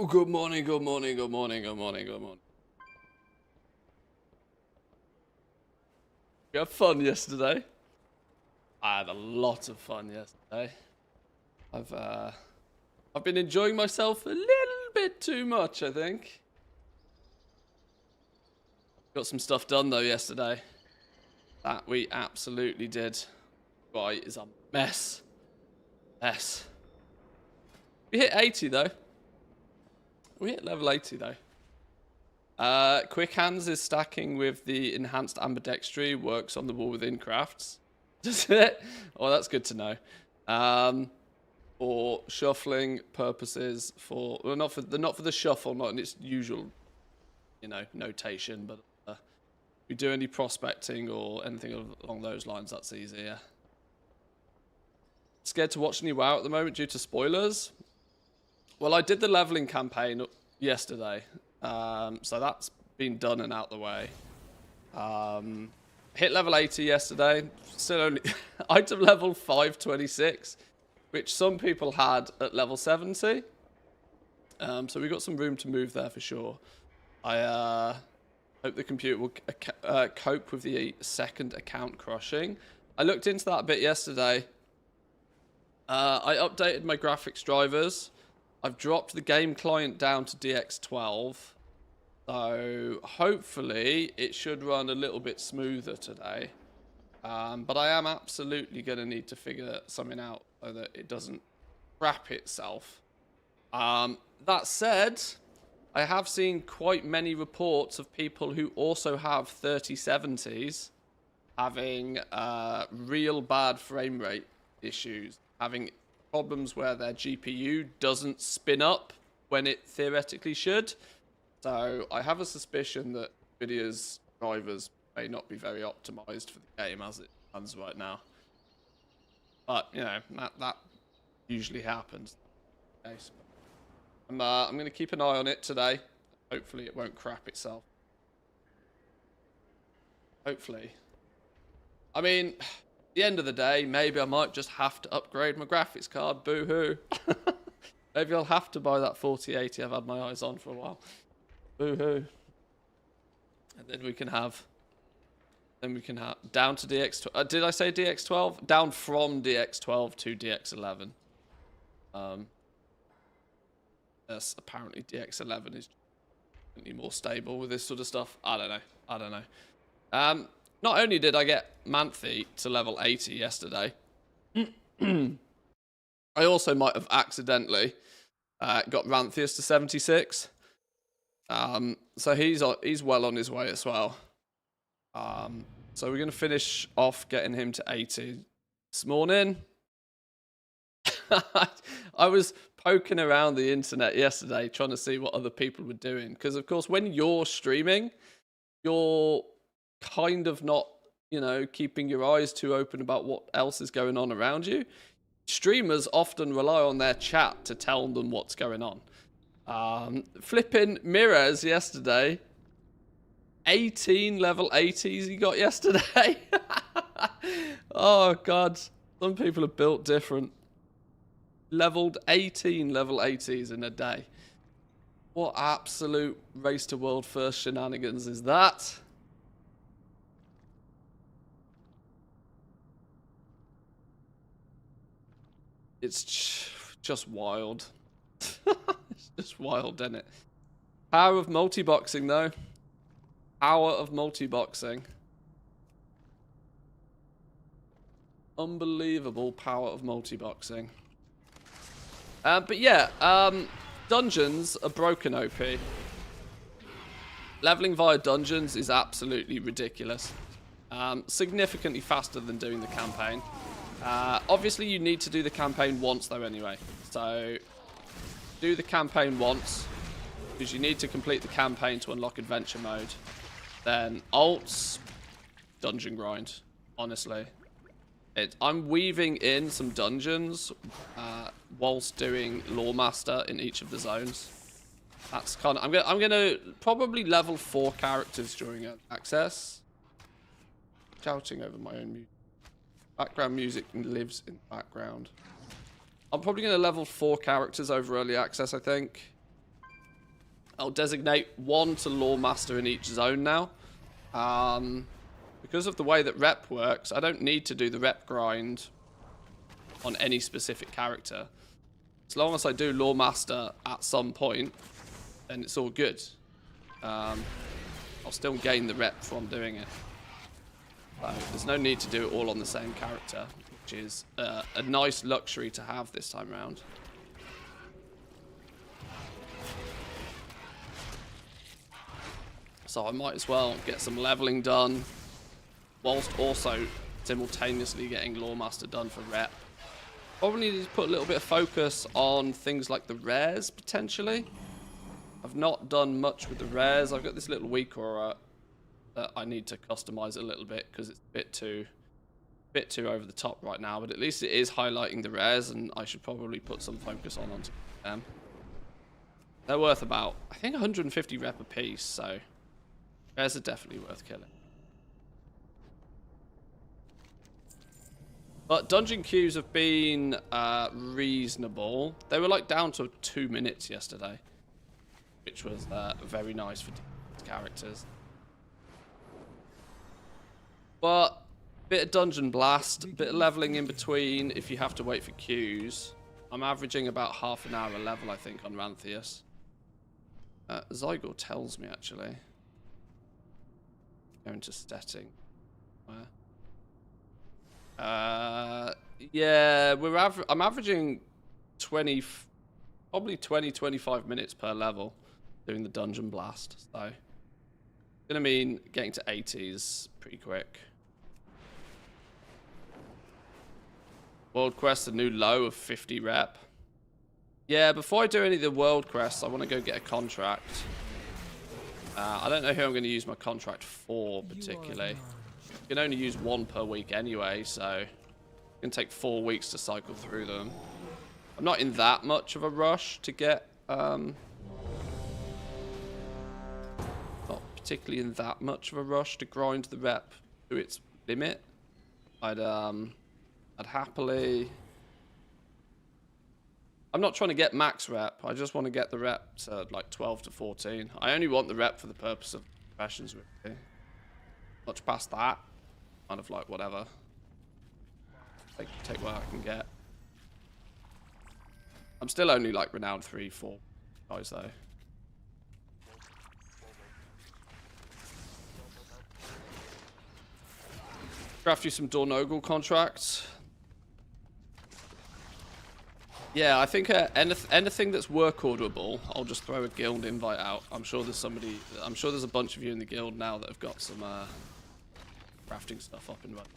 Good morning, good morning, good morning, good morning, good morning. We had fun yesterday. I had a lot of fun yesterday. I've been enjoying myself a little bit too much, I think. Got some stuff done though yesterday. That we absolutely did. Right, is a mess. Mess. We hit 80 though. We hit level 80 though. Quick Hands is stacking with the enhanced ambidextry, works on the wall within crafts. Does it? Oh, that's good to know. For shuffling purposes, for well, not for the shuffle, not in its usual, notation, but if we do any prospecting or anything along those lines, that's easier. Scared to watch any WoW at the moment due to spoilers. Well, I did the leveling campaign yesterday, so that's been done and out the way. Hit level 80 yesterday, still only item level 526, which some people had at level 70. So we got some room to move there for sure. I hope the computer will cope with the second account crushing. I looked into that a bit yesterday. I updated my graphics drivers. I've dropped the game client down to DX12. So hopefully it should run a little bit smoother today. But I am absolutely going to need to figure something out so that it doesn't crap itself. That said, I have seen quite many reports of people who also have 3070s having real bad frame rate issues, having problems where their GPU doesn't spin up when it theoretically should. So I have a suspicion that Nvidia's drivers may not be very optimized for the game as it stands right now. But, that usually happens. Okay, so I'm going to keep an eye on it today. Hopefully it won't crap itself. Hopefully. I mean, at the end of the day, maybe I might just have to upgrade my graphics card. Boo-hoo. Maybe I'll have to buy that 4080 I've had my eyes on for a while. Boo-hoo. And then we can have down to DX12. Did I say DX12? Down from DX12 to DX11. Yes, apparently DX11 is more stable with this sort of stuff. I don't know. Not only did I get Manthe to level 80 yesterday, I also might have accidentally got Ranthius to 76. So he's well on his way as well. So we're going to finish off getting him to 80 this morning. I was poking around the internet yesterday trying to see what other people were doing. Because, of course, when you're streaming, you're kind of not, keeping your eyes too open about what else is going on around you. Streamers often rely on their chat to tell them what's going on. Flipping Mirrors yesterday, 18 level 80s he got yesterday. Oh god, some people are built different. Leveled 18 level 80s in a day. What absolute race to world first shenanigans is that? It's just wild. It's just wild, isn't it? Power of multi-boxing, though. Power of multi-boxing. Unbelievable power of multi-boxing. But yeah, dungeons are broken OP. Leveling via dungeons is absolutely ridiculous. Significantly faster than doing the campaign. Obviously, you need to do the campaign once, though, anyway. So, do the campaign once, because you need to complete the campaign to unlock adventure mode. Then, alts, dungeon grind, honestly. I'm weaving in some dungeons whilst doing Lawmaster in each of the zones. That's kind of... I'm gonna probably level 4 characters during access. Shouting over my own music. Background music lives in the background. I'm probably going to level 4 characters over early access, I think. I'll designate 1 to Lore Master in each zone now. Because of the way that rep works, I don't need to do the rep grind on any specific character. As long as I do Lore Master at some point, then it's all good. I'll still gain the rep from doing it. So there's no need to do it all on the same character, which is a nice luxury to have this time around. So I might as well get some leveling done, whilst also simultaneously getting Lore Master done for rep. Probably need to put a little bit of focus on things like the rares, potentially. I've not done much with the rares. I've got this little weak aura that I need to customize a little bit because it's a bit too over the top right now. But at least it is highlighting the rares, and I should probably put some focus on onto them. They're worth about, I think, 150 rep a piece, so rares are definitely worth killing. But dungeon queues have been reasonable. They were like down to 2 minutes yesterday, which was very nice for characters. But bit of dungeon blast, bit of leveling in between if you have to wait for queues. I'm averaging about half an hour a level, I think, on Rantheus. Zygor tells me, actually. Go into setting. Where? Yeah, I'm averaging 20, probably 20-25 minutes per level doing the dungeon blast. So, gonna mean getting to 80s pretty quick. World quest, a new low of 50 rep. Yeah, before I do any of the world quests, I want to go get a contract. I don't know who I'm going to use my contract for particularly. You can only use 1 per week anyway, so it's going to take 4 weeks to cycle through them. I'm not in that much of a rush to get, not particularly in that much of a rush to grind the rep to its limit. I'd happily... I'm not trying to get max rep, I just want to get the rep to like 12 to 14. I only want the rep for the purpose of professions, really. Much past that, kind of like whatever. Take what I can get. I'm still only like renowned 3-4 guys though. Craft you some Dornogle contracts. Yeah, I think anything that's work orderable, I'll just throw a guild invite out. I'm sure there's a bunch of you in the guild now that have got some crafting stuff up and running.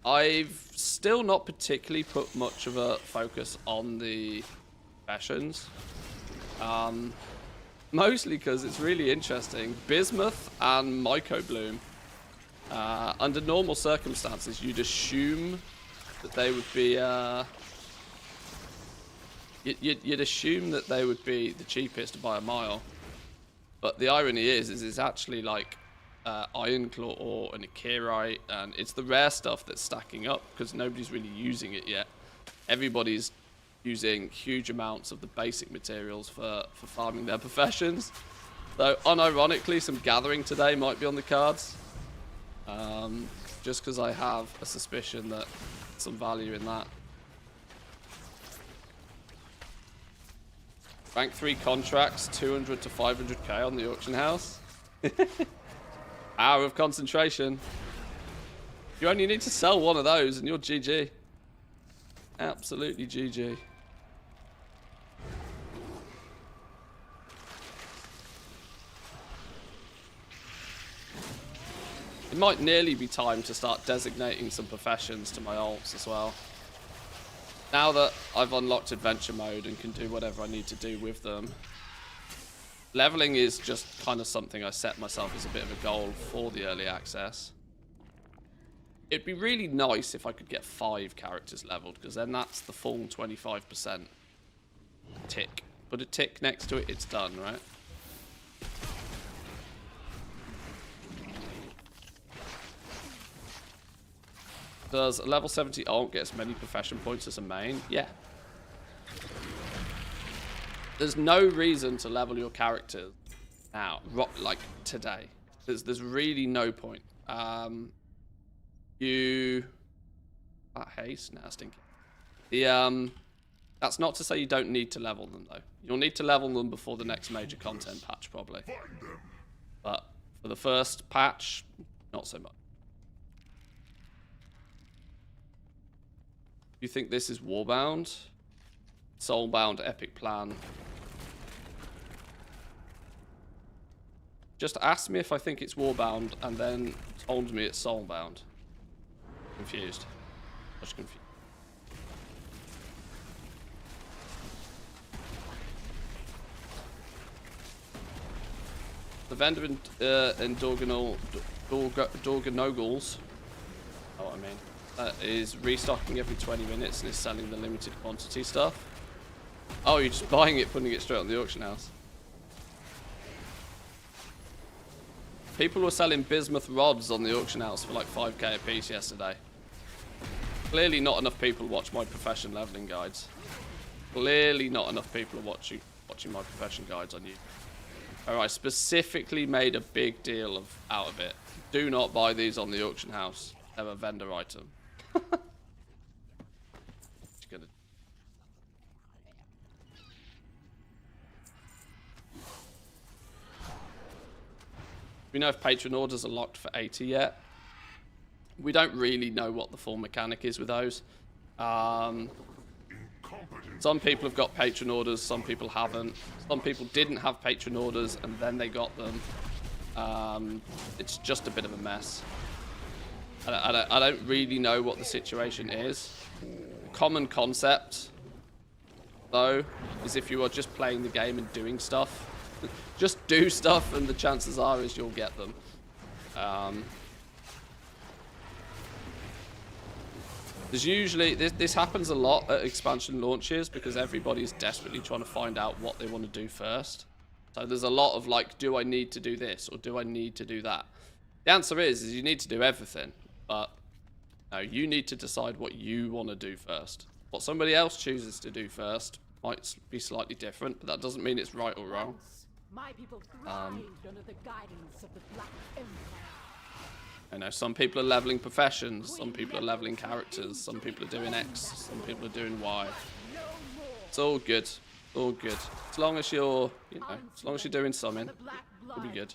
I've still not particularly put much of a focus on the professions. Mostly because it's really interesting. Bismuth and Mycobloom. Under normal circumstances, you'd assume that they would be you'd assume that they would be the cheapest by a mile, but the irony is it's actually like Ironclaw ore and Akirite, and it's the rare stuff that's stacking up because nobody's really using it yet. Everybody's using huge amounts of the basic materials for farming their professions. So unironically, some gathering today might be on the cards, just because I have a suspicion that some value in that. Rank 3 contracts, 200 to 500k on the auction house. Hour of concentration. You only need to sell one of those and you're GG. Absolutely GG. It might nearly be time to start designating some professions to my alts as well. Now that I've unlocked adventure mode and can do whatever I need to do with them. Leveling is just kind of something I set myself as a bit of a goal for the early access. It'd be really nice if I could get 5 characters leveled, because then that's the full 25% tick. Put a tick next to it, it's done, right? Does a level 70 alt get as many profession points as a main? Yeah. There's no reason to level your characters now, like today. There's really no point. Haste, now stinking. That's not to say you don't need to level them though. You'll need to level them before the next major content patch probably. But for the first patch, not so much. You think this is Warbound? Soulbound Epic Plan. Just ask me if I think it's Warbound and then told me it's Soulbound. Confused. Just confused. The vendor in Dorganogles, oh I mean, is restocking every 20 minutes and is selling the limited quantity stuff. Oh, you're just buying it, putting it straight on the auction house. People were selling bismuth rods on the auction house for like 5k a piece yesterday. Clearly not enough people watch my profession leveling guides. Clearly not enough people are watching my profession guides on YouTube. Alright, specifically made a big deal out of it. Do not buy these on the auction house. They're a vendor item. We know if patron orders are locked for 80 yet. We don't really know what the full mechanic is with those. Some people have got patron orders, some people haven't. Some people didn't have patron orders and then they got them. It's just a bit of a mess. I don't really know what the situation is. The common concept, though, is if you are just playing the game and doing stuff, just do stuff and the chances are is you'll get them. There's usually, this happens a lot at expansion launches because everybody's desperately trying to find out what they want to do first. So there's a lot of like, do I need to do this or do I need to do that? The answer is you need to do everything, but no, you need to decide what you want to do first. What somebody else chooses to do first might be slightly different, but that doesn't mean it's right or wrong. My people thrived under the guidance of the Black Empire. I know some people are leveling professions, some people are leveling characters, some people are doing X, some people are doing Y. It's all good, all good. As long as you're, as long as you're doing something, it'll be good.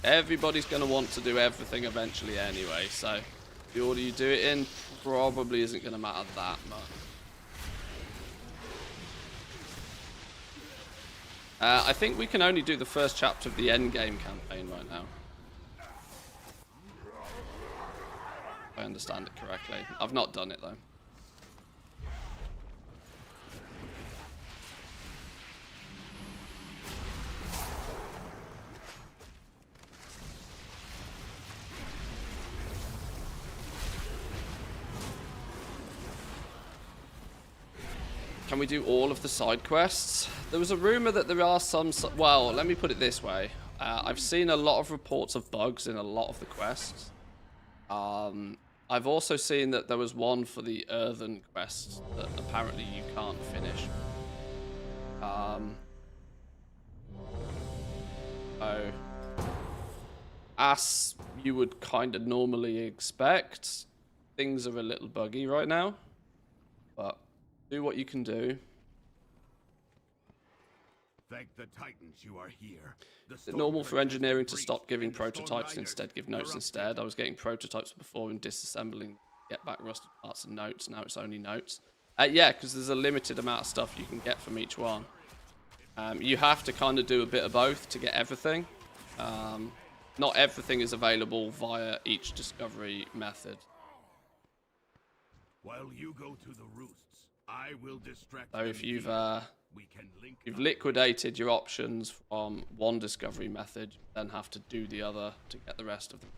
Everybody's going to want to do everything eventually anyway, so the order you do it in probably isn't going to matter that much. I think we can only do the first chapter of the endgame campaign right now. If I understand it correctly. I've not done it though. Can we do all of the side quests? There was a rumor that there are some... Well, let me put it this way. I've seen a lot of reports of bugs in a lot of the quests. I've also seen that there was one for the earthen quest that apparently you can't finish. So, as you would kind of normally expect, things are a little buggy right now. But... do what you can do. Thank the Titans you are here. Is it normal for engineering to stop giving prototypes and instead give notes instead? I was getting prototypes before and disassembling, get back rusted parts and notes. Now it's only notes. Yeah, because there's a limited amount of stuff you can get from each one. You have to kind of do a bit of both to get everything. Not everything is available via each discovery method. While you go to the roosts, I will distract. So if you've liquidated your options from one discovery method, you then have to do the other to get the rest of them.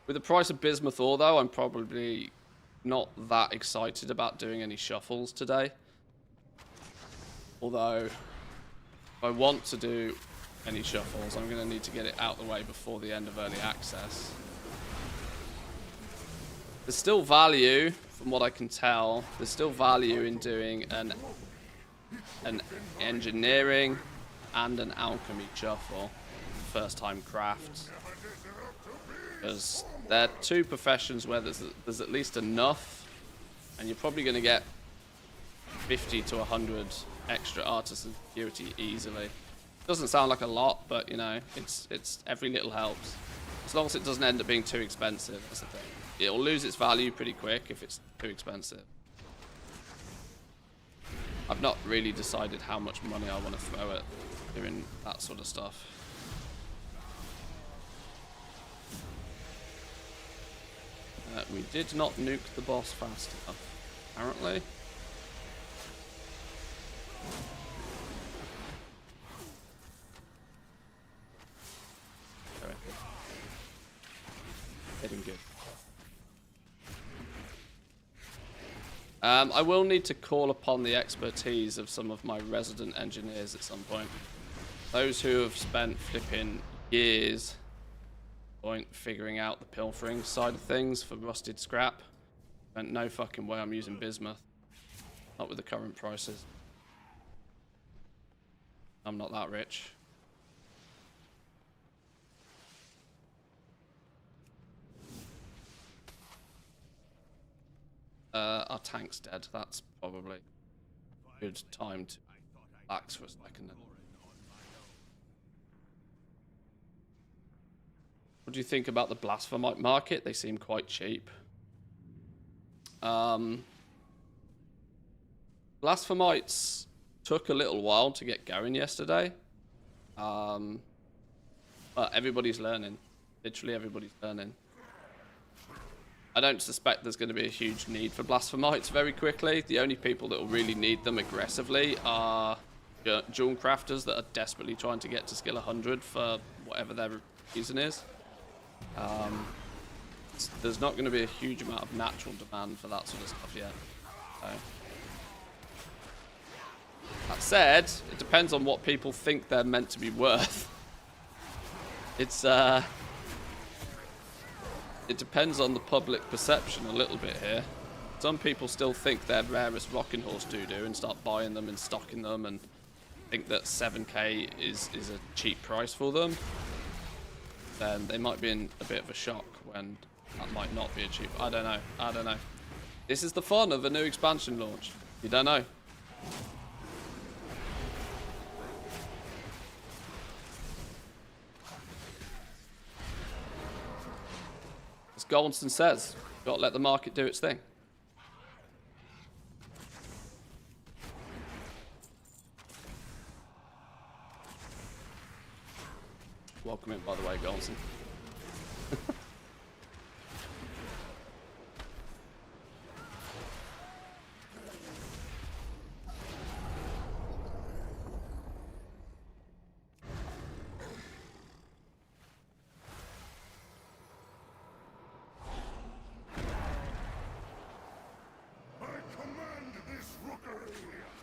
With the price of bismuth ore, though, I'm probably not that excited about doing any shuffles today. Although, if I want to do any shuffles, I'm going to need to get it out the way before the end of early access. There's still value from what I can tell, there's still value in doing an engineering and an alchemy shuffle first time craft, because they're two professions where there's at least enough, and you're probably going to get 50 to 100 extra artisan security easily. Doesn't sound like a lot, but you know, it's every little helps. As long as it doesn't end up being too expensive, that's the thing. It'll lose its value pretty quick if it's too expensive. I've not really decided how much money I want to throw at doing that sort of stuff. We did not nuke the boss fast enough, apparently. Getting good. I will need to call upon the expertise of some of my resident engineers at some point. Those who have spent flipping years figuring out the pilfering side of things for rusted scrap. And no fucking way I'm using bismuth. Not with the current prices. I'm not that rich. Our tank's dead. That's probably a good time to relax for a second. What do you think about the blasphemite market? They seem quite cheap. Blasphemites took a little while to get going yesterday. But everybody's learning. Literally everybody's learning. I don't suspect there's going to be a huge need for blasphemites very quickly. The only people that will really need them aggressively are jewel crafters that are desperately trying to get to skill 100 for whatever their reason is. There's not going to be a huge amount of natural demand for that sort of stuff yet. So. That said, it depends on what people think they're meant to be worth. It depends on the public perception a little bit here. Some people still think they're rarest rocking horse doo-doo and start buying them and stocking them and think that 7k is a cheap price for them. Then they might be in a bit of a shock when that might not be a cheap. I don't know. This is the fun of a new expansion launch. You don't know. As Goldston says, got to let the market do its thing. Welcome in, by the way, Goldston.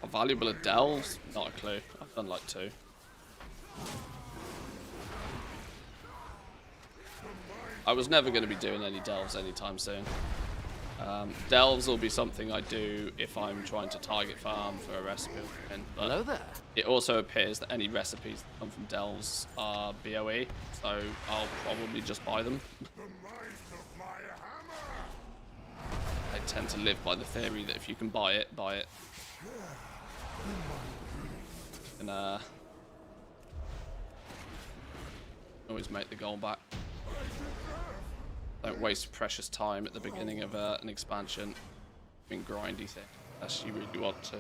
How valuable are delves? Not a clue. I've done like 2. I was never going to be doing any delves anytime soon. Delves will be something I do if I'm trying to target farm for a recipe. Hello there. It also appears that any recipes that come from delves are BOE, so I'll probably just buy them. I tend to live by the theory that if you can buy it, buy it. And always make the goal back. Don't waste precious time at the beginning of an expansion doing grindy thing unless you really want to.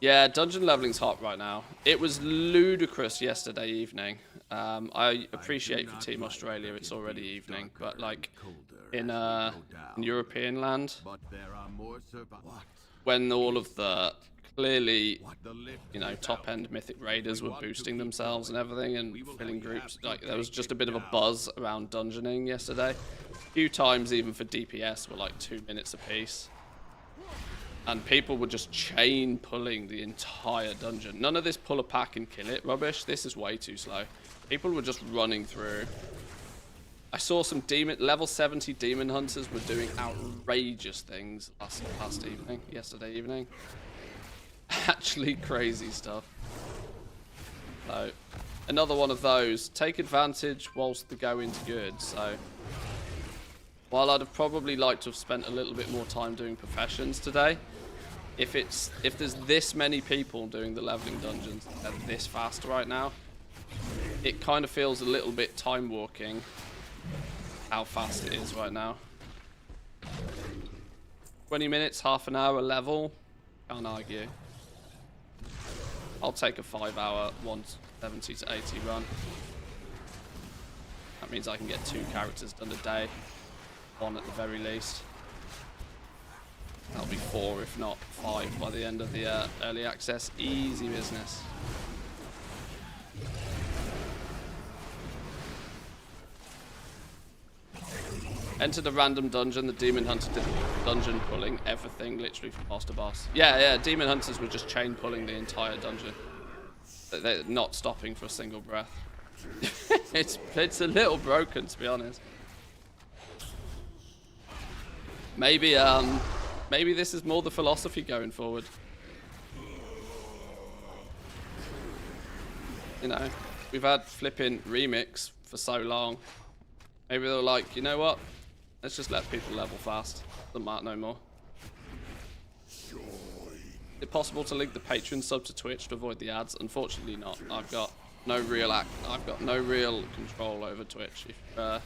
Yeah, dungeon leveling's hot right now. It was ludicrous yesterday evening. I appreciate for Team Australia it's already evening, but like in European land, when all of the clearly, you know, top-end mythic raiders were boosting themselves and everything and filling groups, like there was just a bit of a buzz around dungeoning yesterday. A few times even for DPS were like 2 minutes apiece. And people were just chain pulling the entire dungeon. None of this pull a pack and kill it rubbish. This is way too slow. People were just running through. I saw some level 70 demon hunters were doing outrageous things yesterday evening. Actually crazy stuff. So, another one of those. Take advantage whilst the going's good. So, while I'd have probably liked to have spent a little bit more time doing professions today, if there's this many people doing the leveling dungeons at this fast right now, it kind of feels a little bit time walking how fast it is right now. 20 minutes, half an hour level, can't argue. I'll take a 5-hour 170 to 80 run. That means I can get 2 characters done a day, 1 at the very least. That'll be 4 if not 5 by the end of the early access. Easy business. Entered a random dungeon. The demon hunter did dungeon pulling everything, literally from boss to boss. Yeah, demon hunters were just chain pulling the entire dungeon. They're not stopping for a single breath. it's a little broken, to be honest. Maybe this is more the philosophy going forward. You know, we've had flipping remix for so long. Maybe they're like, you know what? Let's just let people level fast. Doesn't matter no more. Is it possible to link the patron sub to Twitch to avoid the ads? Unfortunately not. I've got no real control over Twitch. If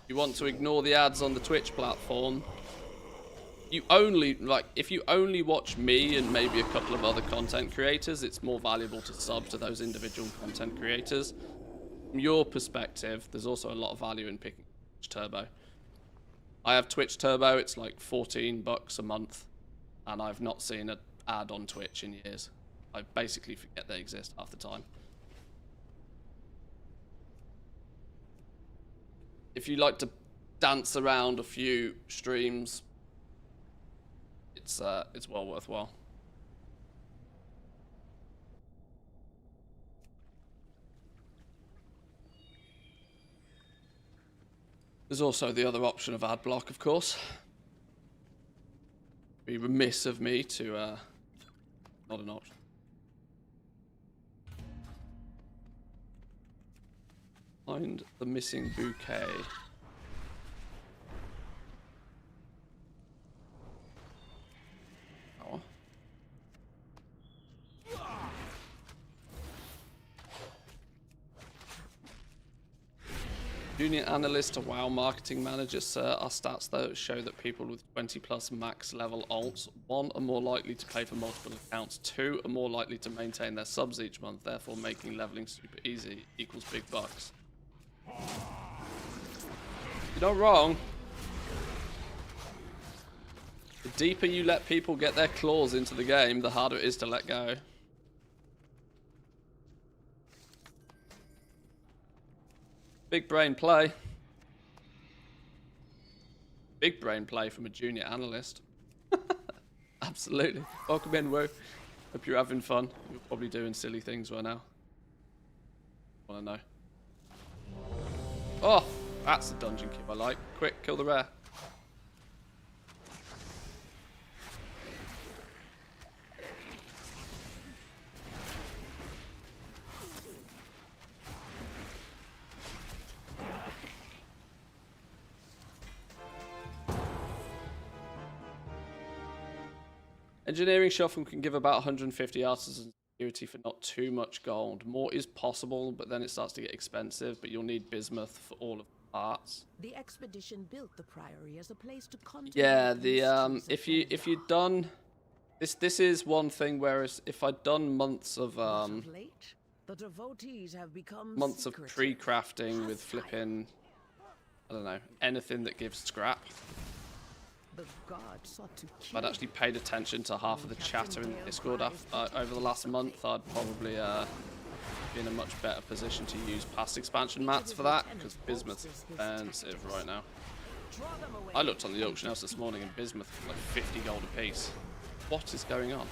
you want to ignore the ads on the Twitch platform, if you only watch me and maybe a couple of other content creators, it's more valuable to sub to those individual content creators. From your perspective, there's also a lot of value in picking Twitch Turbo. I have Twitch Turbo, it's like $14 a month, and I've not seen an ad on Twitch in years. I basically forget they exist half the time. If you like to dance around a few streams, it's well worthwhile. There's also the other option of ad block, of course. Be remiss of me to not an option. Find the missing bouquet. Oh. Junior analyst to WoW marketing manager, sir. Our stats though show that people with 20+ max level alts, 1 are more likely to pay for multiple accounts, 2 are more likely to maintain their subs each month, therefore making leveling super easy equals big bucks. You're not wrong. The deeper you let people get their claws into the game, the harder it is to let go. Big brain play. Big brain play from a junior analyst. Absolutely. Welcome in, Woo. Hope you're having fun. You're probably doing silly things right now. Want to know. Oh, that's the dungeon keep I like. Quick, kill the rare. Engineering shuffle can give about 150 artisan security for not too much gold. More is possible, but then it starts to get expensive, but you'll need bismuth for all of the parts. The expedition built the priory as a place to contemplate. Yeah, if you'd done this is one thing, whereas if I'd done months of the devotees have become months of pre-crafting with flipping, I don't know, anything that gives scrap. The god sought to If I'd actually paid attention to half of the chatter in Discord over the last month, I'd probably be in a much better position to use past expansion mats for that, because bismuth's expensive right now. I looked on the auction house this morning and bismuth was like 50 gold a piece. What is going on?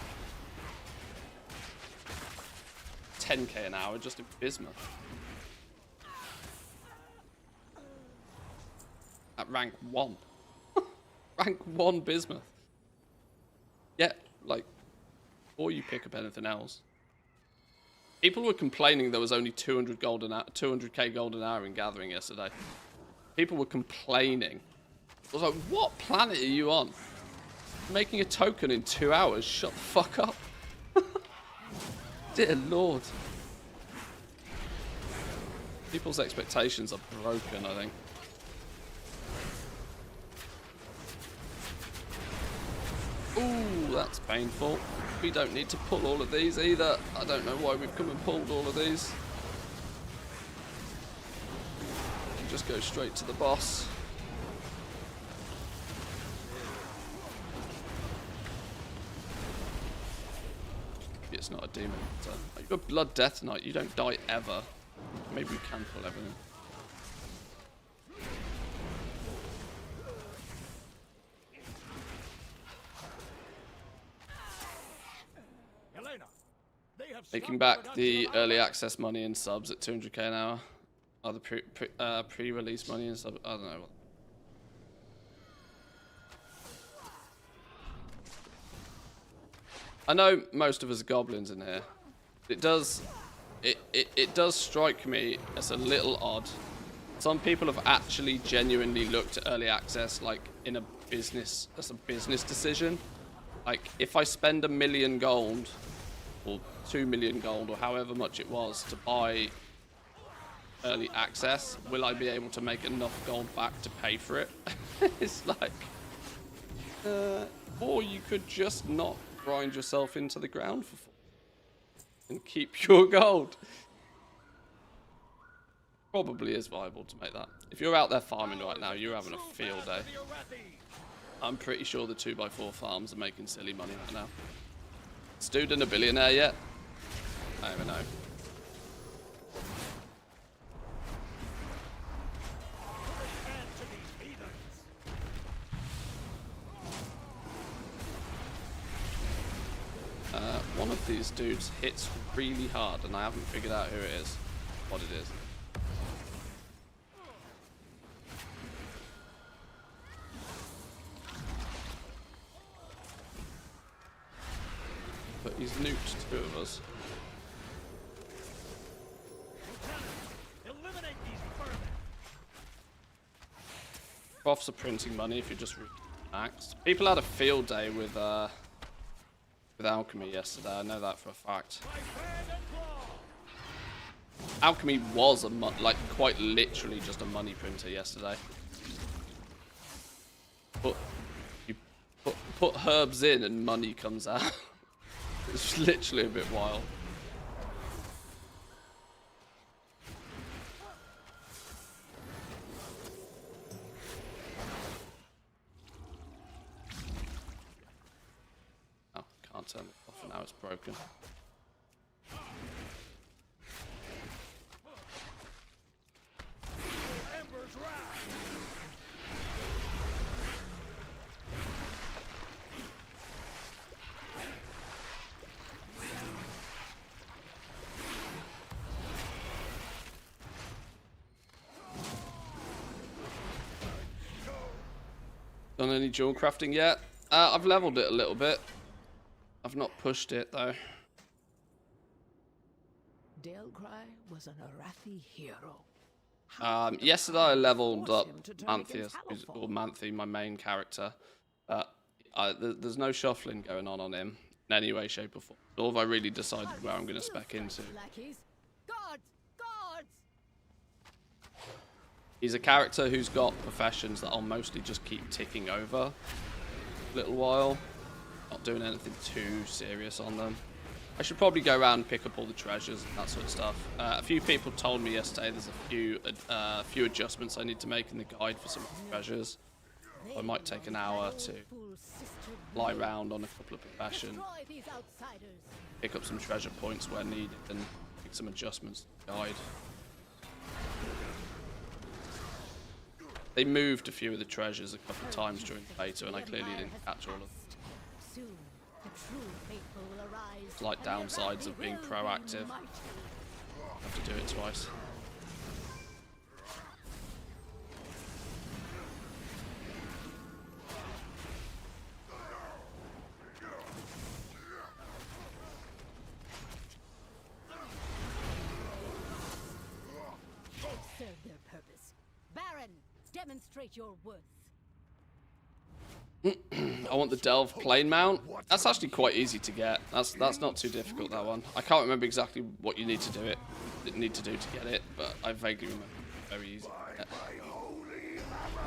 10k an hour just in bismuth. At rank 1. Rank 1 bismuth. Yeah, like, or you pick up anything else. People were complaining there was only 200k gold an hour in gathering yesterday. People were complaining. I was like, what planet are you on? Making a token in 2 hours? Shut the fuck up. Dear Lord. People's expectations are broken, I think. Ooh, that's painful. We don't need to pull all of these either. I don't know why we've come and pulled all of these. We can just go straight to the boss. It's not a demon. You're a Blood Death Knight. You don't die ever. Maybe we can pull everything. Making back the early access money and subs at 200k an hour. Or the pre-release money and subs. I don't know. I know most of us are goblins in here. It does strike me as a little odd. Some people have actually genuinely looked at early access like in a business, as a business decision. Like if I spend $1 million gold or 2 million gold or however much it was to buy early access, will I be able to make enough gold back to pay for it? It's like, or you could just not grind yourself into the ground for and keep your gold. Probably is viable to make that. If you're out there farming right now, you're having a field day. I'm pretty sure the 2x4 farms are making silly money right now. Student a billionaire yet? I don't know. One of these dudes hits really hard and I haven't figured out who it is, what it is. But he's nuked 2 of us. Profs are printing money if you just maxed. People had a field day with alchemy yesterday. I know that for a fact. Alchemy was like quite literally just a money printer yesterday. But you put herbs in and money comes out. It's literally a bit wild. Oh, can't turn it off and now it's broken. Done any jewel crafting yet? I've leveled it a little bit. I've not pushed it though. Dalcry was an Arathi hero. Yesterday I leveled up Manthias, or Manthi, my main character. There's no shuffling going on him in any way, shape or form. Or have I really decided where I'm going to spec into? He's a character who's got professions that I'll mostly just keep ticking over a little while. Not doing anything too serious on them. I should probably go around and pick up all the treasures and that sort of stuff. A few people told me yesterday there's a few adjustments I need to make in the guide for some of the treasures. I might take an hour to fly around on a couple of professions, pick up some treasure points where needed and make some adjustments to the guide. They moved a few of the treasures a couple of times during the beta and I clearly didn't catch all of them. true faithful will arise. Slight and the downsides rarity of being will be proactive. mighty. Have to do it twice. They've served their purpose. Baron, demonstrate your worth. I want the Delve plane mount. That's actually quite easy to get. That's not too difficult, that one. I can't remember exactly what you need to do to get it, but I vaguely remember it's very easy to get.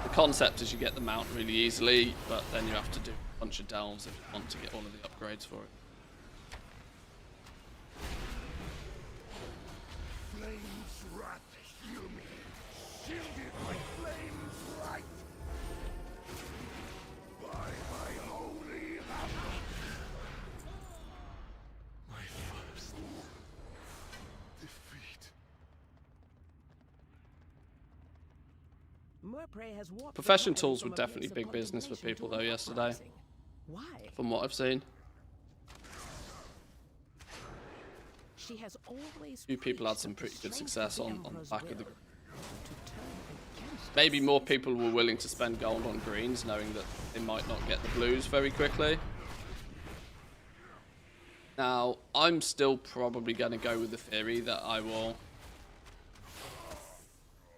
The concept is you get the mount really easily, but then you have to do a bunch of delves if you want to get all of the upgrades for it. Flames wrath heal me, shielded by flames light. By my holy hammer. My first defeat. Profession tools were definitely big business for people though yesterday, Why? from what I've seen. She has always A few people had some preached pretty that good the success strength on of the Emperor's back of the... will to turn against Maybe us. more people were willing to spend gold on greens, knowing that they might not get the blues very quickly. Now, I'm still probably going to go with the theory that I will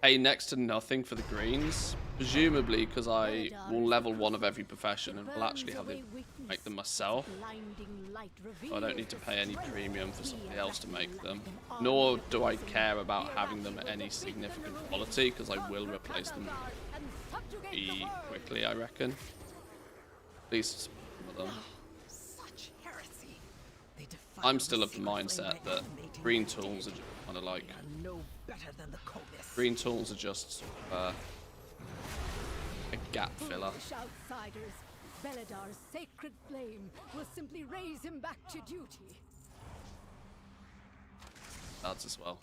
pay next to nothing for the greens, presumably because I will level one of every profession and will actually have to make them myself. So I don't need to pay any premium for somebody else to make them, nor do I care about having them at any significant quality, because I will replace them pretty quickly, I reckon. At least some of them. Such heresy. They defy I'm the still of the sacred flame mindset by that emanating green the tools are dead. just kind of like... They are no better than the coldest. Green tools are just a gap filler. Foolish outsiders. Beledar's sacred flame will simply raise him back to duty. Cards as well.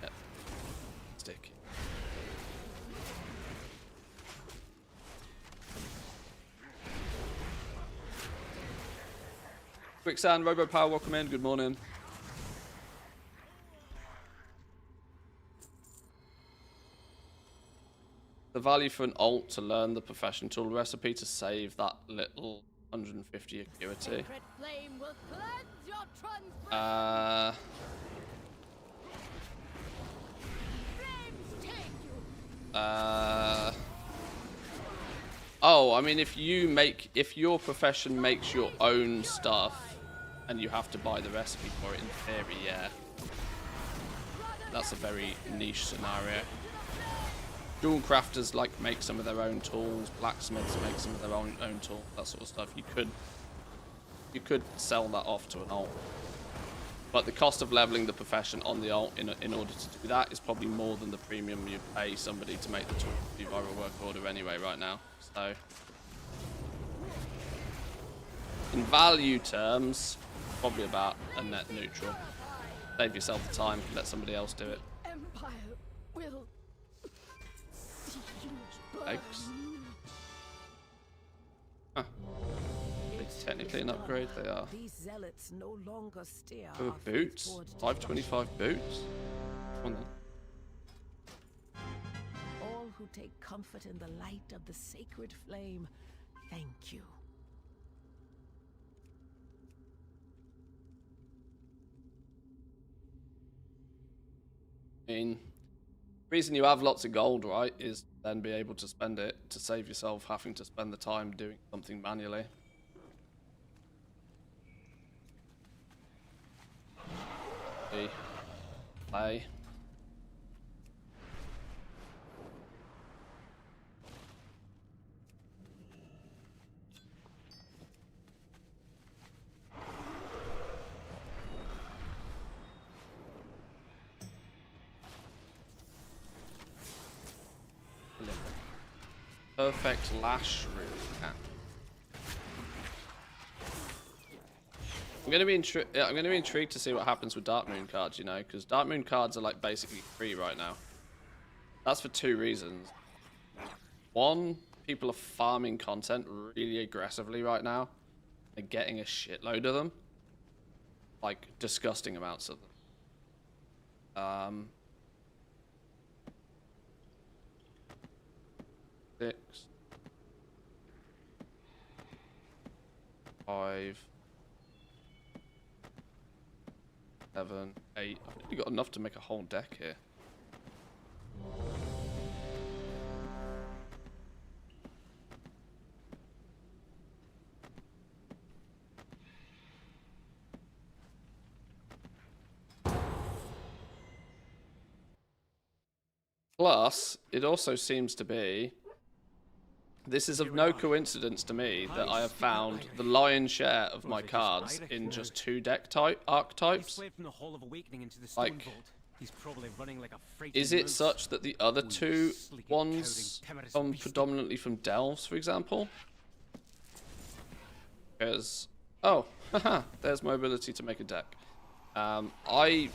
Yep. Stick. Quicksand, RoboPower, welcome in. Good morning. The value for an alt to learn the profession tool recipe to save that little 150 acuity. Sacred flame will cleanse your transgression. Flames take you. Oh, I mean, if your profession makes your own stuff and you have to buy the recipe for it, in theory, yeah. That's a very niche scenario. Jewel crafters like make some of their own tools, blacksmiths make some of their own tools, that sort of stuff. You could sell that off to an alt. But the cost of leveling the profession on the alt in order to do that is probably more than the premium you pay somebody to make the tool via a work order anyway right now. So in value terms, probably about a net neutral. Save yourself the time, let somebody else do it. Empire will see you burn. Thanks. Huh. It's technically an upgrade, they are. These zealots no longer steer Oh, our feet boots? towards 525 boots? Come on then. all who take comfort in the light of the sacred flame, thank you. I mean, the reason you have lots of gold, right, is then be able to spend it to save yourself having to spend the time doing something manually. Play. Perfect lash room. Ah. I'm gonna be intrigued to see what happens with Darkmoon cards, you know, because Darkmoon cards are like basically free right now. That's for two reasons. One, people are farming content really aggressively right now, and getting a shitload of them. Like, disgusting amounts of them. 6, 5, 7, 8. I've only got enough to make a whole deck here. Plus, it also seems to be, this is of no coincidence to me that I have found the lion's share of my cards in just 2 deck archetypes. Like, is it such that the other 2 ones come predominantly from delves, for example? Because, oh, haha, there's my ability to make a deck. I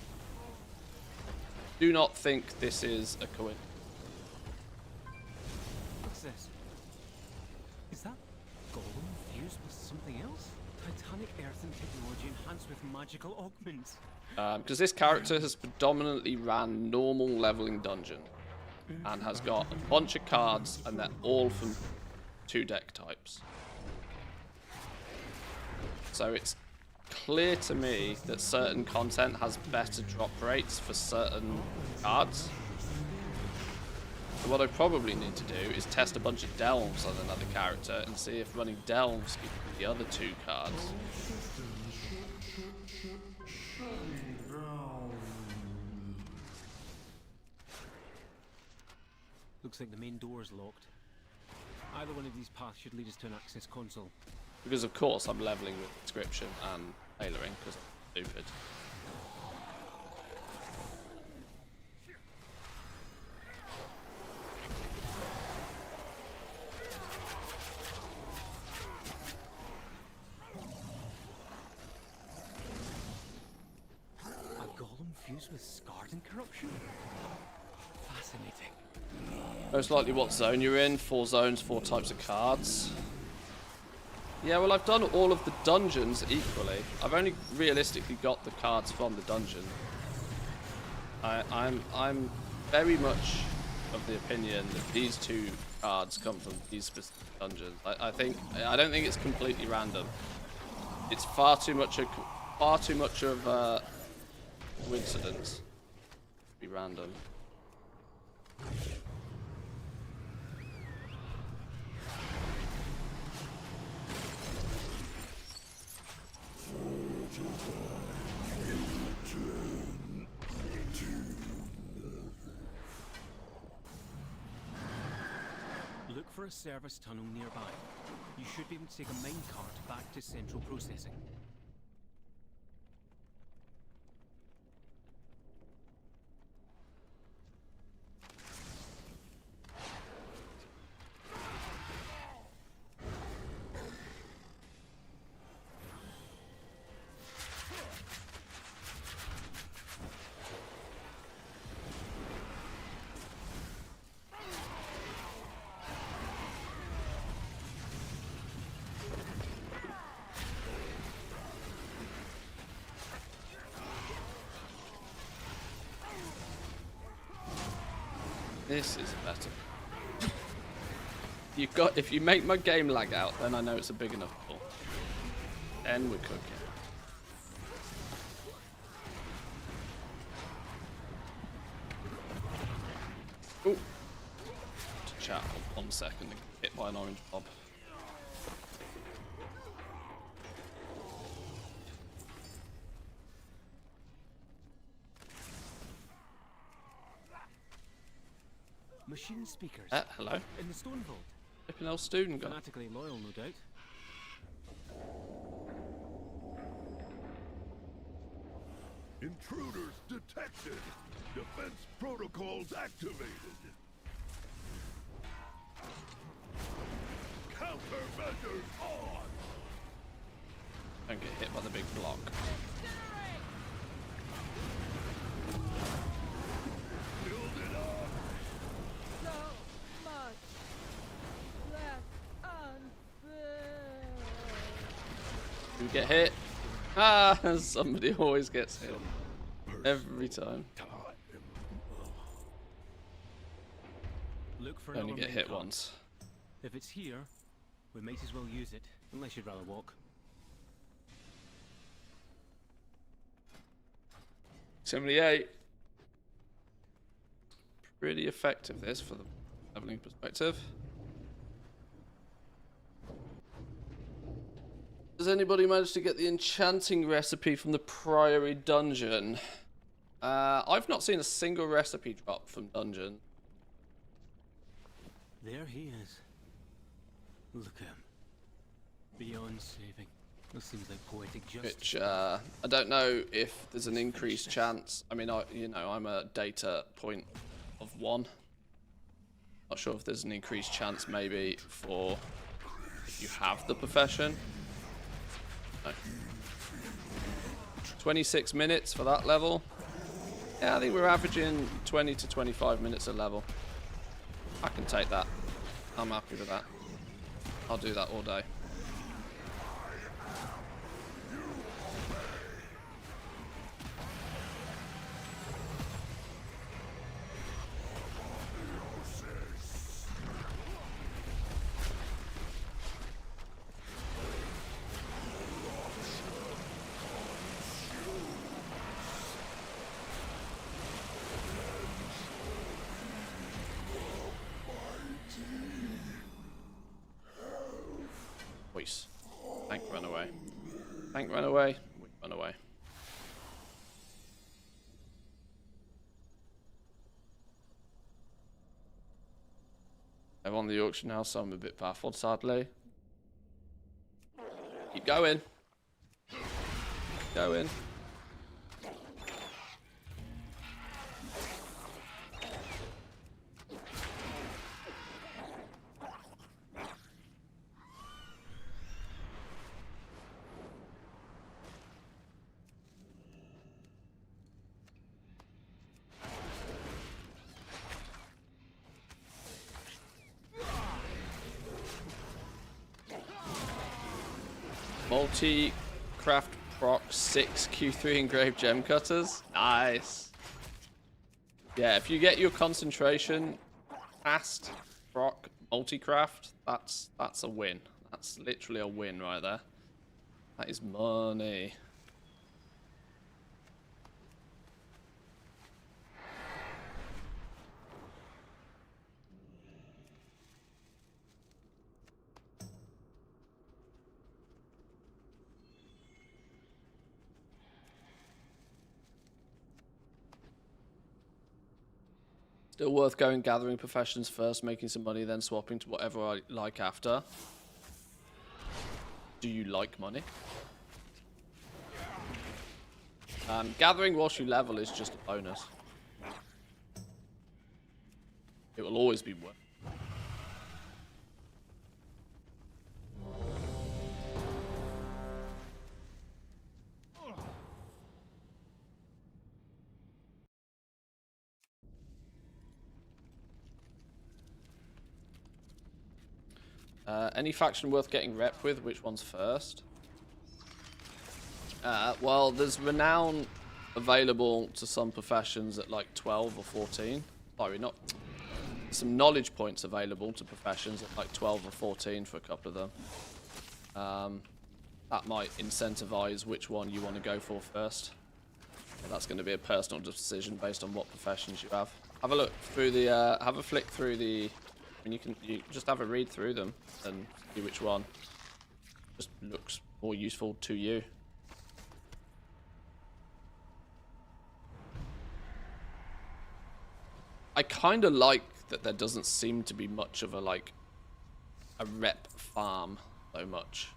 do not think this is a coincidence. What's this? Is that golem fused with something else? Titanic earthen technology enhanced with magical augments. Because this character has predominantly ran normal leveling dungeon and has got a bunch of cards, and they're all from 2 deck types. So it's clear to me that certain content has better drop rates for certain cards. So what I probably need to do is test a bunch of delves on another character and see if running delves gives me the other 2 cards. Looks like the main door is locked. Either one of these paths should lead us to an access console. Because of course I'm leveling with inscription and tailoring because I'm stupid. A golem fused with scarred and corruption? Fascinating. Most likely what zone you're in. 4 zones, 4 types of cards. Yeah, well, I've done all of the dungeons equally. I've only realistically got the cards from the dungeon. I'm very much of the opinion that these 2 cards come from these specific dungeons. I don't think it's completely random. It's far too much of a coincidence to be random. Look for a service tunnel nearby. You should be able to take a minecart back to central processing. This is better. If you make my game lag out, then I know it's a big enough pool. Then we're cooking. Ooh. To chat 1 second and get hit by an orange blob. Machine speakers. Hello. In the stone vault. Flipping old student guy. Fanatically loyal, no doubt. Intruders detected. Defense protocols activated. Countermeasures on. Don't get hit by the big block. Build it up. So much left unfilled. get hit. Ah, somebody always gets hit. Every time. Look for Only our get main hit cart. once. If it's here, we might as well use it, unless you'd rather walk. 78. Pretty effective this for the leveling perspective. Does anybody manage to get the enchanting recipe from the Priory dungeon? I've not seen a single recipe drop from dungeon. There he is. Look at him. Beyond saving. This seems like poetic justice. Which I don't know if there's an increased chance. I mean, I'm a data point of 1. Not sure if there's an increased chance maybe for if you have the profession. No. 26 minutes for that level. Yeah, I think we're averaging 20 to 25 minutes a level. I can take that. I'm happy with that. I'll do that all day. Voice. Tank run away. Tank run away. We run away. I'm on the auction house, so I'm a bit baffled, sadly. Keep going. Keep going. Multi-craft proc 6 Q3 engraved gem cutters. Nice. Yeah, if you get your concentration past proc multi-craft, that's a win. That's literally a win right there. That is money. Still worth going gathering professions first, making some money, then swapping to whatever I like after. Do you like money? Gathering whilst you level is just a bonus. It will always be worth. Any faction worth getting rep with? Which one's first? Well, there's renown available to some professions at like 12 or 14. Sorry, not. Some knowledge points available to professions at like 12 or 14 for a couple of them. That might incentivize which one you want to go for first. That's going to be a personal decision based on what professions you have. Have a look through the. Have a flick through the. I mean, you just have a read through them and see which one just looks more useful to you. I kind of like that there doesn't seem to be much of a rep farm so much.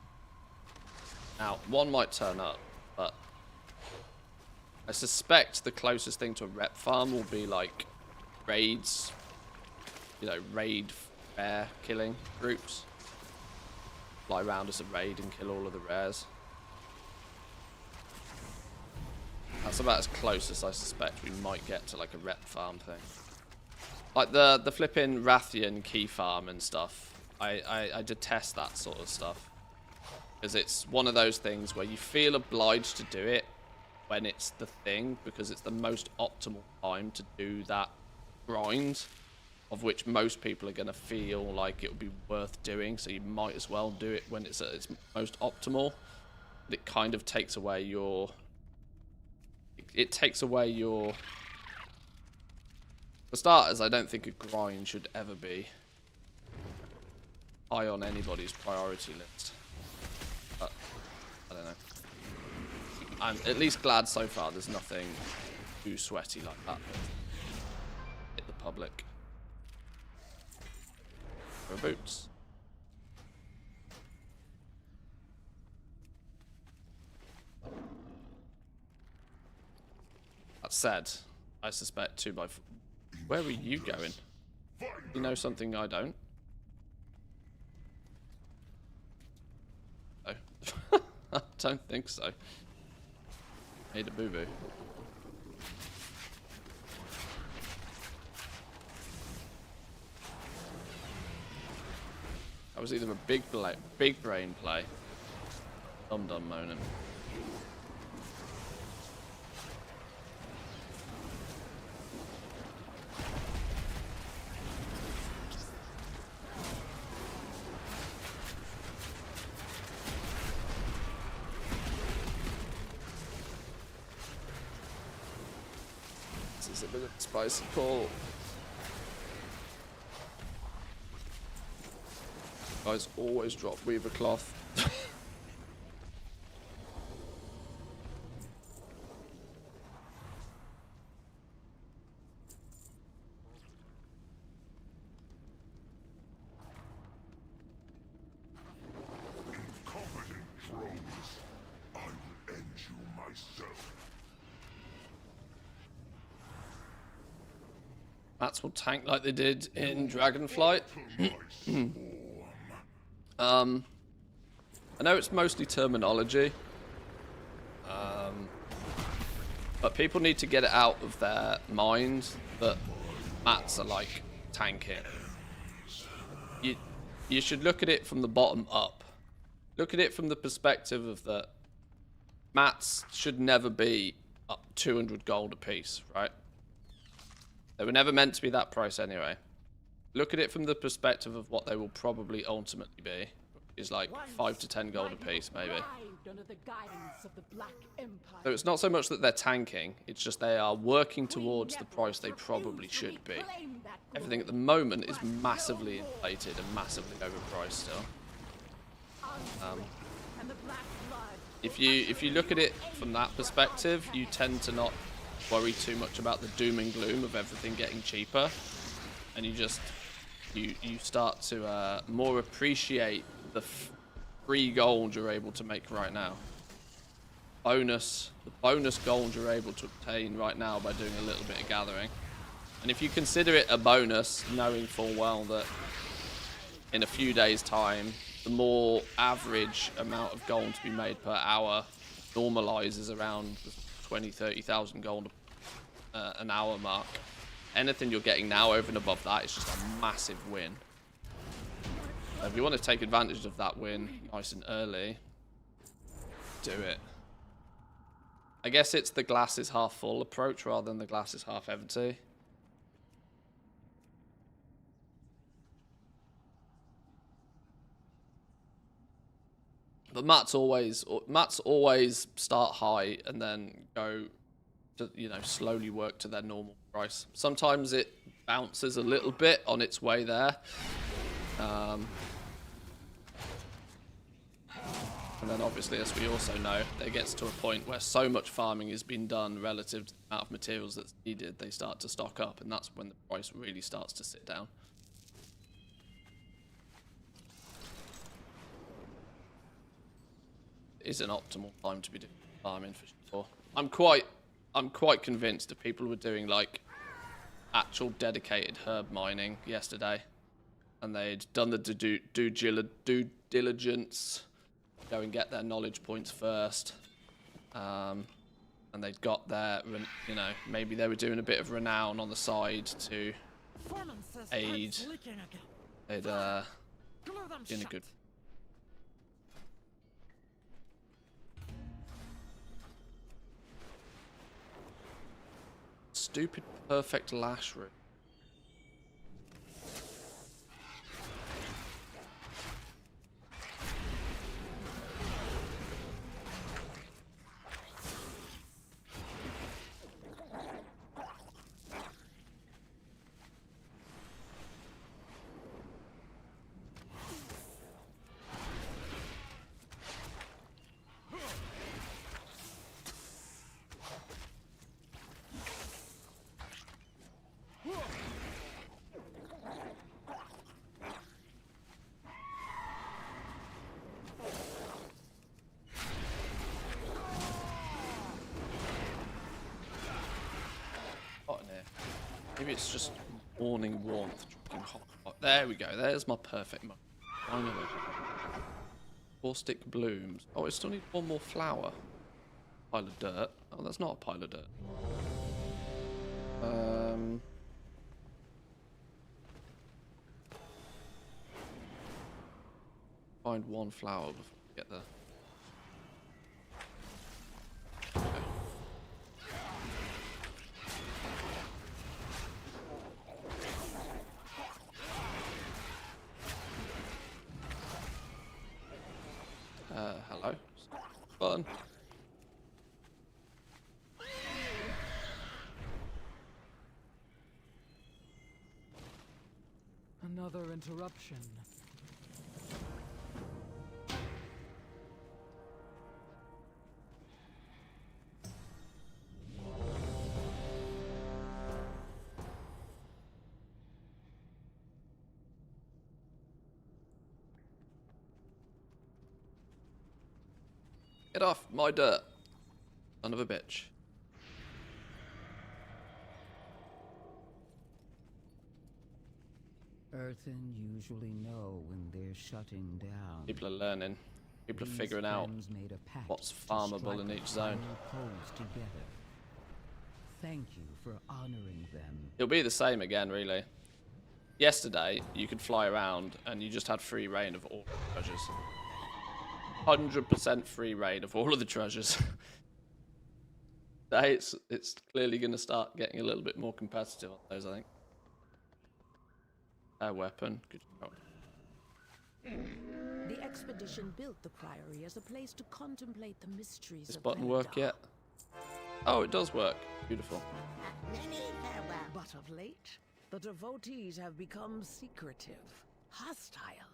Now, one might turn up, but I suspect the closest thing to a rep farm will be like raids. You know, raid rare killing groups. Fly around as a raid and kill all of the rares. That's about as close as I suspect we might get to like a rep farm thing. Like the flipping Rathian key farm and stuff. I detest that sort of stuff. Because it's one of those things where you feel obliged to do it when it's the thing, because it's the most optimal time to do that grind, of which most people are going to feel like it would be worth doing, so you might as well do it when it's at its most optimal. But it kind of takes away your... It takes away your... For starters, I don't think a grind should ever be high on anybody's priority list. But, I don't know. I'm at least glad so far there's nothing too sweaty like that. Hit the public. For boots. That said, I suspect 2x4. Where are you going? You know something I don't? Oh. I don't think so. Made a boo-boo. That was either a big brain play. Dum-dum moaning. This is a bit of a spicy call. Guys always drop Weaver cloth. Incompetent drones. I will end you myself. Mats will tank like they did in Dragonflight. I know it's mostly terminology, but people need to get it out of their mind that mats are like tanking. You should look at it from the bottom up. Look at it from the perspective of that mats should never be up 200 gold a piece, right? They were never meant to be that price anyway. Look at it from the perspective of what they will probably ultimately be. Is like 5 to 10 gold a piece, maybe. So it's not so much that they're tanking, it's just they are working towards the price they probably should be. Everything at the moment is massively inflated and massively overpriced still. If you look at it from that perspective, you tend to not worry too much about the doom and gloom of everything getting cheaper, and you start to more appreciate the free gold you're able to make right now. The bonus gold you're able to obtain right now by doing a little bit of gathering. And if you consider it a bonus, knowing full well that in a few days' time, the more average amount of gold to be made per hour normalizes around the 20,000-30,000 gold an hour mark. Anything you're getting now over and above that is just a massive win. So if you want to take advantage of that win nice and early, do it. I guess it's the glass is half full approach rather than the glass is half empty. But mats always start high and then go to, slowly work to their normal price. Sometimes it bounces a little bit on its way there. And then obviously, as we also know, it gets to a point where so much farming has been done relative to the amount of materials that's needed, they start to stock up, and that's when the price really starts to sit down. It is an optimal time to be doing farming for sure. I'm quite convinced if people were doing like actual dedicated herb mining yesterday, and they'd done the due diligence, go and get their knowledge points first, and they'd got their, maybe they were doing a bit of renown on the side to aid. They'd in a good. stupid perfect lash room. Hot in here. Maybe it's just morning warmth. Drinking hot. There we go. There's my perfect moment. Finally. 4 stick blooms. Oh, I still need 1 more flower. Pile of dirt. Oh, that's not a pile of dirt. Find 1 flower before we get there. Hello. Fun. Another interruption. Get off my dirt. Son of a bitch. Earthen usually know when they're shutting down. People are learning. People are These figuring out friends made a pact what's to farmable strike in a each zone. final pose together. Thank you for honoring them. It'll be the same again, really. Yesterday, you could fly around and you just had free reign of all the treasures. 100% free reign of all of the treasures. Today, it's clearly going to start getting a little bit more competitive on those, I think. Weapon. Good job. The expedition built the Priory as a place to contemplate the mysteries This of button work Veladar. yet? Oh, it does work. Beautiful. But of late, the devotees have become secretive, hostile.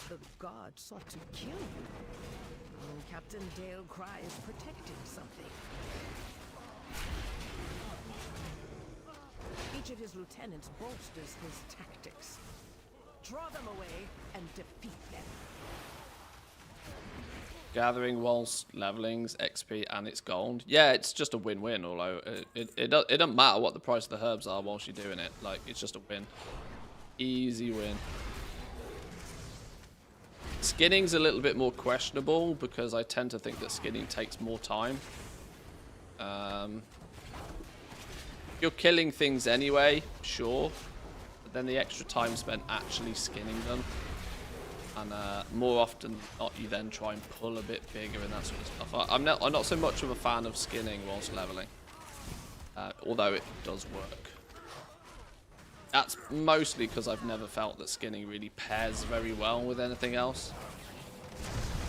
The gods sought to kill you. Captain Dale Cry is protecting something. Each of his lieutenants bolsters his tactics. Draw them away and defeat them. Gathering whilst leveling's XP and it's gold. Yeah, it's just a win-win, although it doesn't matter what the price of the herbs are whilst you're doing it. Like, it's just a win. Easy win. Skinning's a little bit more questionable because I tend to think that skinning takes more time. You're killing things anyway, sure, but then the extra time spent actually skinning them, and more often than not, you then try and pull a bit bigger and that sort of stuff. I'm not so much of a fan of skinning whilst leveling, although it does work. That's mostly because I've never felt that skinning really pairs very well with anything else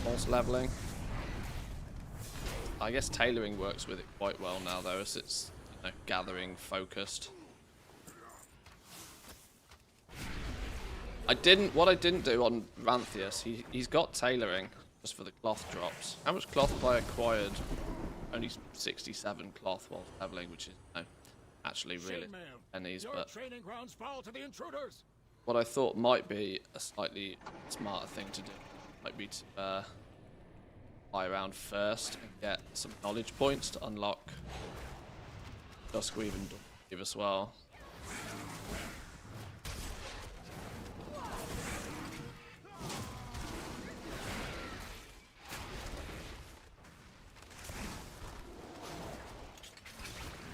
whilst leveling. I guess tailoring works with it quite well now, though, as it's gathering focused. What I didn't do on Ranthius, he's got tailoring just for the cloth drops. How much cloth have I acquired? Only 67 cloth while leveling, which is actually really pennies, but training grounds fall to the intruders. what I thought might be a slightly smarter thing to do might be to fly around first and get some knowledge points to unlock Duskweave and Dawnweave as well.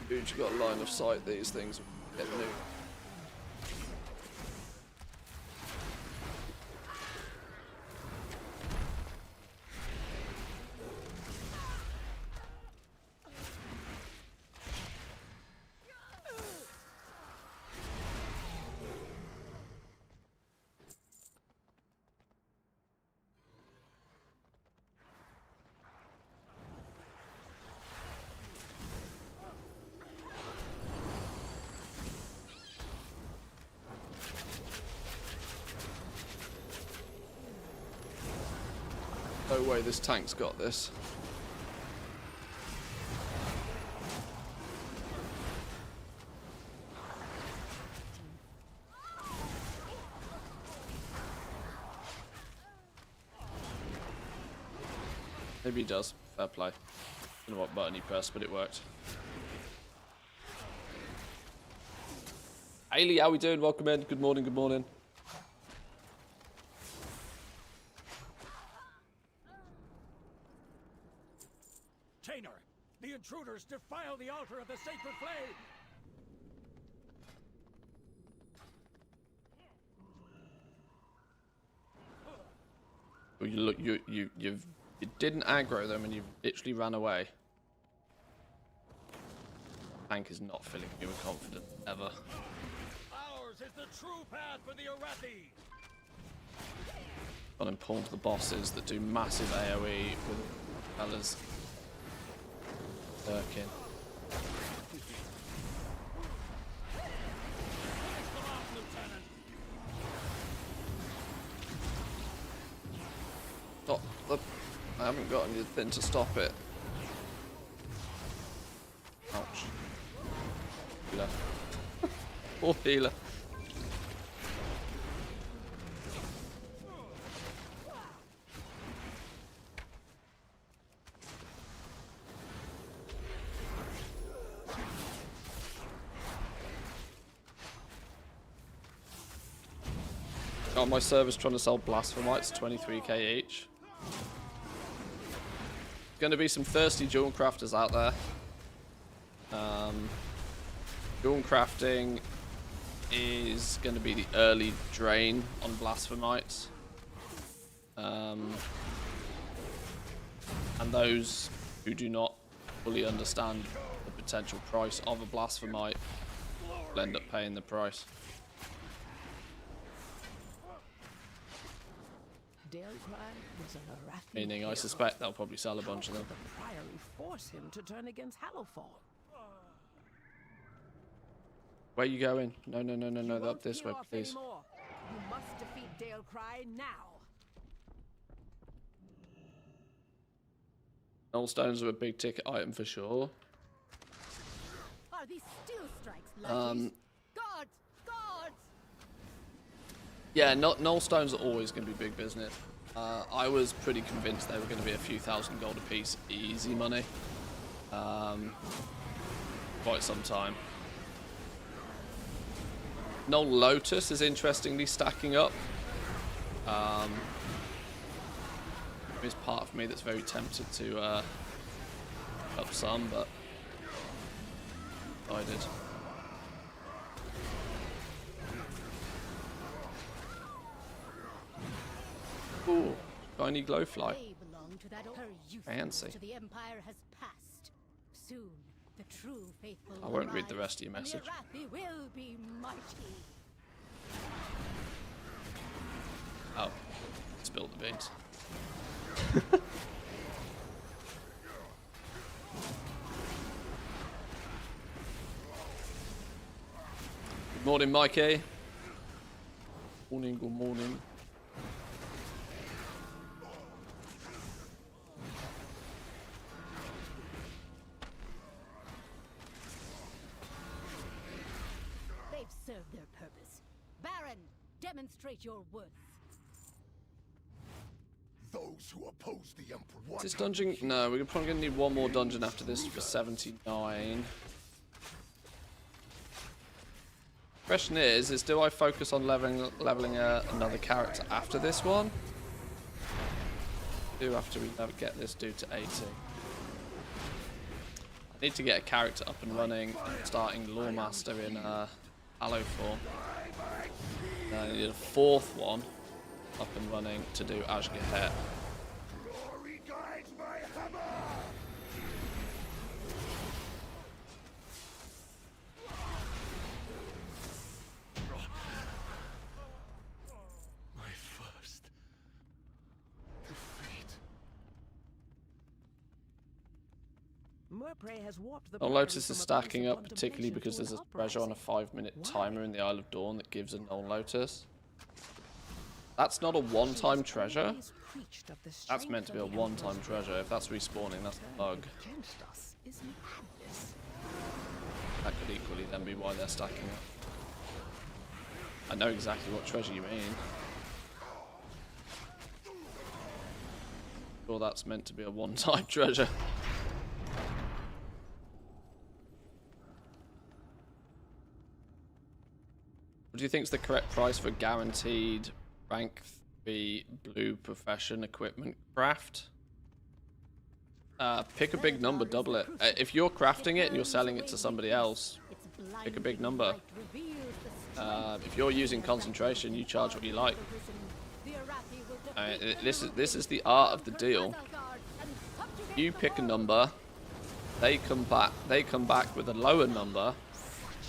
Dude, you got a line of sight, these things will get new. no way this tank's got this. Maybe he does. Fair play. I don't know what button he pressed, but it worked. Ailey, how we doing? Welcome in. Good morning, good morning. Tainer, the intruders defile the altar of the sacred flame! Well, you look, you didn't aggro them and you literally ran away. Tank is not filling me with confidence ever. Ours is the true path for the Arathi! Gone and pawned the bosses that do massive AoE with fellas lurking. Stop the... I haven't got anything to stop it. Ouch. Healer. Poor healer. Oh, my server's trying to sell Blasphemites, 23k each. Going to be some thirsty jewel crafters out there. Jewel crafting is going to be the early drain on Blasphemites. And those who do not fully understand the potential price of a Blasphemite will end up paying the price. Meaning, I suspect they'll probably sell a bunch of them. The Priory force him to turn against Hallowfall. Where are you going? No, up this way, please. You must defeat Dalecry now. Null stones are a big ticket item for sure. Are these steel strikes, lackeys? Guards! Guards! Yeah, null stones are always going to be big business. I was pretty convinced they were going to be a few thousand gold a piece, easy money. Quite some time. Null Lotus is interestingly stacking up. There's part of me that's very tempted to up some, but I did. Ooh, shiny glowfly. They belong to that her Fancy. usefulness to the Empire has passed. Soon, the true faithful I won't read the will rest of your rise, message. And the Arathi will be mighty. Oh, spilled the beans. Good morning, Mikey. Morning, good morning. They've served their purpose. Baron, demonstrate your worth. Those who oppose the Emperor... Is this dungeon? No, we're probably going to need one more dungeon after this for 79. Question is do I focus on leveling another character after this one? Do after we get this dude to 80. I need to get a character up and running, starting Lawmaster in Hallow form. I need a fourth one up and running to do Ashgahet. Glory guides my hammer! My first defeat. Murpray has warped the Null Priory Lotus from is a stacking place of up, particularly because there's a contemplation treasure on a to an 5-minute uprising. timer in the Isle of Dawn that gives a Null Lotus. That's not a one-time treasure. Always preached of the That's meant to be a strength of the one-time Emperor's treasure. If that's respawning, that's a bug. against us is madness. That could equally then be why they're stacking up. I know exactly what treasure you mean. Sure, that's meant to be a one-time treasure. What do you think is the correct price for guaranteed rank 3 blue profession equipment craft? Pick a big number, double it. If you're crafting it and you're selling it to somebody else, pick a big number. If you're using concentration, you charge what you like. This is the art of the deal. You pick a number, they come back with a lower number,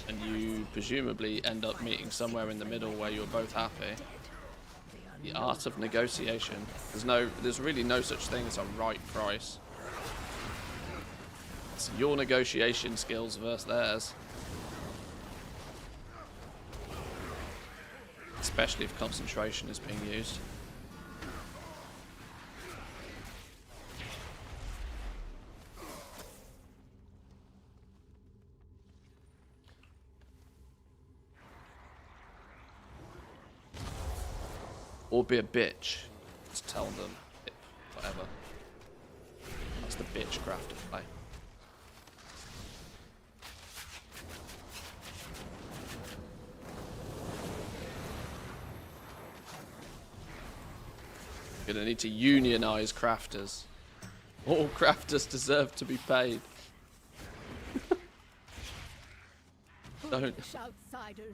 and you presumably end up meeting somewhere in the middle where you're both happy. The art of negotiation. There's really no such thing as a right price. It's your negotiation skills versus theirs. Especially if concentration is being used. Or be a bitch. Just tell them. Whatever. That's the bitch craft of play. You're gonna need to unionize crafters. All crafters deserve to be paid.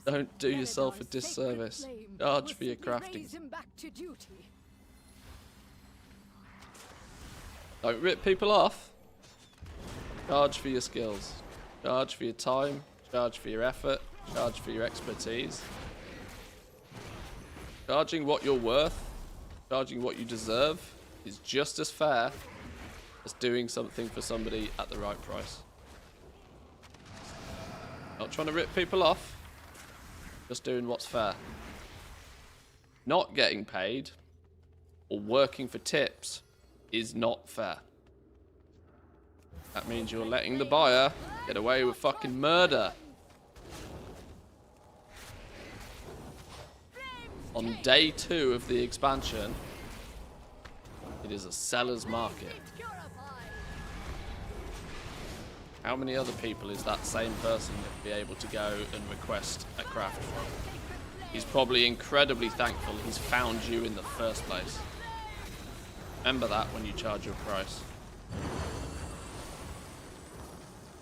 Don't do yourself a disservice. Charge for your crafting. Don't rip people off. Charge for your skills. Charge for your time. Charge for your effort. Charge for your expertise. Charging what you're worth. Charging what you deserve is just as fair as doing something for somebody at the right price. Not trying to rip people off, just doing what's fair. Not getting paid or working for tips is not fair. That means you're letting the buyer get away with fucking murder. On day 2 of the expansion, it is a seller's market. How many other people is that same person that be able to go and request a craft from? He's probably incredibly thankful he's found you in the first place. Remember that when you charge your price.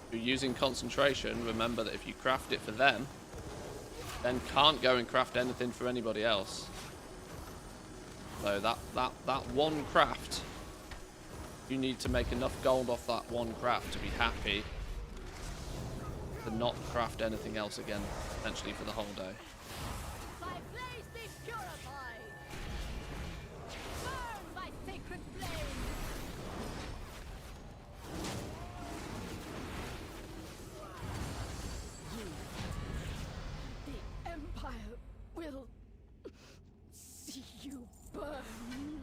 If you're using concentration, remember that if you craft it for them, then can't go and craft anything for anybody else. So that one craft, you need to make enough gold off that one craft to be happy to not craft anything else again, potentially for the whole day. The Empire will see you burn.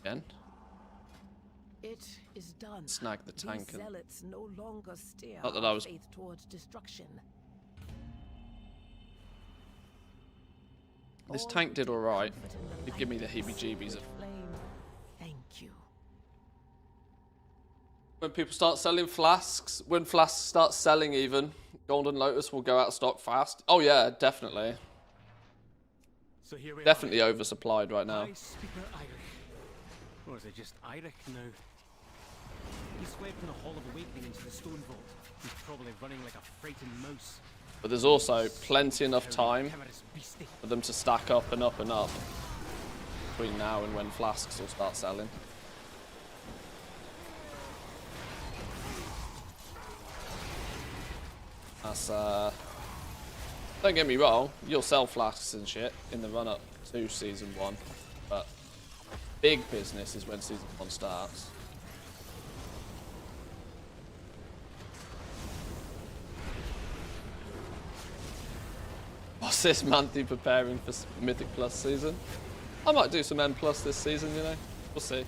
Again? It is done. Snag the tank These and zealots no longer steer not that our I was faith towards destruction. this All tank who did take alright. comfort in the It gave me the light of heebie-jeebies. sacred flame. Thank you. When people start selling flasks, when flasks start selling even, Golden Lotus will go out of stock fast. Oh yeah, definitely. So here we Definitely are. oversupplied right now. High Speaker Irish. Or is it just Irish now? He swept from the Hall of Awakening into the Stone Vault. He's probably running like a frightened mouse. But there's also plenty enough time Timorous beastie. for them to stack up and up and up between now and when flasks will start selling. That's don't get me wrong, you'll sell flasks and shit in the run up to season 1, but big business is when season 1 starts. What's this month you preparing for Mythic Plus season? I might do some M+ this season, you know. We'll see.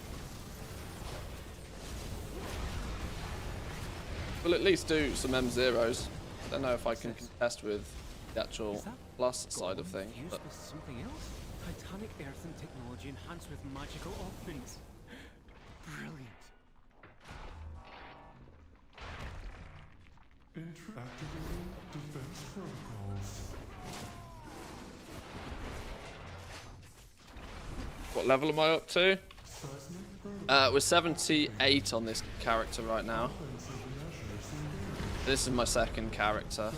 We'll at least do some M0s. I don't know if I can contest with the actual plus side of things. Fused But with something else? Titanic earthen technology enhanced with magical augments. Brilliant. Activating defense protocols. what level am I up to? We're 78 on this character right now. This is my second character.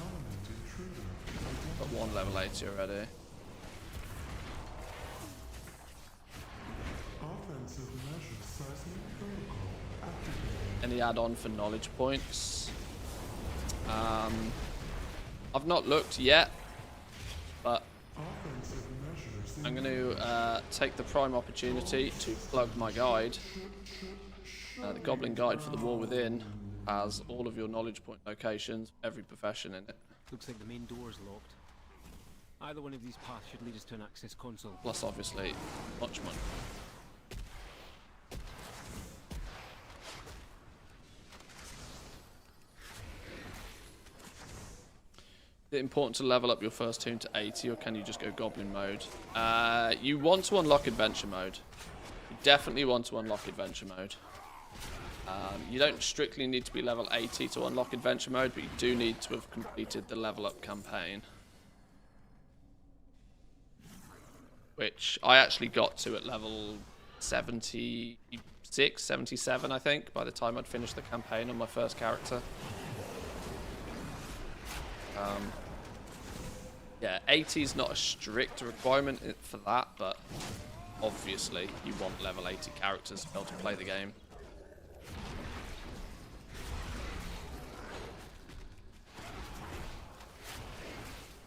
Got one level 80 already. Any add-on for knowledge points? I've not looked yet, but I'm going to take the prime opportunity to plug my guide. The Goblin Guide for the War Within has all of your knowledge point locations, every profession in it. Looks like the main door is locked. Either one of these paths should lead us to an access console. Plus, obviously, much money. Is it important to level up your first toon to 80, or can you just go Goblin mode? You want to unlock Adventure mode. You definitely want to unlock Adventure mode. You don't strictly need to be level 80 to unlock Adventure mode, but you do need to have completed the level up campaign. Which I actually got to at level 76, 77, I think, by the time I'd finished the campaign on my first character. Yeah, 80 is not a strict requirement for that, but obviously you want level 80 characters to be able to play the game.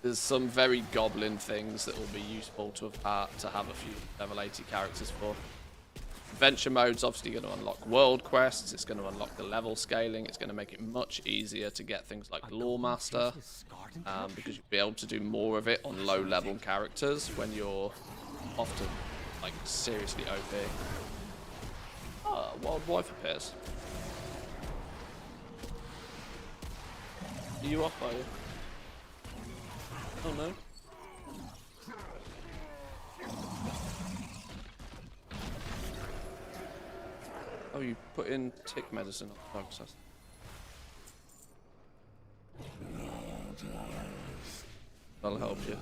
There's some very goblin things that will be useful to have a few level 80 characters for. Adventure mode's obviously going to unlock world quests, it's going to unlock the level scaling, it's going to make it much easier to get things like Lore Master, because you'll be able to do more of it on low level characters when you're often like seriously OP. Ah, Wild Wife appears. Are you off, are you? Oh no. Oh, you put in tick medicine on dogs. That'll help you.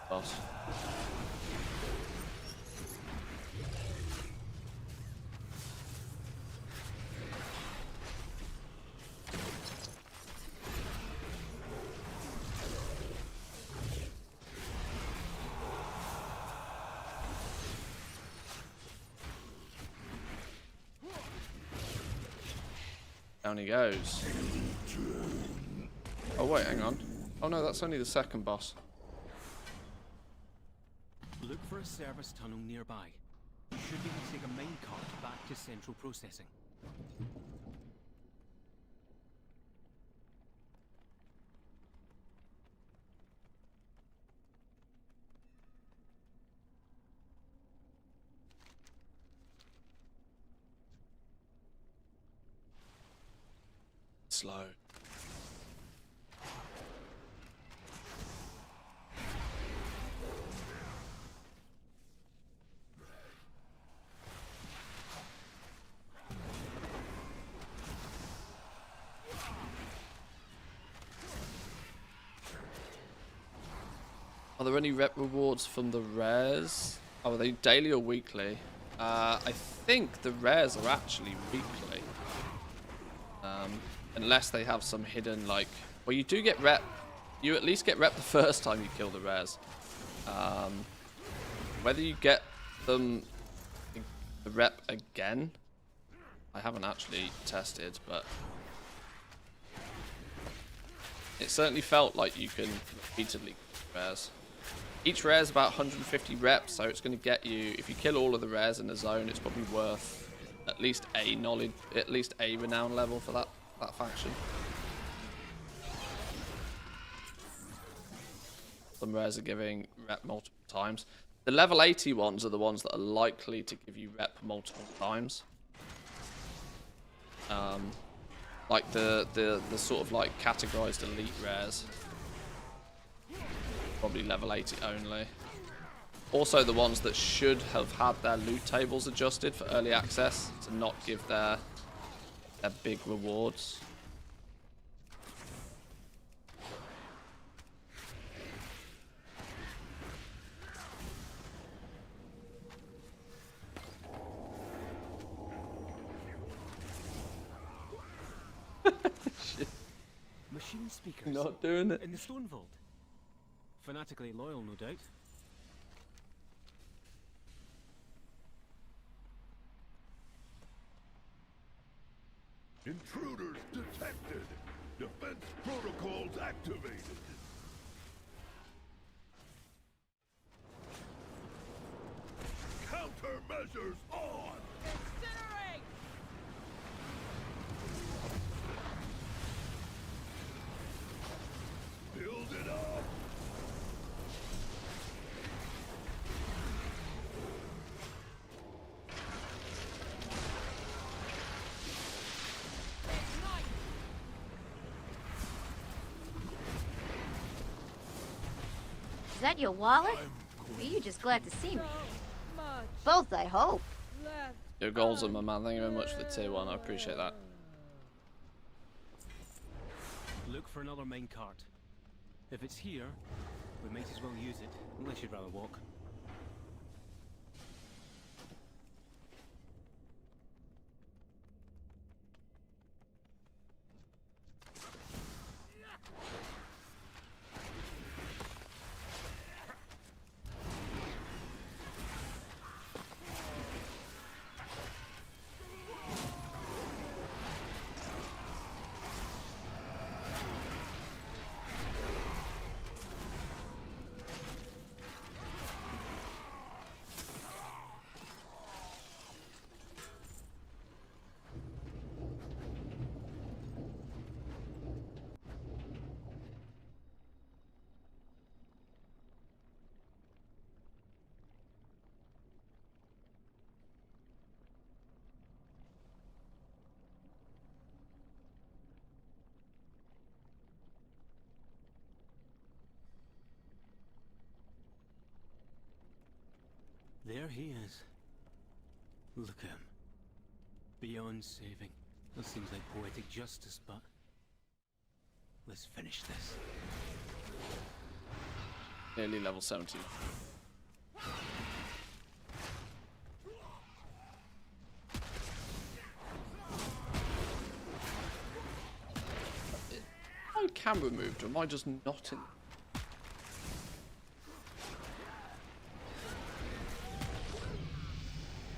Boss. Down he goes. Oh wait, hang on. Oh no, that's only the second boss. Look for a service tunnel nearby. You should be able to take a minecart back to central processing. Slow. Are there any rep rewards from the rares? Oh, are they daily or weekly? I think the rares are actually weekly. Unless they have some hidden, like... Well, you do get rep. You at least get rep the first time you kill the rares. Whether you get them the rep again, I haven't actually tested, but... It certainly felt like you can repeatedly kill rares. Each rare is about 150 reps, so it's going to get you... If you kill all of the rares in the zone, it's probably worth at least a knowledge... At least a renown level for that faction. some rares are giving rep multiple times. The level 80 ones are the ones that are likely to give you rep multiple times. Like the sort of like categorized elite rares. Probably level 80 only. Also the ones that should have had their loot tables adjusted for early access to not give their big rewards. Machine speakers. Not doing it. In the stone vault. Fanatically loyal, no doubt. Intruders detected. Defense protocols activated. Countermeasures on. Incinerate! Build it up. Is that your wallet? Or are you just glad to see me? Both, I hope. Your goals are my man. Thank you very much for the tier 1. I appreciate that. Look for another minecart. If it's here, we might as well use it, unless you'd rather walk. There he is. Look at him. Beyond saving. That seems like poetic justice, but let's finish this. Nearly level 70. My camera moved, or am I just not in?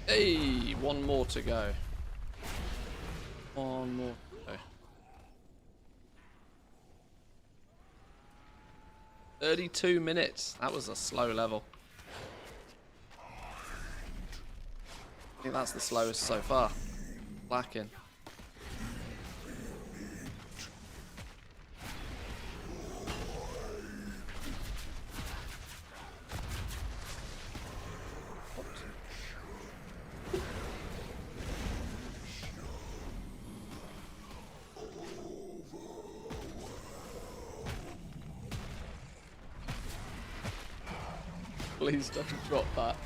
Hey, one more to go. One more to go. 32 minutes. That was a slow level. I think that's the slowest so far. Lacking. Please don't drop that.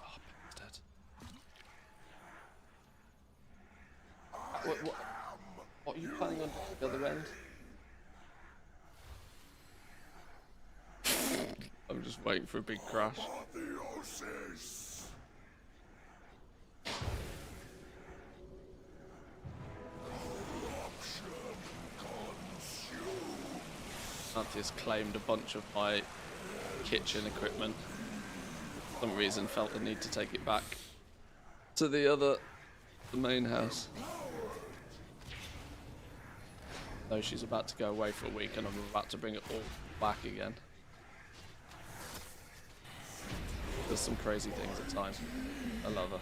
Oh, dead. What are you planning on the other end? I'm just waiting for a big crash. Apotheosis. Antius claimed a bunch of my kitchen equipment. For some reason felt the need to take it back to the main house. So she's about to go away for a week and I'm about to bring it all back again. does some crazy things at times. I love her.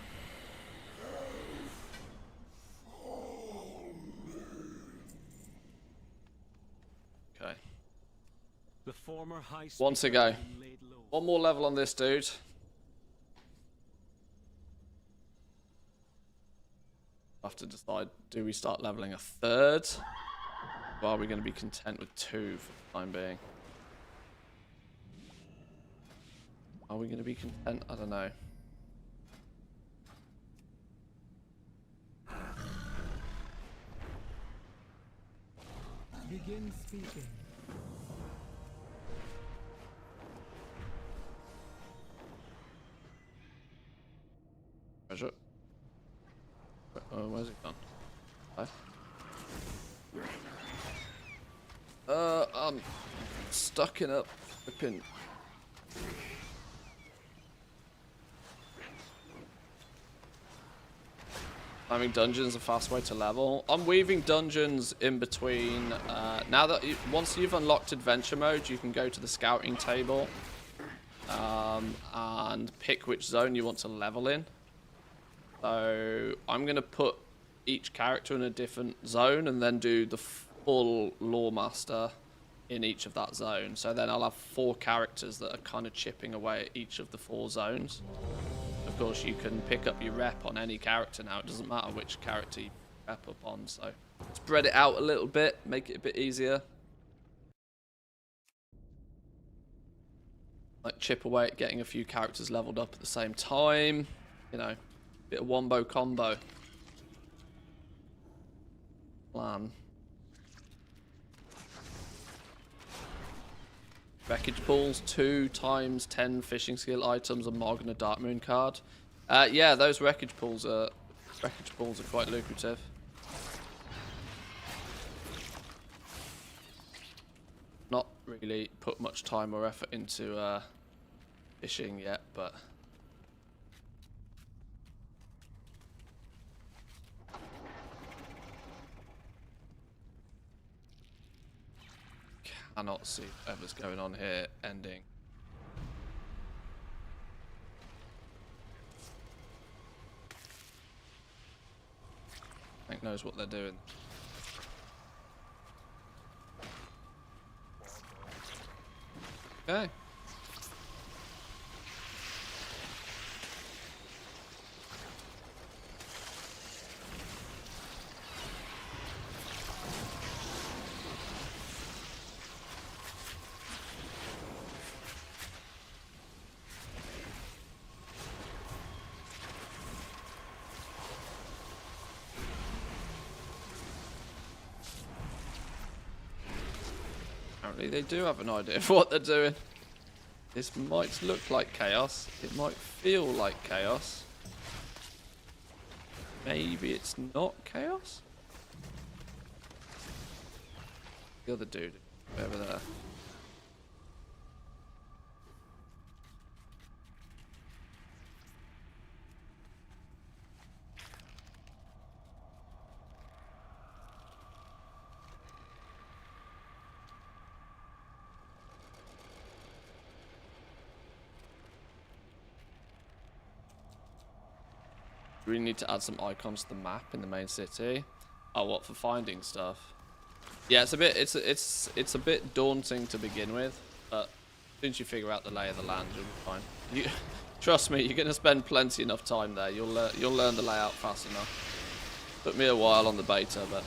Okay. The former high One to go. One more level on this dude. Have to decide, do we start leveling a third? Or are we going to be content with 2 for the time being? Are we going to be content? I don't know. Begin speaking. Treasure. Oh, where's it gone? Hi. I'm stuck in a flipping. Climbing dungeons a fast way to level. I'm weaving dungeons in between. Now that once you've unlocked adventure mode, you can go to the scouting table and pick which zone you want to level in. So I'm gonna put each character in a different zone and then do the full lore master in each of that zone. So then I'll have 4 characters that are kind of chipping away at each of the 4 zones. Of course, you can pick up your rep on any character now. It doesn't matter which character you rep up on. So spread it out a little bit, make it a bit easier. Like chip away at getting a few characters leveled up at the same time. You know, bit of wombo combo. Plan. Wreckage pools, 2 times 10 fishing skill items, a Mog and a Darkmoon card. Yeah, those wreckage pools are quite lucrative. Not really put much time or effort into fishing yet, but cannot see whatever's going on here ending. I think knows what they're doing. Okay. Apparently they do have an idea of what they're doing. This might look like chaos. It might feel like chaos. Maybe it's not chaos? The other dude over there. We need to add some icons to the map in the main city. Oh, what, for finding stuff? Yeah, it's a bit daunting to begin with, but as soon as you figure out the lay of the land, you'll be fine. Trust me, you're gonna spend plenty enough time there. You'll learn the layout fast enough. Took me a while on the beta, but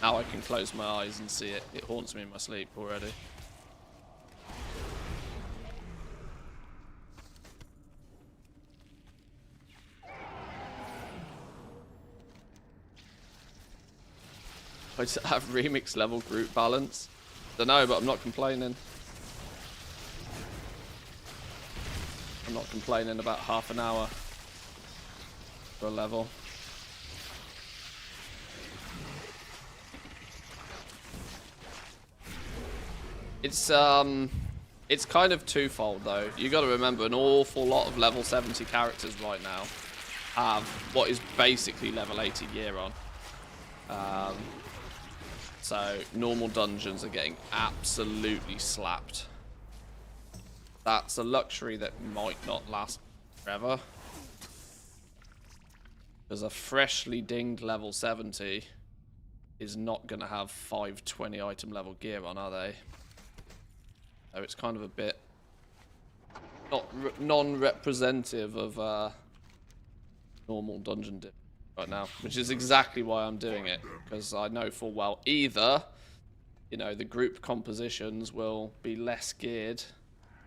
now I can close my eyes and see it. It haunts me in my sleep already. I just have remix level group balance. Don't know, but I'm not complaining. I'm not complaining about half an hour for a level. It's kind of twofold though. You got to remember, an awful lot of level 70 characters right now have what is basically level 80 gear on. So normal dungeons are getting absolutely slapped. That's a luxury that might not last forever. Because a freshly dinged level 70 is not going to have 520 item level gear on, are they? So it's kind of a bit not non-representative of normal dungeon dip right now, which is exactly why I'm doing it, because I know full well either, you know, the group compositions will be less geared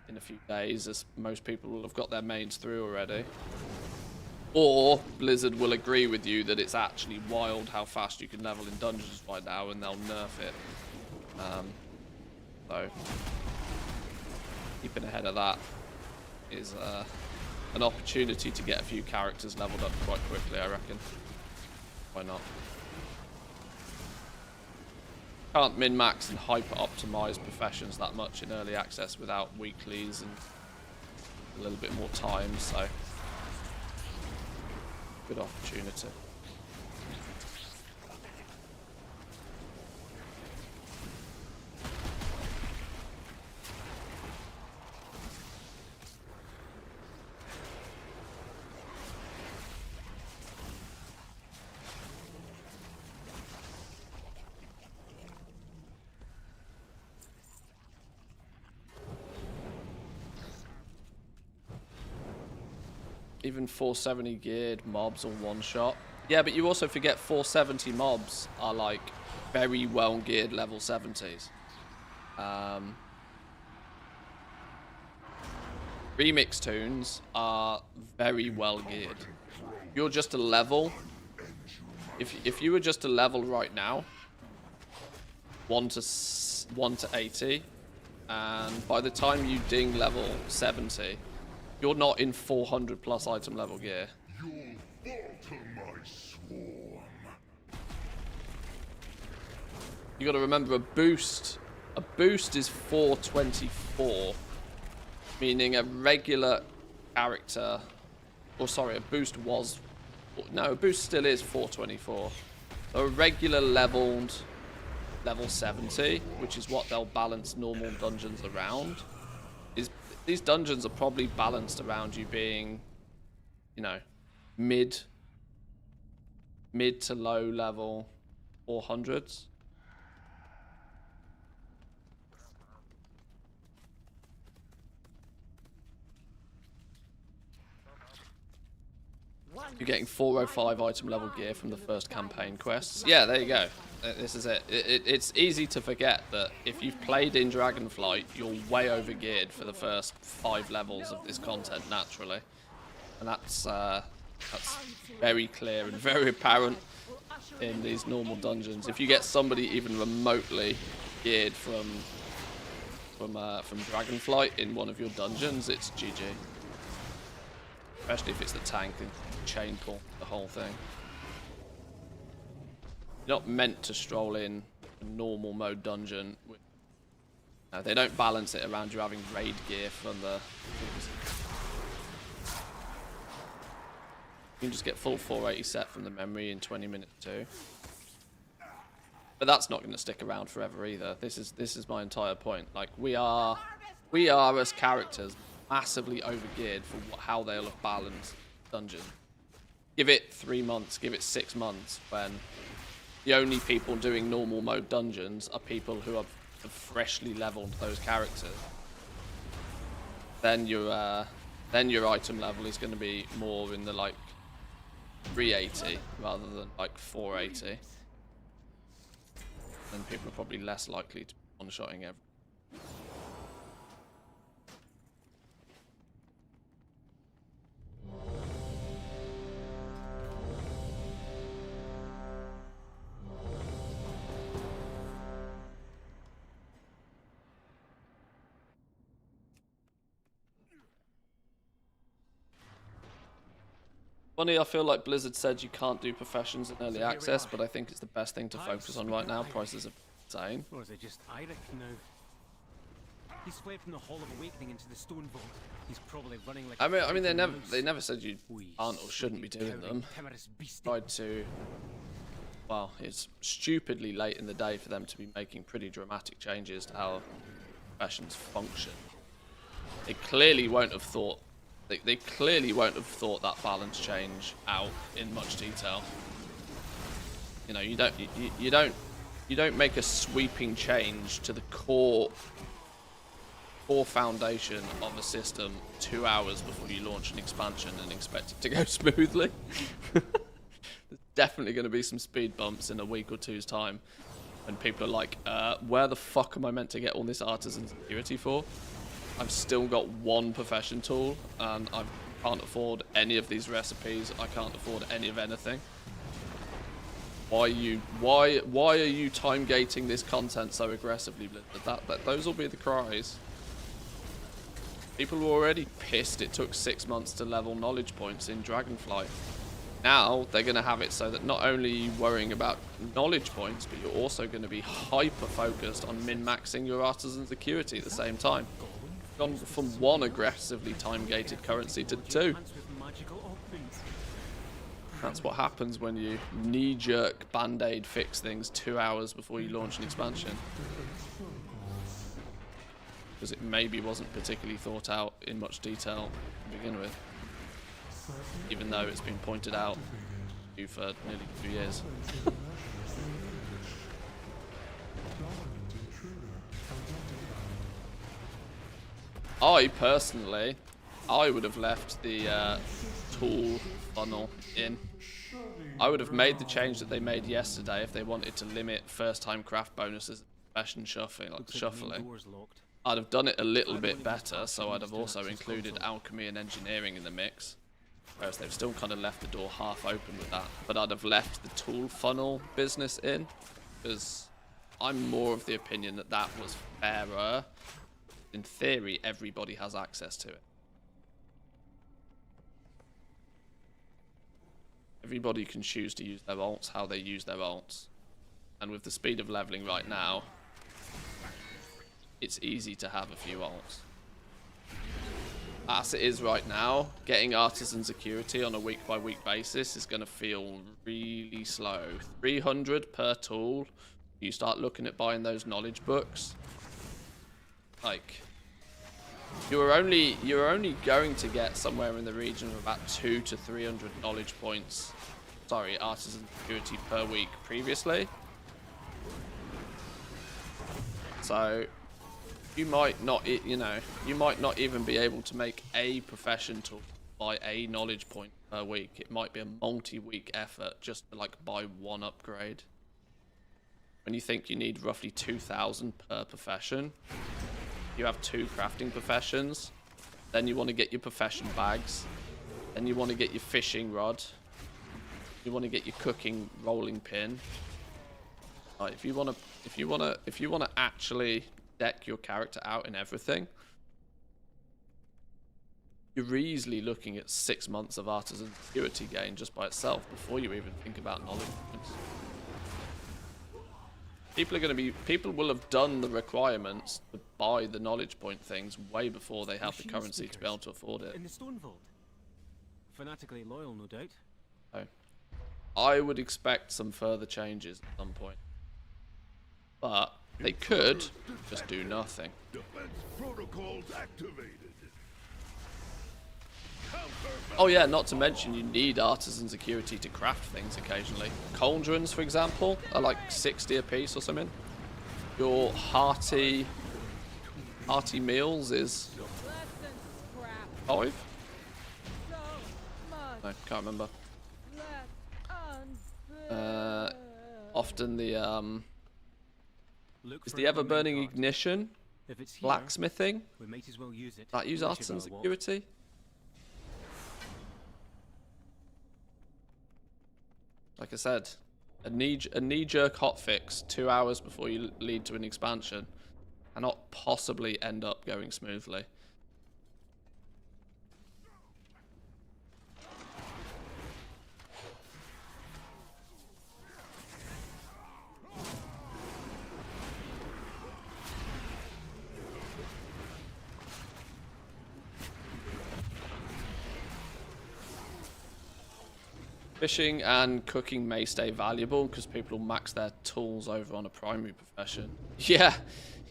in a few days, as most people will have got their mains through already, or Blizzard will agree with you that it's actually wild how fast you can level in dungeons right now, and they'll nerf it. So keeping ahead of that is an opportunity to get a few characters leveled up quite quickly, I reckon. Why not? Can't min-max and hyper-optimize professions that much in early access without weeklies and a little bit more time, so good opportunity. Even 470 geared mobs are one shot. Yeah, but you also forget 470 mobs are like very well geared level 70s. Remix tunes are very well geared. You're just a level. If you were just a level right now, 1 to 80, and by the time you ding level 70, you're not in 400 plus item level gear. You'll falter my swarm. You got to remember a boost is 424, meaning a regular character, or sorry, a boost still is 424. A regular leveled level 70, which is what they'll balance normal dungeons around, these dungeons are probably balanced around you being, you know, mid to low level 400s. You're getting 405 item level gear from the first campaign quests. Yeah, there you go. This is it. It's easy to forget that if you've played in Dragonflight, you're way over geared for the first 5 levels of this content naturally, and that's very clear and very apparent in these normal dungeons. If you get somebody even remotely geared from Dragonflight in one of your dungeons, it's GG. Especially if it's the tank and chain pull the whole thing. You're not meant to stroll in a normal mode dungeon. No, they don't balance it around you having raid gear from the... You can just get full 480 set from the memory in 20 minutes too. But that's not going to stick around forever either. This is my entire point. Like, we are as characters massively overgeared for how they'll have balanced dungeon. Give it 3 months, give it 6 months, when the only people doing normal mode dungeons are people who have freshly leveled those characters. Then your item level is going to be more in the like 380 rather than like 480. And people are probably less likely to be one-shotting everything. Funny, I feel like Blizzard said you can't do professions in early access, but I think it's the best thing to focus on right now. Prices are insane. Or is it just Eirik now? He's fled from the Hall of Awakening into the Stone Vault. He's probably running like I mean, they never said you aren't or shouldn't be doing them. Tried to. Well, it's stupidly late in the day for them to be making pretty dramatic changes to how professions function. They clearly won't have thought They clearly won't have thought that balance change out in much detail. You know, you don't make a sweeping change to the core foundation of a system 2 hours before you launch an expansion and expect it to go smoothly. There's definitely going to be some speed bumps in a week or two's time when people are like, where the fuck am I meant to get all this artisan security for? I've still got one profession tool and I can't afford any of these recipes. I can't afford any of anything. Why are you time gating this content so aggressively, Blizzard? Those will be the cries. People were already pissed it took 6 months to level knowledge points in Dragonflight. Now they're going to have it so that not only are you worrying about knowledge points, but you're also going to be hyper focused on min-maxing your artisan security at the same time. Gone from one aggressively time-gated currency to two. That's what happens when you knee-jerk band-aid fix things 2 hours before you launch an expansion. Because it maybe wasn't particularly thought out in much detail to begin with. Even though it's been pointed out to you for nearly 2 years. I personally, I would have left the tool funnel in. I would have made the change that they made yesterday if they wanted to limit first-time craft bonuses, profession shuffling, like shuffling. I'd have done it a little bit better, so I'd have also included alchemy and engineering in the mix. Whereas they've still kind of left the door half open with that. But I'd have left the tool funnel business in, because I'm more of the opinion that that was fairer. In theory, everybody has access to it. Everybody can choose to use their alts how they use their alts. And with the speed of leveling right now, it's easy to have a few alts. As it is right now, getting artisan security on a week-by-week basis is going to feel really slow. 300 per tool. You start looking at buying those knowledge books. Like, you're only going to get somewhere in the region of about 200 to 300 knowledge points. Sorry, artisan security per week previously. So you might not, you know, you might not even be able to make a profession tool by a knowledge point per week. It might be a multi-week effort just to like buy one upgrade. When you think you need roughly 2,000 per profession, you have 2 crafting professions, then you want to get your profession bags, then you want to get your fishing rod, you want to get your cooking rolling pin. Like, if you want to actually deck your character out in everything, you're easily looking at 6 months of artisan security gain just by itself before you even think about knowledge points. People will have done the requirements to buy the knowledge point things way before they have the currency to be able to afford it. In the stone vault. Fanatically loyal, no doubt. So, I would expect some further changes at some point. But they could just do nothing. Defense protocols activated. Oh yeah, not to mention you need artisan security to craft things occasionally. Cauldrons, for example, are like 60 a piece or something. Your hearty meals is 5? No, can't remember. Often the is the ever-burning ignition, blacksmithing, We might as well use it. that use artisan security? Like I said, a knee-jerk hotfix 2 hours before you lead to an expansion cannot possibly end up going smoothly. Fishing and cooking may stay valuable because people max their tools over on a primary profession. Yeah,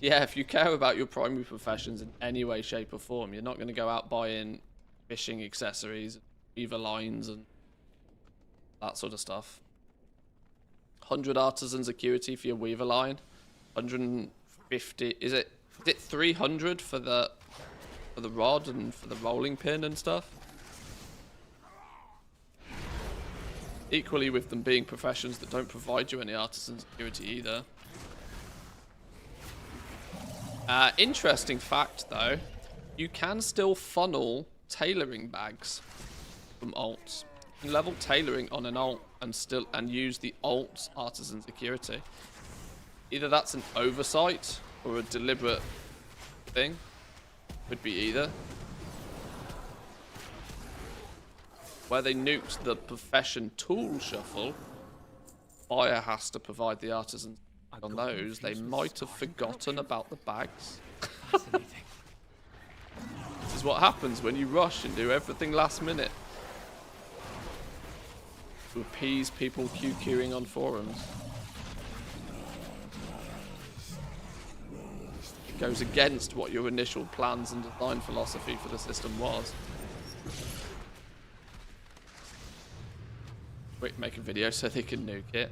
if you care about your primary professions in any way, shape or form, you're not going to go out buying fishing accessories, weaver lines, and that sort of stuff. 100 artisan security for your weaver line. 150. Is it 300 for the rod and for the rolling pin and stuff? Equally with them being professions that don't provide you any artisan security either. Interesting fact though, you can still funnel tailoring bags from alts. You can level tailoring on an alt and use the alt's artisan security. Either that's an oversight or a deliberate thing. Could be either. Where they nuked the profession tool shuffle, Fire has to provide the artisans on those. They might have forgotten about the bags. This is what happens when you rush and do everything last minute. To appease people queuing on forums. It goes against what your initial plans and design philosophy for the system was. Quick, make a video so they can nuke it.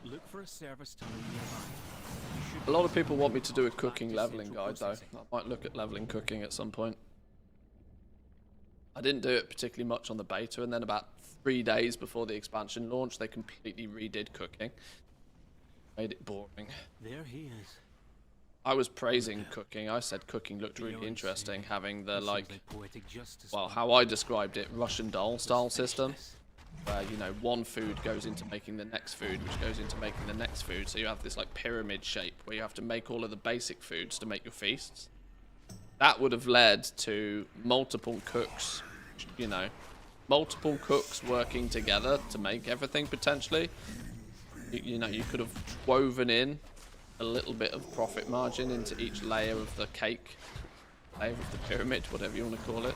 Look for a service tunnel nearby. A lot of people want me to do a cooking leveling guide though. I might look at leveling cooking at some point. I didn't do it particularly much on the beta, and then about 3 days before the expansion launch, they completely redid cooking. Made it boring. There he is. I was praising cooking. I said cooking looked really interesting, having the, like, well, how I described it, Russian doll style system. Where, you know, one food goes into making the next food, which goes into making the next food. So you have this, like, pyramid shape where you have to make all of the basic foods to make your feasts. That would have led to multiple cooks, you know, multiple cooks working together to make everything potentially. You know, you could have woven in a little bit of profit margin into each layer of the cake, layer of the pyramid, whatever you want to call it.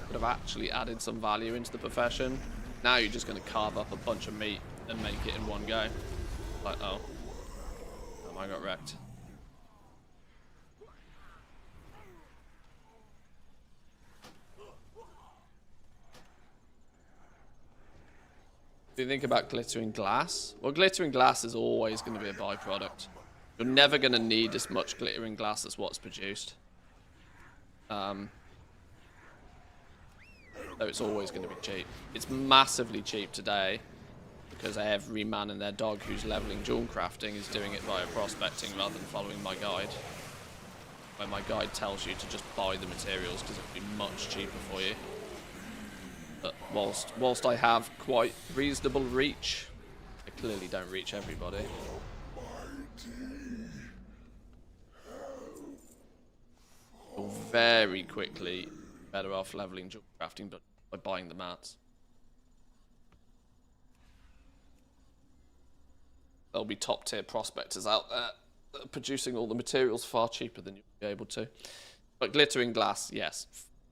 Could have actually added some value into the profession. Now you're just going to carve up a bunch of meat and make it in one go. Like, oh, I got wrecked. If you think about glittering glass, well, glittering glass is always going to be a byproduct. You're never going to need as much glittering glass as what's produced. So it's always going to be cheap. It's massively cheap today because every man and their dog who's leveling jewel crafting is doing it via prospecting rather than following my guide. Where my guide tells you to just buy the materials because it'll be much cheaper for you. But whilst I have quite reasonable reach, I clearly don't reach everybody. You're very quickly better off leveling jewel crafting but by buying the mats. There'll be top tier prospectors out there that are producing all the materials far cheaper than you'll be able to. But glittering glass, yes,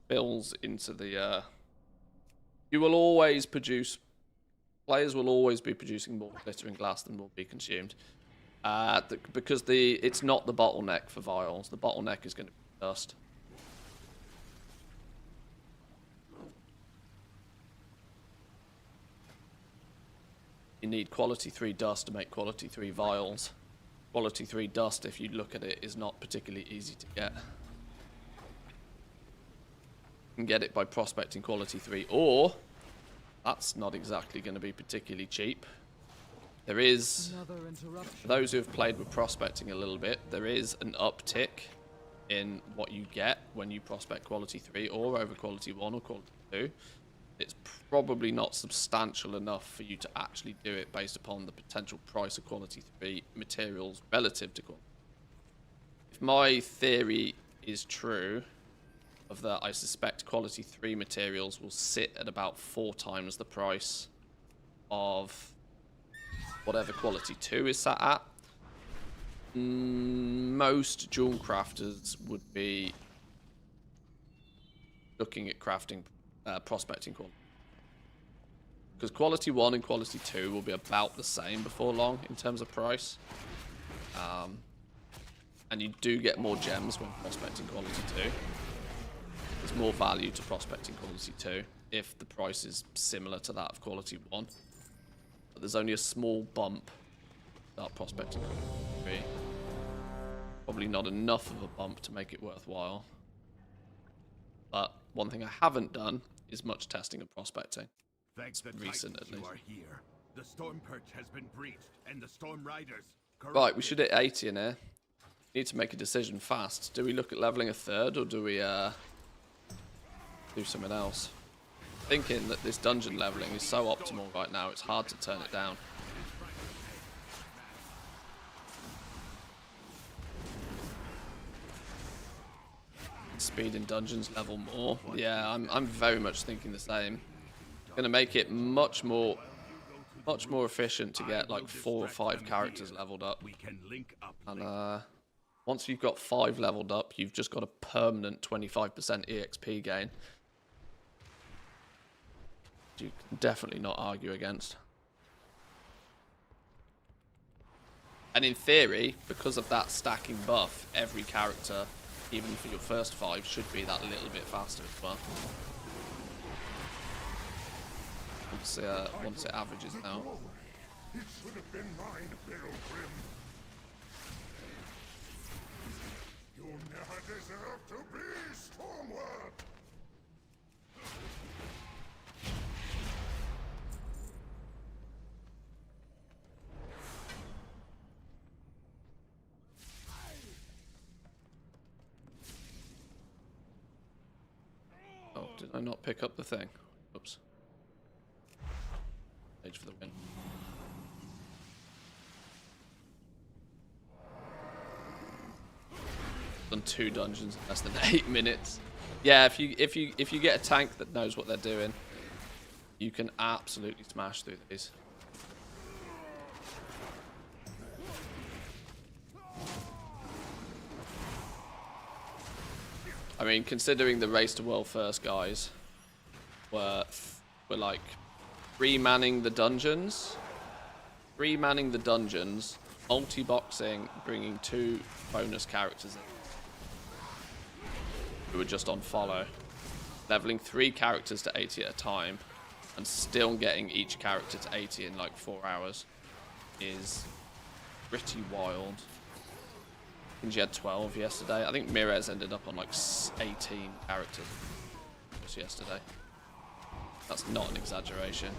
fills into the you will always produce, players will always be producing more glittering glass than will be consumed. Because it's not the bottleneck for vials. The bottleneck is going to be dust. You need quality 3 dust to make quality 3 vials. Quality 3 dust, if you look at it, is not particularly easy to get. You can get it by prospecting quality 3, or that's not exactly going to be particularly cheap. There is, for those who have played with prospecting a little bit, there is an uptick in what you get when you prospect quality 3 or over quality 1 or quality 2. It's probably not substantial enough for you to actually do it based upon the potential price of quality 3 materials relative to quality. If my theory is true, of that, I suspect quality 3 materials will sit at about 4 times the price of whatever quality 2 is sat at. Most jewel crafters would be looking at crafting prospecting quality. Because quality 1 and quality 2 will be about the same before long in terms of price. And you do get more gems when prospecting quality 2. There's more value to prospecting quality 2 if the price is similar to that of quality 1. But there's only a small bump that prospecting quality 3. Probably not enough of a bump to make it worthwhile. But one thing I haven't done is much testing of prospecting. Thanks the Recent, Titans at you least. are here. The Storm Perch has been breached, and the Storm Riders. Right, we should hit 80 in here. Need to make a decision fast. Do we look at leveling a third, or do we do something else? Thinking that this dungeon leveling is so optimal right now, it's hard to turn it down. Speed in dungeons level more. Yeah, I'm very much thinking the same. Gonna make it much more efficient to get like 4 or 5 characters leveled up. We can link up. And once you've got 5 leveled up, you've just got a permanent 25% EXP gain. You can definitely not argue against. And in theory, because of that stacking buff, every character, even for your first 5, should be that little bit faster as well. Once it averages out. It should have been mine, Pilgrim. You never deserved to be Stormward. Oh, did I not pick up the thing? Oops. Page for the win. Done 2 dungeons in less than 8 minutes. Yeah, if you get a tank that knows what they're doing, you can absolutely smash through these. I mean, considering the race to world first guys were like 3-manning the dungeons, multi-boxing, bringing 2 bonus characters in who were just on follow, leveling 3 characters to 80 at a time, and still getting each character to 80 in like 4 hours is pretty wild. I think she had 12 yesterday. I think Mirez ended up on like 18 characters just yesterday. That's not an exaggeration.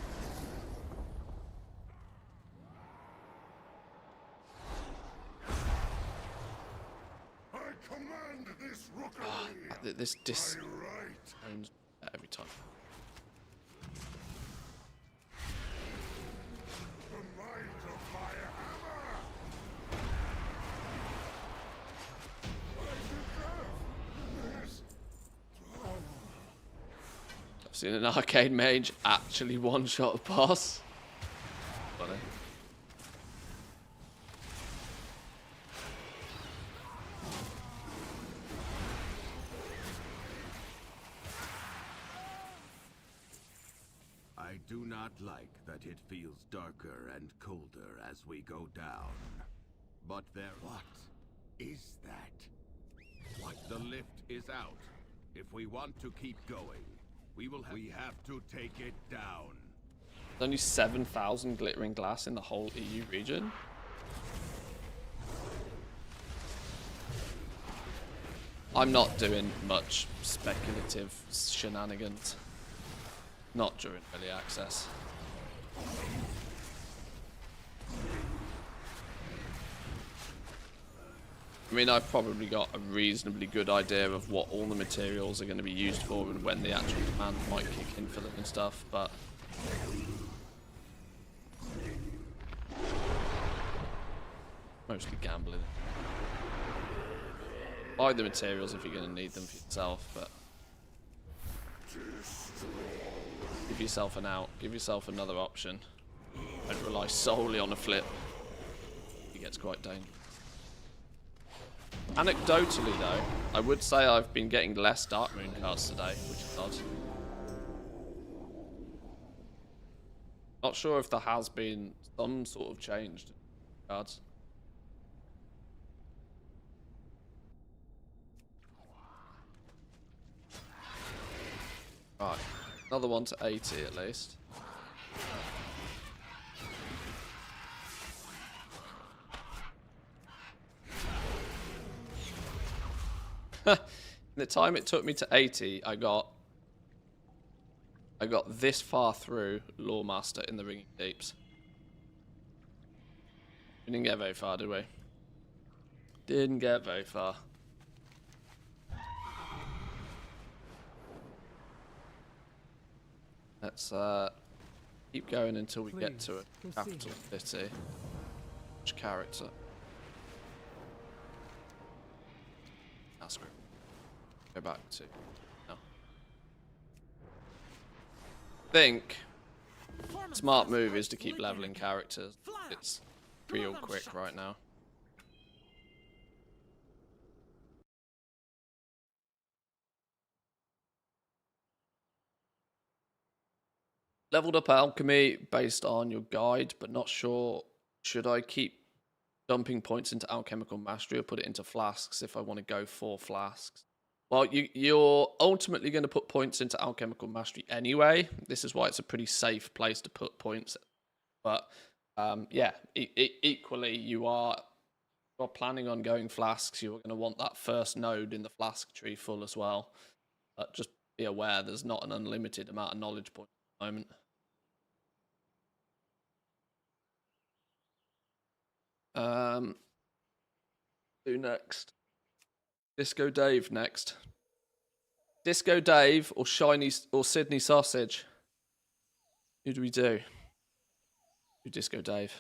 I command this rookery. This Right. owns every time. The might of my hammer. I deserve this. I've seen an arcade mage actually one-shot a boss. Funny. I do not like that it feels darker and colder as we go down. But what is that? What? The lift is out. If we want to keep going, we have to take it down. There's only 7,000 glittering glass in the whole EU region. I'm not doing much speculative shenanigans. Not during early access. I mean, I've probably got a reasonably good idea of what all the materials are going to be used for and when the actual demand might kick in for them and stuff, but mostly gambling. Buy the materials if you're going to need them for yourself, but give yourself an out. Give yourself another option. Don't rely solely on a flip. It gets quite dangerous. Anecdotally, though, I would say I've been getting less Darkmoon cards today, which is odd. Not sure if there has been some sort of change to cards. Right, another one to 80 at least. In the time it took me to 80, I got this far through Lawmaster in the Ringing Deeps. We didn't get very far, did we? Didn't get very far. Let's keep going until we get to a capital city. Which character? That's great. Go back to no. Think smart move is to keep leveling characters. It's real quick right now. Leveled up alchemy based on your guide, but not sure. Should I keep dumping points into alchemical mastery or put it into flasks if I want to go for flasks? Well, you're ultimately going to put points into alchemical mastery anyway. This is why it's a pretty safe place to put points. But yeah, equally you are planning on going flasks. You're going to want that first node in the flask tree full as well. But just be aware there's not an unlimited amount of knowledge points at the moment. Who next? Disco Dave next. Disco Dave or Shiny or Sydney Sausage? Who do we do? Do Disco Dave.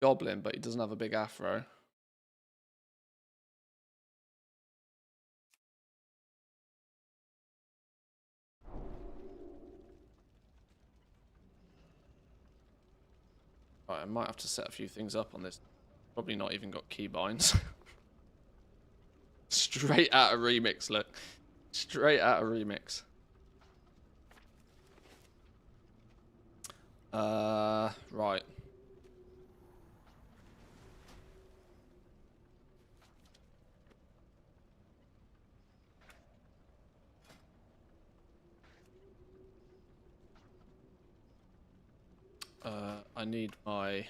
Goblin, but he doesn't have a big afro. Right, I might have to set a few things up on this. Probably not even got keybinds. Straight out of remix, look. Straight out of remix. Right. I need my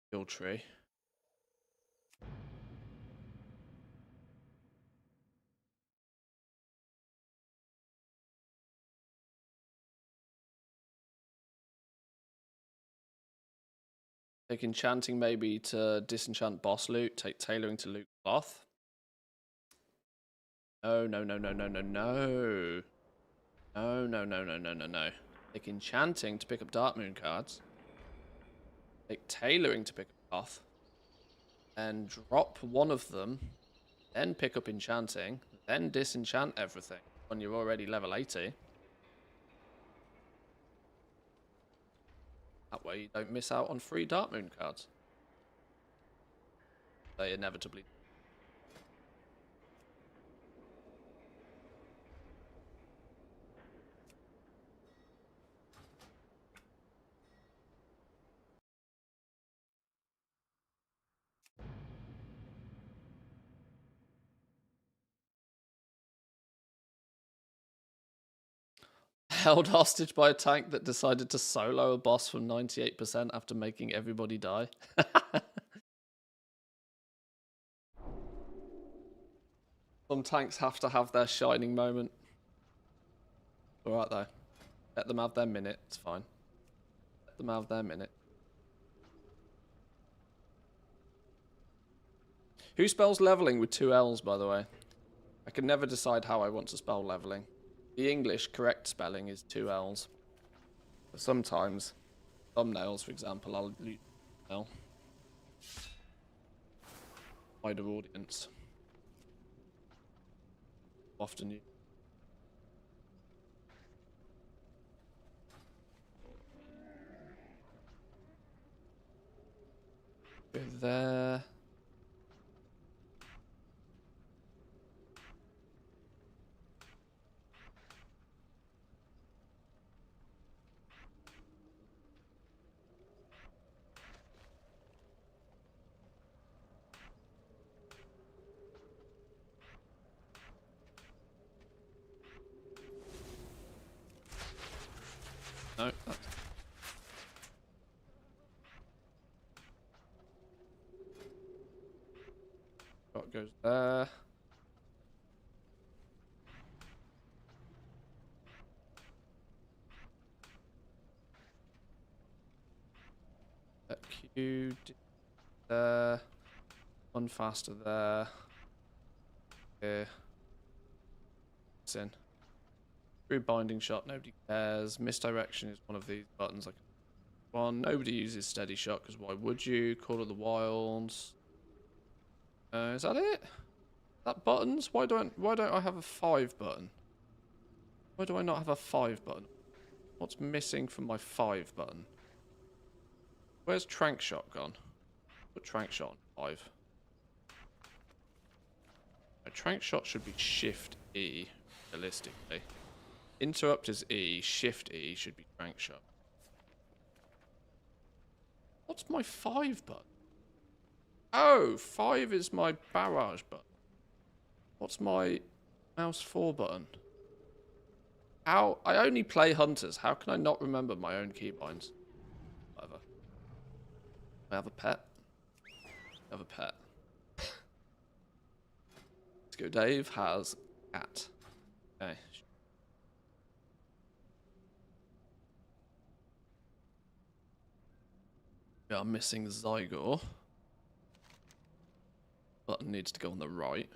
skill tree. Take enchanting maybe to disenchant boss loot. Take tailoring to loot cloth. No, no, no, no, no, no, no. No, no, no, no, no, no, no. Take enchanting to pick up Darkmoon cards. Take tailoring to pick up cloth. And drop one of them. Then pick up enchanting. Then disenchant everything when you're already level 80. That way you don't miss out on free Darkmoon cards. They inevitably. Held hostage by a tank that decided to solo a boss from 98% after making everybody die. Some tanks have to have their shining moment. Alright though. Let them have their minute, it's fine. Let them have their minute. Who spells leveling with 2 L's, by the way? I can never decide how I want to spell leveling. The English correct spelling is 2 L's. But sometimes, thumbnails, for example, I'll use L. Wider audience. Often you. No. Shot goes there. That Q there. One faster there. Here. It's in. Through binding shot, nobody cares. Misdirection is one of these buttons. Like one, nobody uses steady shot because why would you? Call of the Wilds. Is that it? That buttons? Why don't I have a 5 button? Why do I not have a 5 button? What's missing from my 5 button? Where's Trank Shot gone? Put Trank Shot on 5. A Trank Shot should be Shift E, realistically. Interrupt is E, Shift E should be Trank Shot. What's my 5 button? Oh, 5 is my barrage button. What's my mouse 4 button? How? I only play hunters. How can I not remember my own keybinds? Whatever. I have a pet. I have a pet. Let's go. Dave has a cat. Okay. We are missing Zygor. Button needs to go on the right.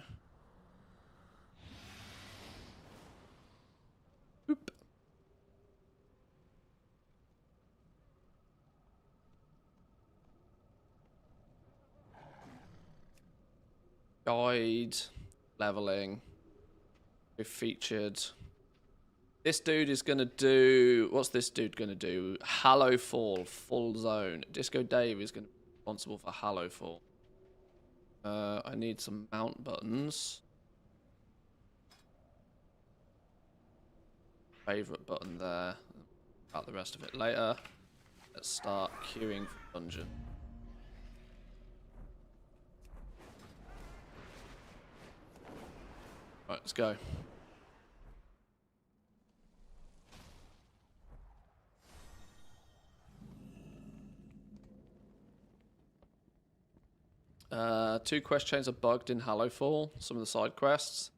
Oop. Guide, leveling. We featured. This dude is gonna do. What's this dude gonna do? Hallow Fall, full zone. Disco Dave is gonna be responsible for Hallow Fall. I need some mount buttons. Favorite button there. About the rest of it later. Let's start queuing for dungeon. Right, let's go. Two quest chains are bugged in Hallowfall. Some of the side quests.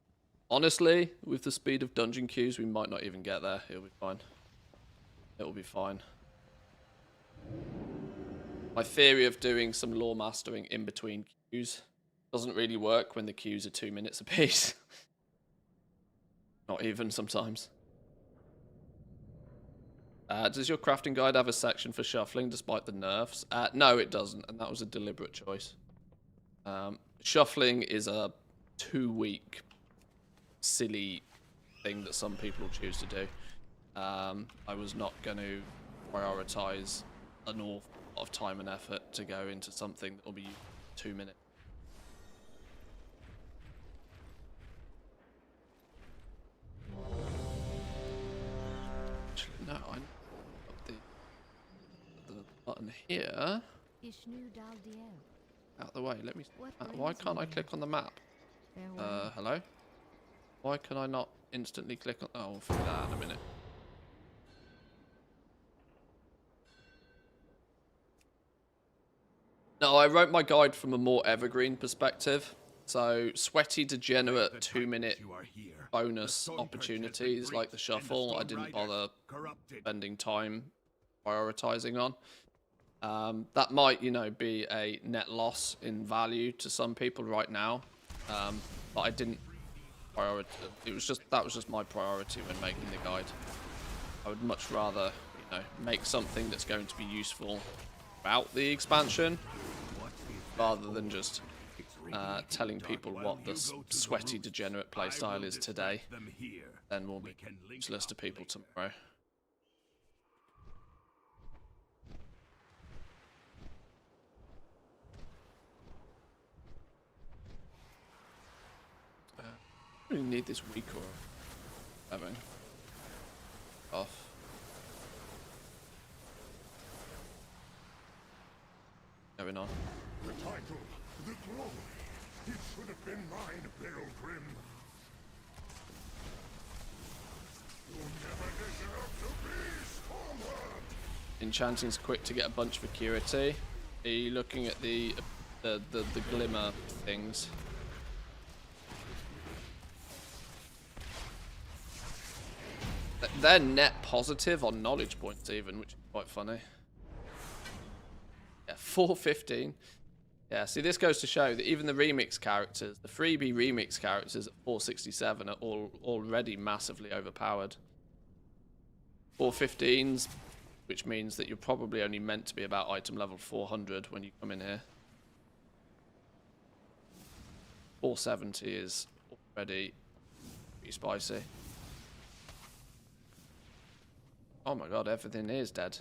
Honestly, with the speed of dungeon queues, we might not even get there. It'll be fine. It'll be fine. My theory of doing some lore mastering in between queues doesn't really work when the queues are 2 minutes apiece. Not even sometimes. Does your crafting guide have a section for shuffling despite the nerfs? No, it doesn't, and that was a deliberate choice. Shuffling is a 2-week silly thing that some people choose to do. I was not going to prioritize an awful lot of time and effort to go into something that will be 2 minutes. Actually, no, I put the button here. Out the way. Let me. Why can't I click on the map? Hello? Why can I not instantly click on... Oh, we'll figure that out in a minute. No, I wrote my guide from a more evergreen perspective. So, sweaty, degenerate, 2-minute bonus opportunities like the shuffle, I didn't bother spending time prioritizing on. That might, you know, be a net loss in value to some people right now. But I didn't prioritize. That was just my priority when making the guide. I would much rather, you know, make something that's going to be useful throughout the expansion rather than just telling people what the sweaty degenerate playstyle is today. Then will be useless to people tomorrow. I really need this weak or having off. Going on. The title, the glory, it should have been mine, Pilgrim. You never deserved to be stronger. enchanting's quick to get a bunch of acuity? Are you looking at the glimmer things? They're net positive on knowledge points even, which is quite funny. Yeah, 415. Yeah, see, this goes to show that even the remix characters, the freebie remix characters at 467 are already massively overpowered. 415s, which means that you're probably only meant to be about item level 400 when you come in here. 470 is already pretty spicy. Oh my god, everything is dead.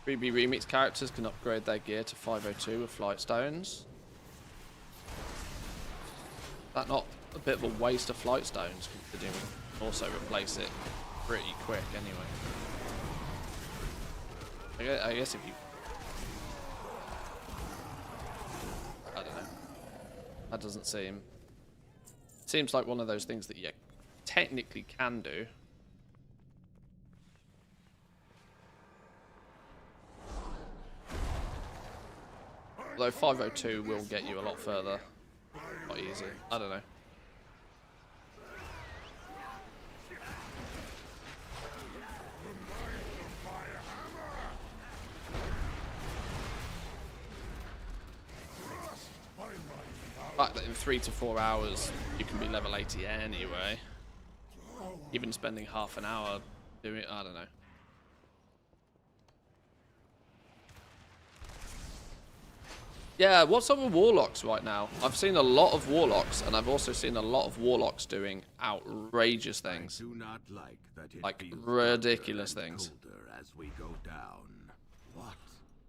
Freebie remix characters can upgrade their gear to 502 with flight stones. Is that not a bit of a waste of flight stones, considering we can also replace it pretty quick anyway? I guess if you... I don't know. That doesn't seem... Seems like one of those things that you technically can do. Although 502 will get you a lot further. Quite easy. I don't know. The fact that in 3 to 4 hours you can be level 80 anyway. Even spending half an hour doing it, I don't know. Yeah, what's up with warlocks right now? I've seen a lot of warlocks, and I've also seen a lot of warlocks doing outrageous things. Do not like ridiculous things. As we go down. What?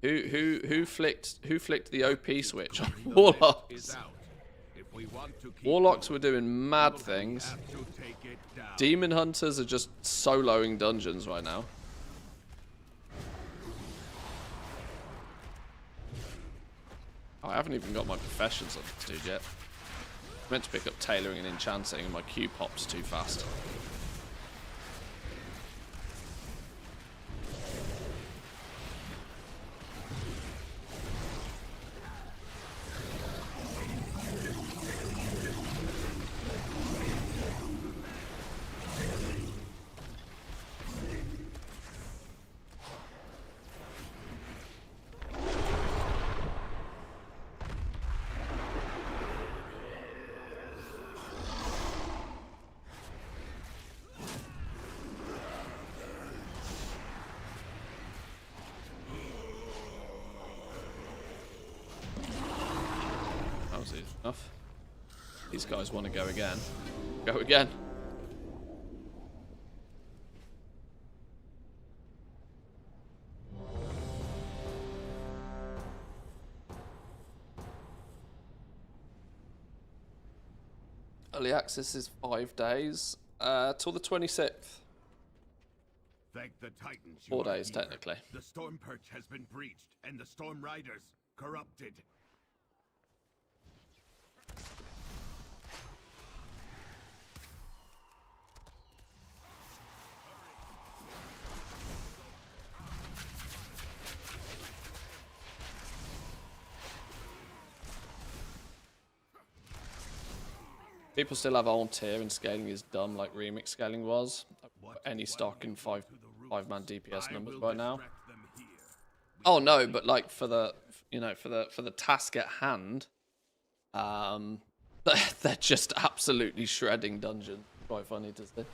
Who flicked the OP switch on warlocks? Warlocks were doing mad things. Demon hunters are just soloing dungeons right now. I haven't even got my professions on this dude yet. I meant to pick up tailoring and enchanting, and my Q pops too fast. Enough. These guys want to go again. Go again. Early access is 5 days. Till the 26th. Thank the Titans. 4 days, technically. The Storm Perch has been breached, and the Storm Riders corrupted. People still have old tier and scaling is dumb like remix scaling was. Any stock in five-man DPS numbers right now. Oh no, but like for the for the task at hand, they're just absolutely shredding dungeon. Quite funny to see.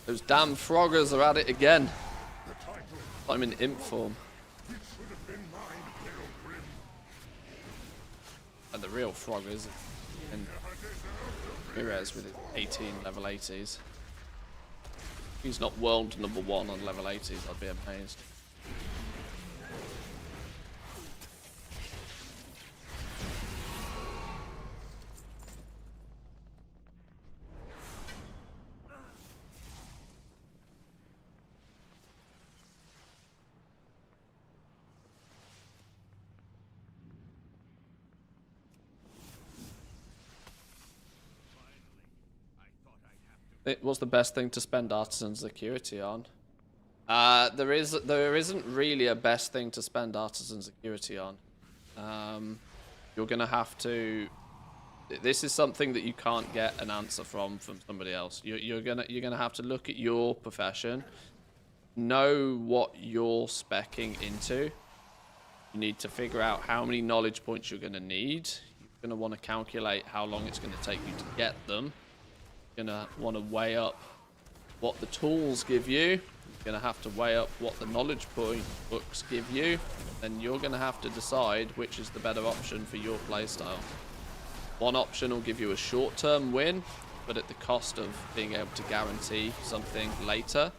Those damn froggers are at it again. I'm in imp form. And the real froggers and Mirez with his 18 level 80s. He's not world #1 on level 80s, I'd be amazed. What's the best thing to spend artisan security on? There isn't really a best thing to spend artisan security on. You're gonna have to. This is something that you can't get an answer from somebody else. You're gonna have to look at your profession, know what you're speccing into. You need to figure out how many knowledge points you're gonna need. You're gonna want to calculate how long it's gonna take you to get them. You're gonna want to weigh up what the tools give you. You're gonna have to weigh up what the knowledge point books give you. And you're gonna have to decide which is the better option for your playstyle. One option will give you a short-term win, but at the cost of being able to guarantee something later.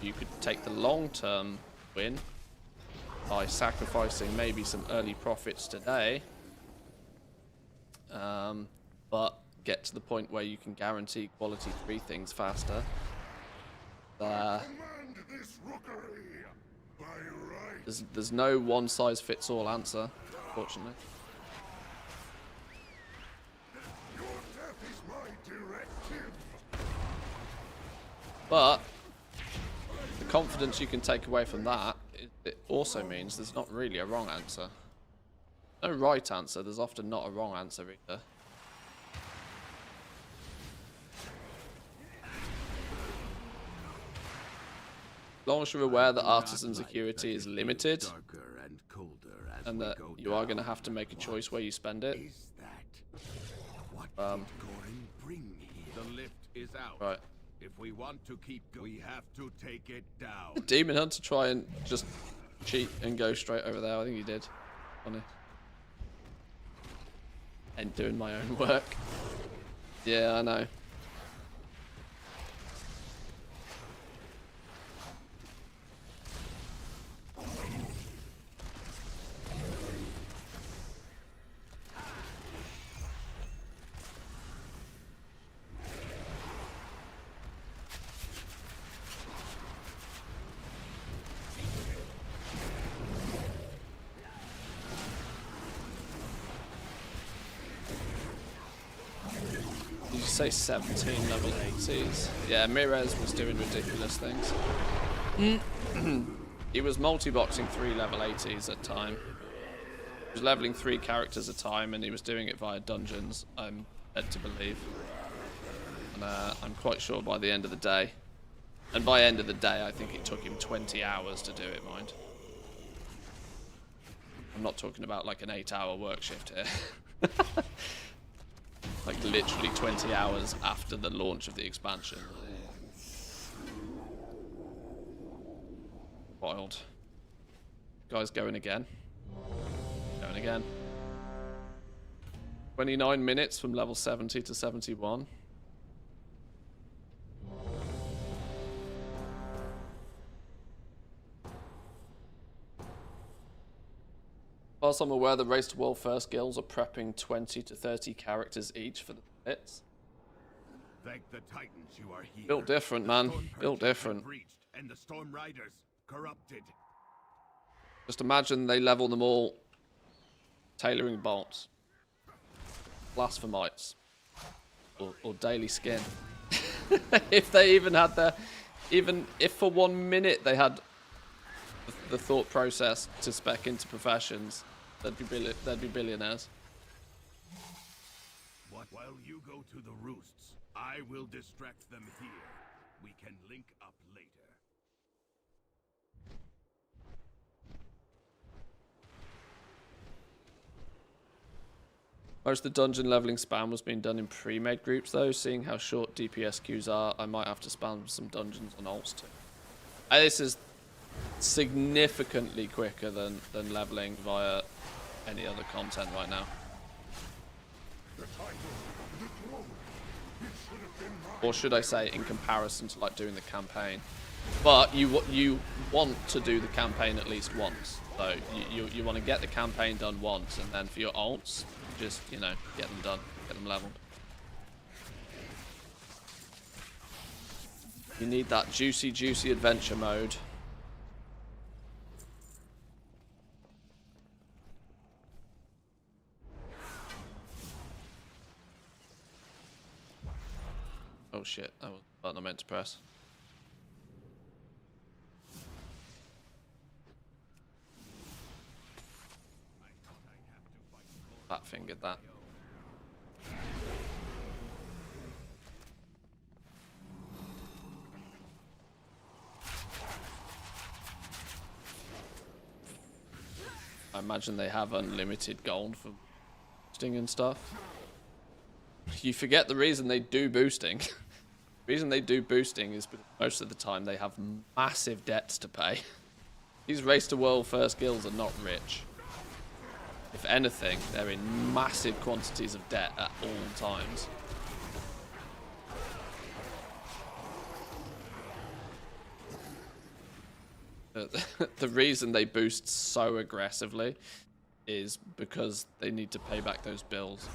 You could take the long-term win by sacrificing maybe some early profits today, but get to the point where you can guarantee quality 3 things faster. Command this rookery by right. There's no one-size-fits-all answer, unfortunately. Your death is my directive. But the confidence you can take away from that, it also means there's not really a wrong answer. No right answer, there's often not a wrong answer either. As long as you're aware that artisan security is limited, and that you are going to have to make a choice where you spend it. The lift is out. Right. If we want to keep going, we have to take it down. Demon Hunter try and just cheat and go straight over there. I think he did. Funny. And doing my own work. Yeah, I know. Did you say 17 level 80s? Yeah, Mirez was doing ridiculous things. He was multi-boxing 3 level 80s at a time. He was leveling 3 characters at a time, and he was doing it via dungeons, I'm led to believe. And I'm quite sure by the end of the day. And by end of the day, I think it took him 20 hours to do it, mind. I'm not talking about like an 8-hour work shift here. Like literally 20 hours after the launch of the expansion. Wild. Guy's going again. Going again. 29 minutes from level 70 to 71. Whilst I'm aware the Race to World First guilds are prepping 20 to 30 characters each for the hits. Thank the Titans you are here. Built different, man. Built different. And the Storm Riders corrupted. Just imagine they level them all. Tailoring bolts. Blasphemites. Or daily skin. If they even had their... Even if for 1 minute they had the thought process to spec into professions, they'd be billionaires. While you go to the roosts, I will distract them here. We can link up later. Most of the dungeon leveling spam was being done in pre-made groups though. Seeing how short DPS queues are, I might have to spam some dungeons on ults too. This is significantly quicker than leveling via any other content right now. Or should I say in comparison to like doing the campaign. But you want to do the campaign at least once. So you want to get the campaign done once, and then for your ults, just, you know, get them done, get them leveled. You need that juicy adventure mode. Oh Oh shit, that was the button I meant to press. Fat fingered that. I imagine they have unlimited gold for boosting and stuff. You forget the reason they do boosting. The reason they do boosting is because most of the time they have massive debts to pay. These race to world first guilds are not rich. If anything, they're in massive quantities of debt at all times. The reason they boost so aggressively is because they need to pay back those bills.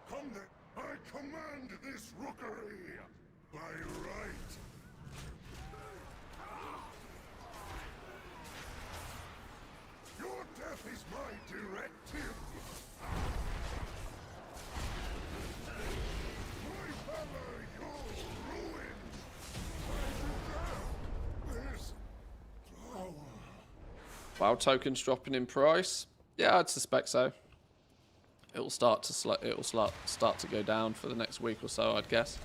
Come then, I command this rookery by right. Your death is my directive. My valor, your ruin. This power. WoW tokens dropping in price? Yeah, I'd suspect so. It'll start to go down for the next week or so, I'd guess.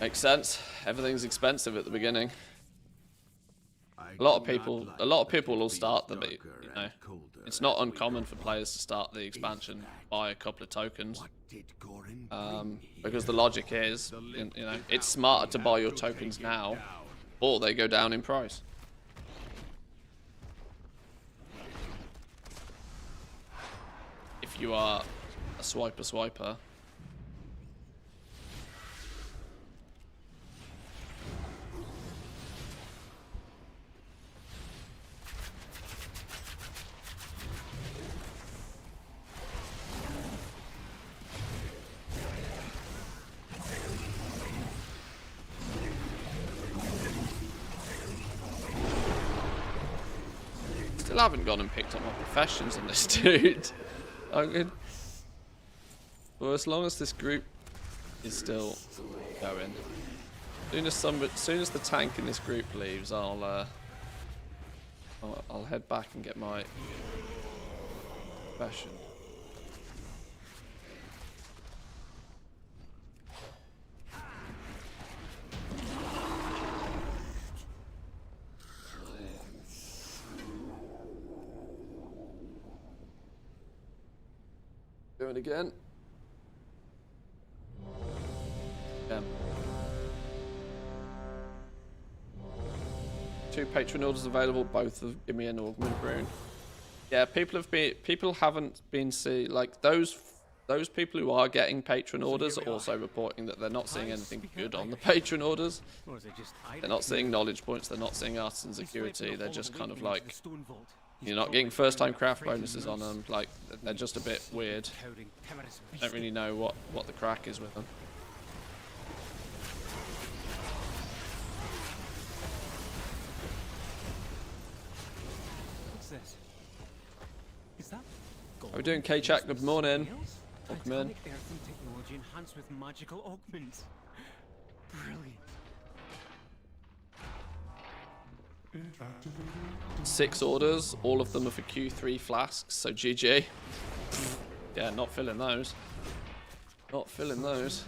Makes sense. Everything's expensive at the beginning. A lot of people will start them, you know. It's not uncommon for players to start the expansion, buy a couple of tokens. Because the logic is, you know, it's smarter to buy your tokens now, or they go down in price. If you are a swiper. Still haven't gone and picked up my professions on this dude. I'm good. Well, as long as this group is still going, as soon as the tank in this group leaves, I'll head back and get my profession. Going again. Again. 2 patron orders available, both of give me an augment rune. Yeah, people haven't been like those people who are getting patron orders are also reporting that they're not seeing anything good on the patron orders. They're not seeing knowledge points, they're not seeing artisan security, they're just kind of like, you're not getting first-time craft bonuses on them. Like, they're just a bit weird. Don't really know what the crack is with them. What's this? Is that How are we doing, K-Chat? Good morning. Welcome in. Titanic earthing technology enhanced with magical augments. Brilliant. 6 orders, all of them are for Q3 flasks, so GG. Yeah, not filling those. Not filling those.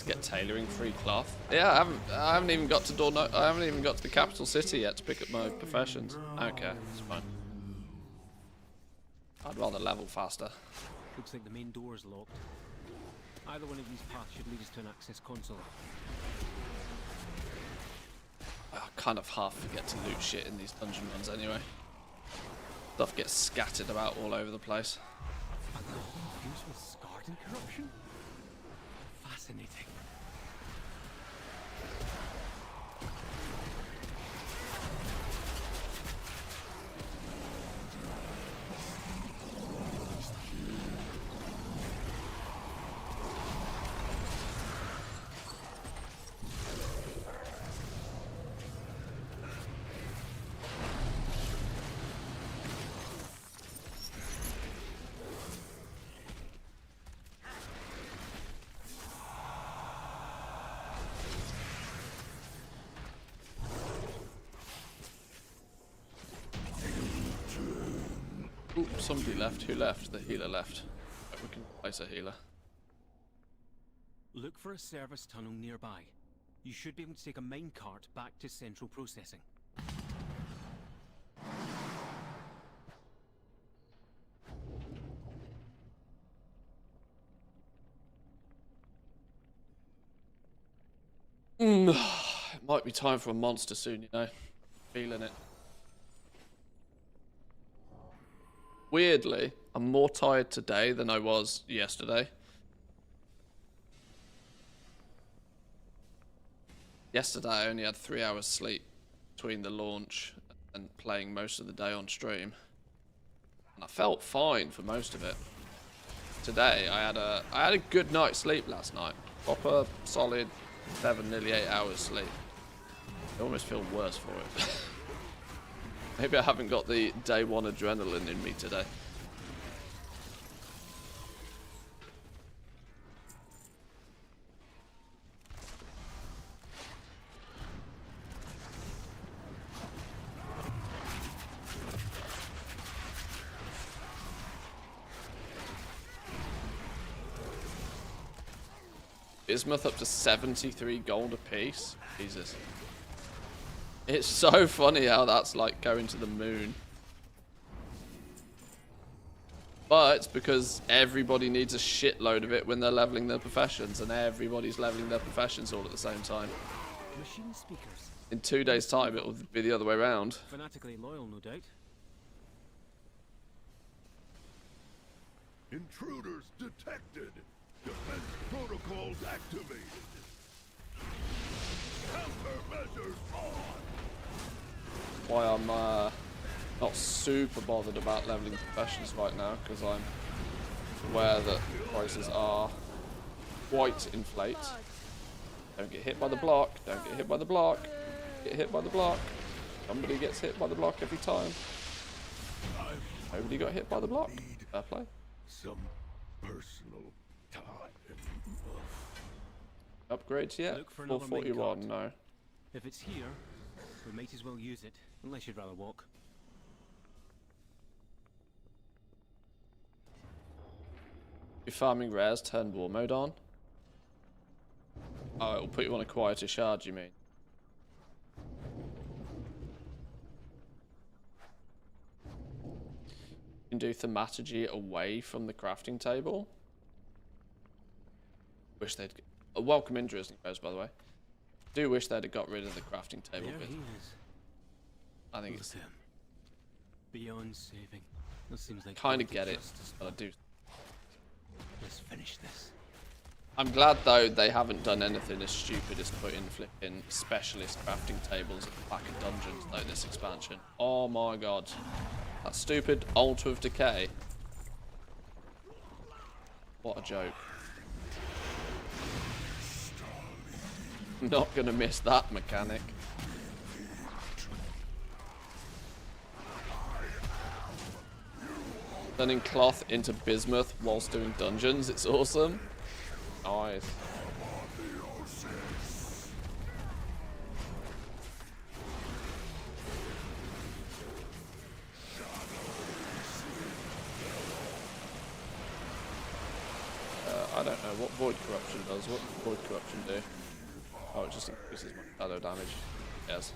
Get tailoring free cloth. Yeah, I haven't even got to I haven't even got to the capital city yet to pick up my professions. Okay, it's fine. I'd rather level faster. Looks like the main door is locked. Either one of these paths should lead us to an access console. I kind of half forget to loot shit in these dungeon runs anyway. Stuff gets scattered about all over the place. Fused with scarred and corruption? Fascinating. Ooh, somebody left. Who left? The healer left. Right, we can place a healer. Look for a service tunnel nearby. You should be able to take a mine cart back to central processing. It might be time for a monster soon, you know. Feeling it. Weirdly, I'm more tired today than I was yesterday. Yesterday I only had 3 hours sleep between the launch and playing most of the day on stream. And I felt fine for most of it. Today I had a good night's sleep last night. Proper solid 7, nearly 8 hours sleep. I almost feel worse for it. Maybe I haven't got the day one adrenaline in me today. Bismuth up to 73 gold apiece. Jesus. It's so funny how that's like going to the moon. But it's because everybody needs a shitload of it when they're leveling their professions, and everybody's leveling their professions all at the same time. Machine speakers. In 2 days' time, it'll be the other way around. Fanatically loyal, no doubt. Intruders detected. Defense protocols activated. Countermeasures on. Why I'm not super bothered about leveling professions right now, because I'm aware that prices are quite inflate. Don't get hit by the block. Don't get hit by the block. Get hit by the block. Somebody gets hit by the block every time. Nobody got hit by the block. Fair play. Some personal time. Upgrades yet? Look for another 441, main no. If it's here, we might as well use it, unless you'd rather walk. You're farming rares, turn war mode on. Oh, it'll put you on a quieter shard, you mean? You can do thaumaturgy away from the crafting table. Wish they'd... welcome injuries, by the way. Do wish they'd have got rid of the crafting table There bit. he is. I think it's... Look at him. Beyond saving. That seems like Kind of poetic get it, justice, but I do... Let's finish this. I'm glad though they haven't done anything as stupid as putting flipping specialist crafting tables at the back of dungeons like this expansion. Oh my god. That stupid altar of decay. What a joke. Not gonna miss that mechanic. Turning cloth into bismuth whilst doing dungeons, it's awesome. Nice. I don't know what void corruption does. What does void corruption do? Oh, it just increases my shadow damage. Yes.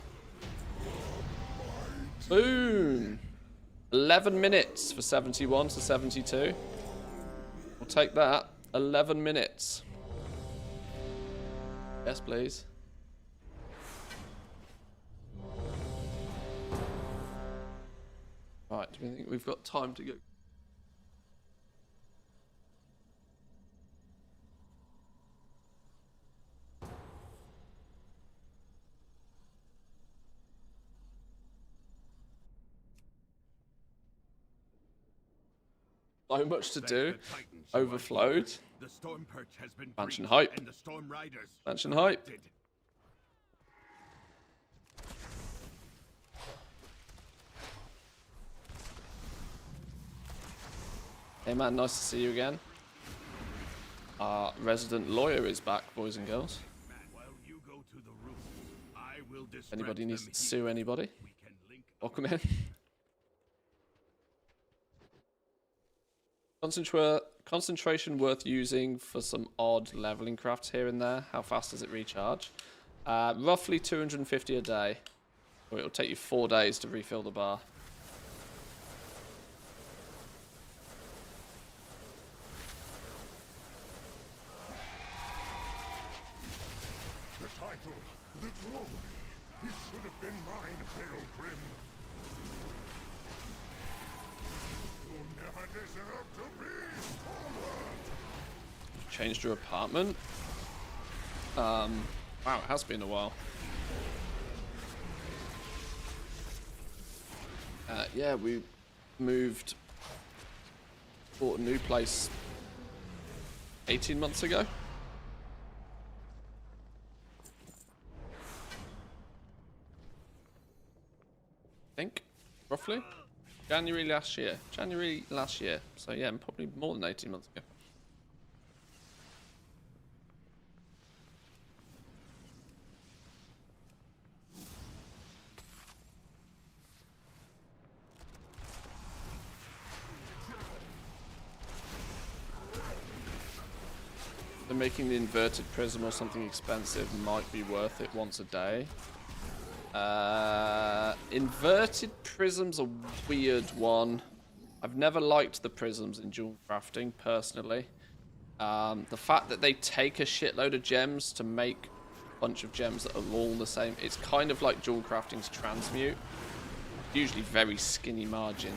Boom! 11 minutes for 71 to 72. We'll take that. 11 minutes. Yes, please. Right, do we think we've got time to go? So much to do. Overflowed. The storm perch has been Mansion breached, hype. and the storm riders Mansion hype. collected. Hey man, nice to see you again. Our resident lawyer is back, boys and girls. While you go to the room, I will distract Anybody needs them to here. sue anybody? We can link Welcome in. Concentration worth using for some odd leveling crafts here and there. How fast does it recharge? Roughly 250 a day. Or it'll take you 4 days to refill the bar. The title, the glory, it should have been mine, Pale Grim. You never deserved to be forward. Changed your apartment? Wow, it has been a while. Yeah, we moved, bought a new place 18 months ago. I think, roughly. January last year. So yeah, probably more than 18 months ago. Making the inverted prism or something expensive might be worth it once a day. Inverted prism's a weird one. I've never liked the prisms in dual crafting personally. The fact that they take a shitload of gems to make a bunch of gems that are all the same, it's kind of like dual crafting's transmute. Usually very skinny margin.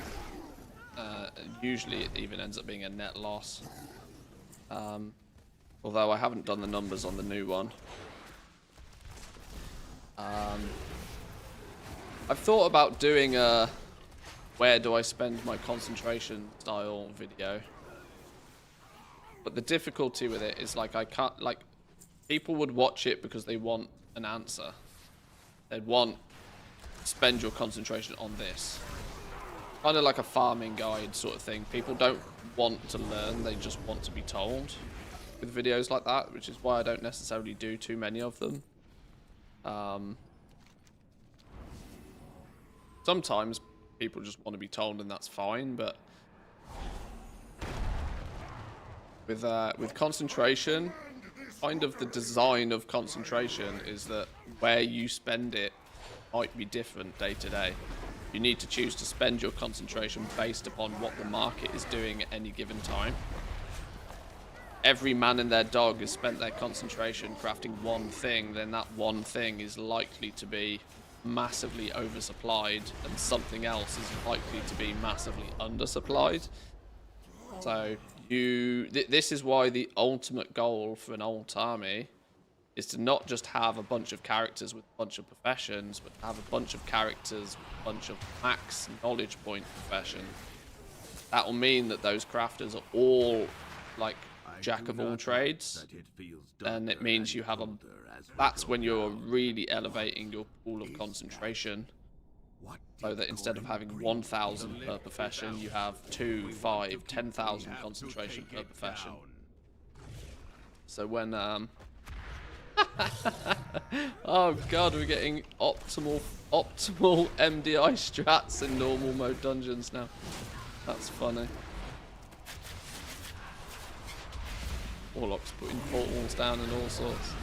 Usually it even ends up being a net loss. Although I haven't done the numbers on the new one. I've thought about doing a where do I spend my concentration style video. But the difficulty with it is like I can't, like, people would watch it because they want an answer. They'd want spend your concentration on this. Kind of like a farming guide sort of thing. People don't want to learn, they just want to be told. With videos like that, which is why I don't necessarily do too many of them. Sometimes people just want to be told and that's fine, but with concentration, kind of the design of concentration is that where you spend it might be different day to day. You need to choose to spend your concentration based upon what the market is doing at any given time. Every man and their dog has spent their concentration crafting one thing, then that one thing is likely to be massively oversupplied and something else is likely to be massively undersupplied. So this is why the ultimate goal for an alt army is to not just have a bunch of characters with a bunch of professions, but have a bunch of characters with a bunch of max knowledge point profession. That will mean that those crafters are all like jack of all trades, and it means you have a, that's when you're really elevating your pool of concentration, so that instead of having 1,000 per profession, you have 2, 5, 10,000 concentration per profession. So when oh god, we're getting optimal MDI strats in normal mode dungeons now. That's funny. Warlocks putting portals down and all sorts.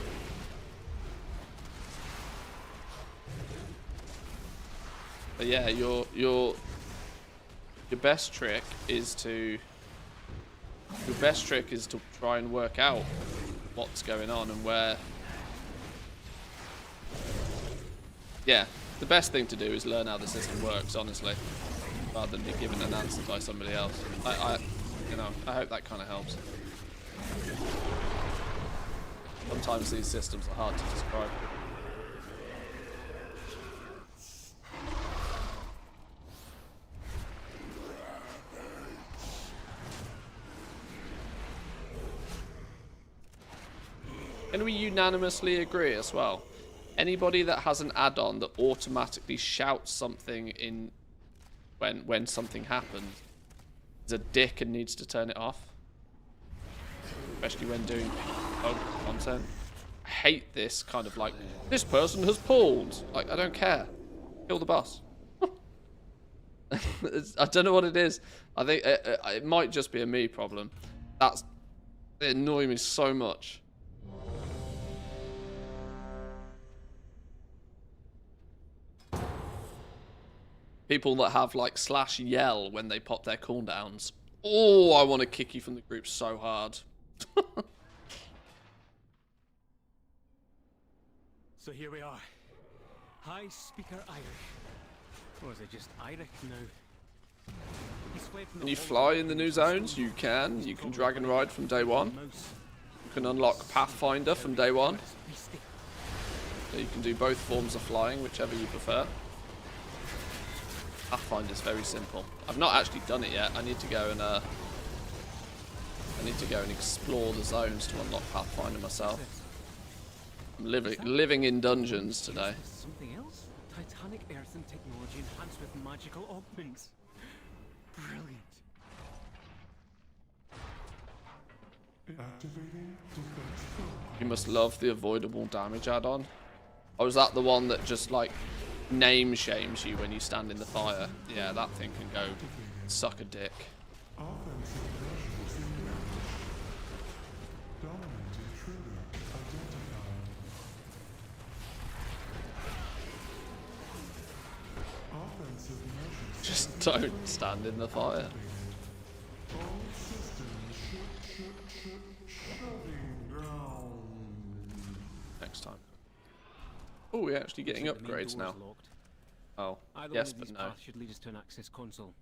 But yeah, your best trick is to try and work out what's going on and where. Yeah, the best thing to do is learn how the system works, honestly, rather than be given an answer by somebody else. I hope that kind of helps. Sometimes these systems are hard to describe. Can we unanimously agree as well? Anybody that has an add-on that automatically shouts something in when something happens is a dick and needs to turn it off? Especially when doing content. I hate this kind of like, this person has pulled. Like, I don't care. Kill the boss. I don't know what it is. I think it might just be a me problem. They annoy me so much. People that have like slash yell when they pop their cooldowns. Oh, I want to kick you from the group so hard. So here we are. High Speaker Irish. Or is it just Irish now? Can you fly in the new zones? You can. You can drag and ride from day one. You can unlock Pathfinder from day one. So you can do both forms of flying, whichever you prefer. Pathfinder's very simple. I've not actually done it yet. I need to go and explore the zones to unlock Pathfinder myself. I'm living in dungeons today. Something else? Titanic earthen technology enhanced with magical augments. Brilliant. You must love the avoidable damage add-on. Or is that the one that just like name shames you when you stand in the fire? Yeah, that thing can go suck a dick. Just don't stand in the fire. Next time. Oh, we're actually getting upgrades now. Oh, yes, but no. Should lead us to an access console.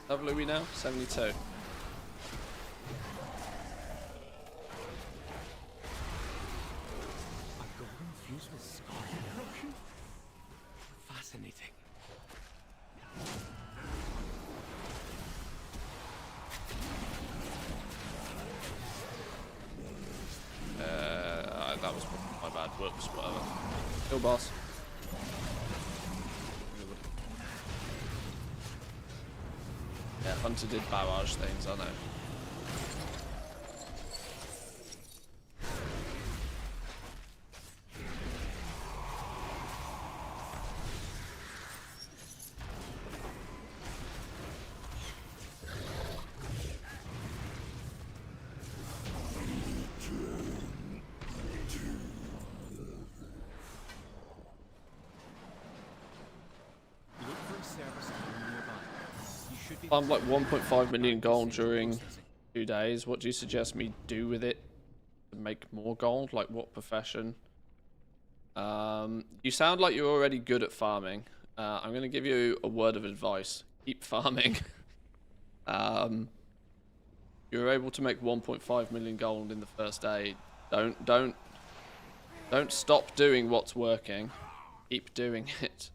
Level are we now? 72. A golden fuse with scarlet eruption? Fascinating. That was my bad. Whoops, whatever. Kill boss. Yeah, Hunter did barrage things, I know. I'm like 1.5 million gold during 2 days. What do you suggest me do with it to make more gold? Like what profession? You sound like you're already good at farming. I'm going to give you a word of advice. Keep farming. You're able to make 1.5 million gold in the first day. Don't stop doing what's working. Keep doing it.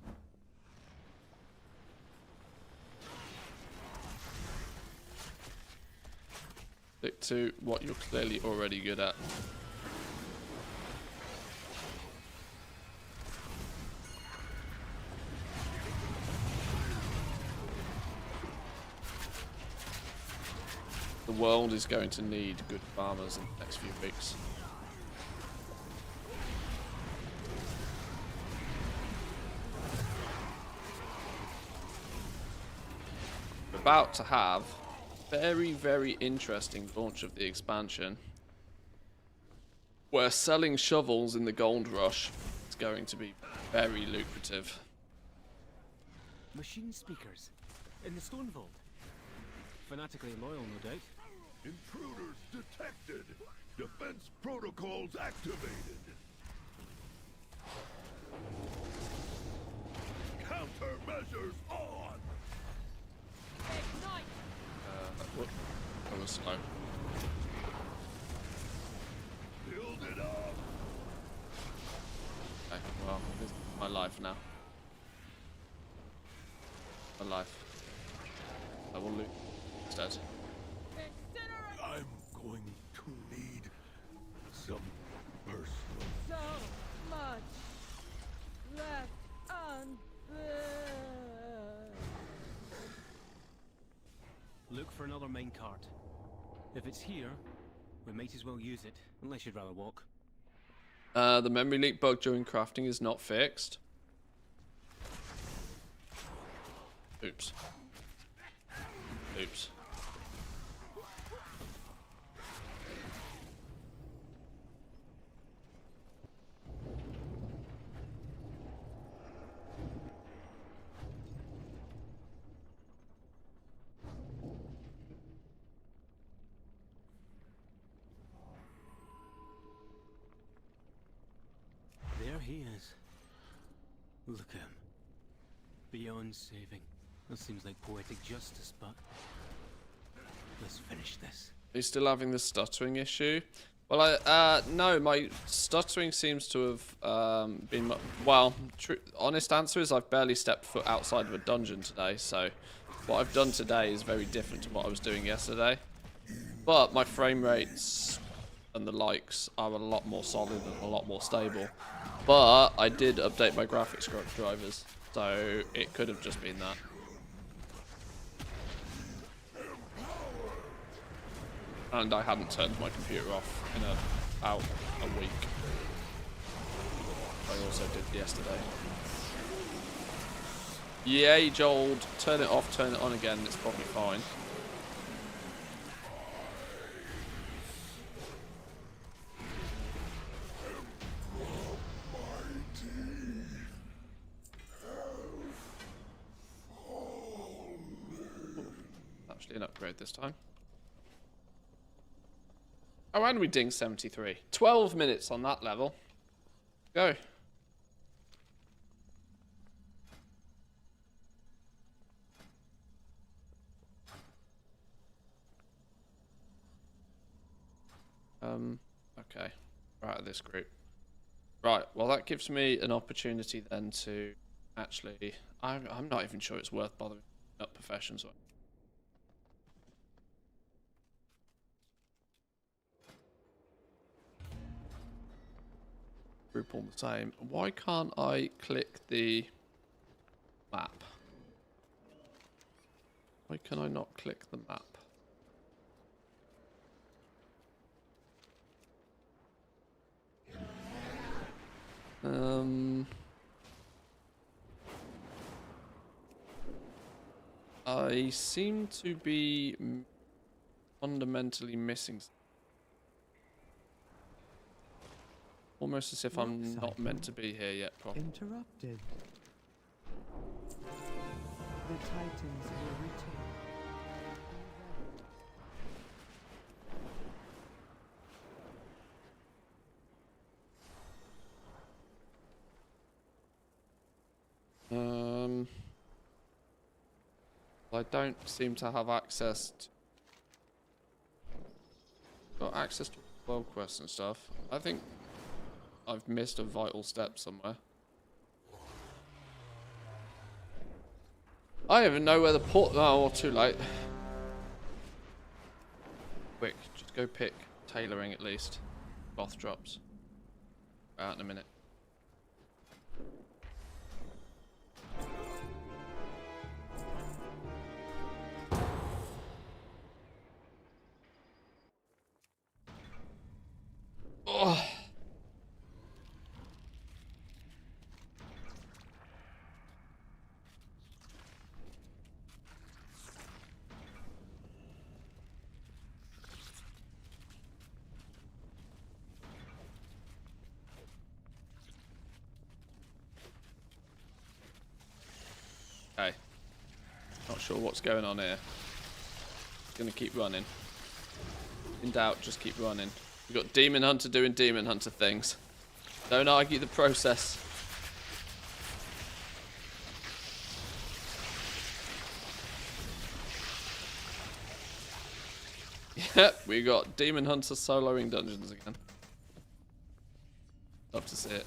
Stick to what you're clearly already good at. The world is going to need good farmers in the next few weeks. We're about to have very, very interesting launch of the expansion, where selling shovels in the gold rush is going to be very lucrative. Machine speakers in the stone vault. Fanatically loyal, no doubt. Intruders detected. Defense protocols activated. Countermeasures on. Ignite! Whoop, that was slow. Build it up. Okay, well, this is my life now. My life. I will loot instead. I'm going to need some personal. So much left unburned. Look for another minecart. If it's here, we might as well use it, unless you'd rather walk. The memory leak bug during crafting is not fixed. Oops. Oops. There he is. Look at him. Beyond saving. That seems like poetic justice, but let's finish this. Are you still having the stuttering issue? Well, no, my stuttering seems to have been... Well, honest answer is I've barely stepped foot outside of a dungeon today, so what I've done today is very different to what I was doing yesterday. But my frame rates and the likes are a lot more solid and a lot more stable. But I did update my graphics drivers, so it could have just been that. And I hadn't turned my computer off in about a week. I also did yesterday. Yeah, age old, turn it off, turn it on again, it's probably fine. Actually an upgrade this time. Oh, and we ding 73. 12 minutes on that level. Go. Okay. Right, of this group. Right, well that gives me an opportunity then to actually... I'm not even sure it's worth bothering up professions. Group all the same. Why can't I click the map? Why can I not click the map? I seem to be fundamentally missing something. Almost as if I'm not meant to be here yet, probably. Interrupted. The Titans will return. I don't seem to have access to... Got access to world quests and stuff. I think I've missed a vital step somewhere. I don't even know where the port... Oh, too late. Quick, just go pick tailoring at least. Cloth drops. Out in a minute. Oh. Okay. Not sure what's going on here. Gonna keep running. In doubt, just keep running. We've got Demon Hunter doing Demon Hunter things. Don't argue the process. Yep, we got Demon Hunter soloing dungeons again. Love to see it.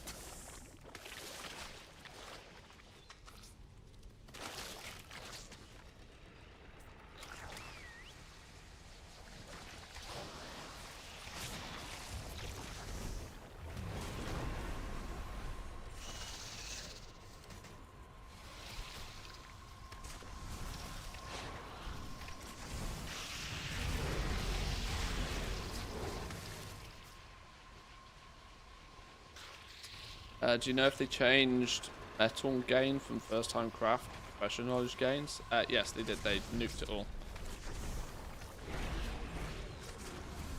Do you know if they changed metal gain from first time craft? special knowledge gains. Yes, they did. They nuked it all.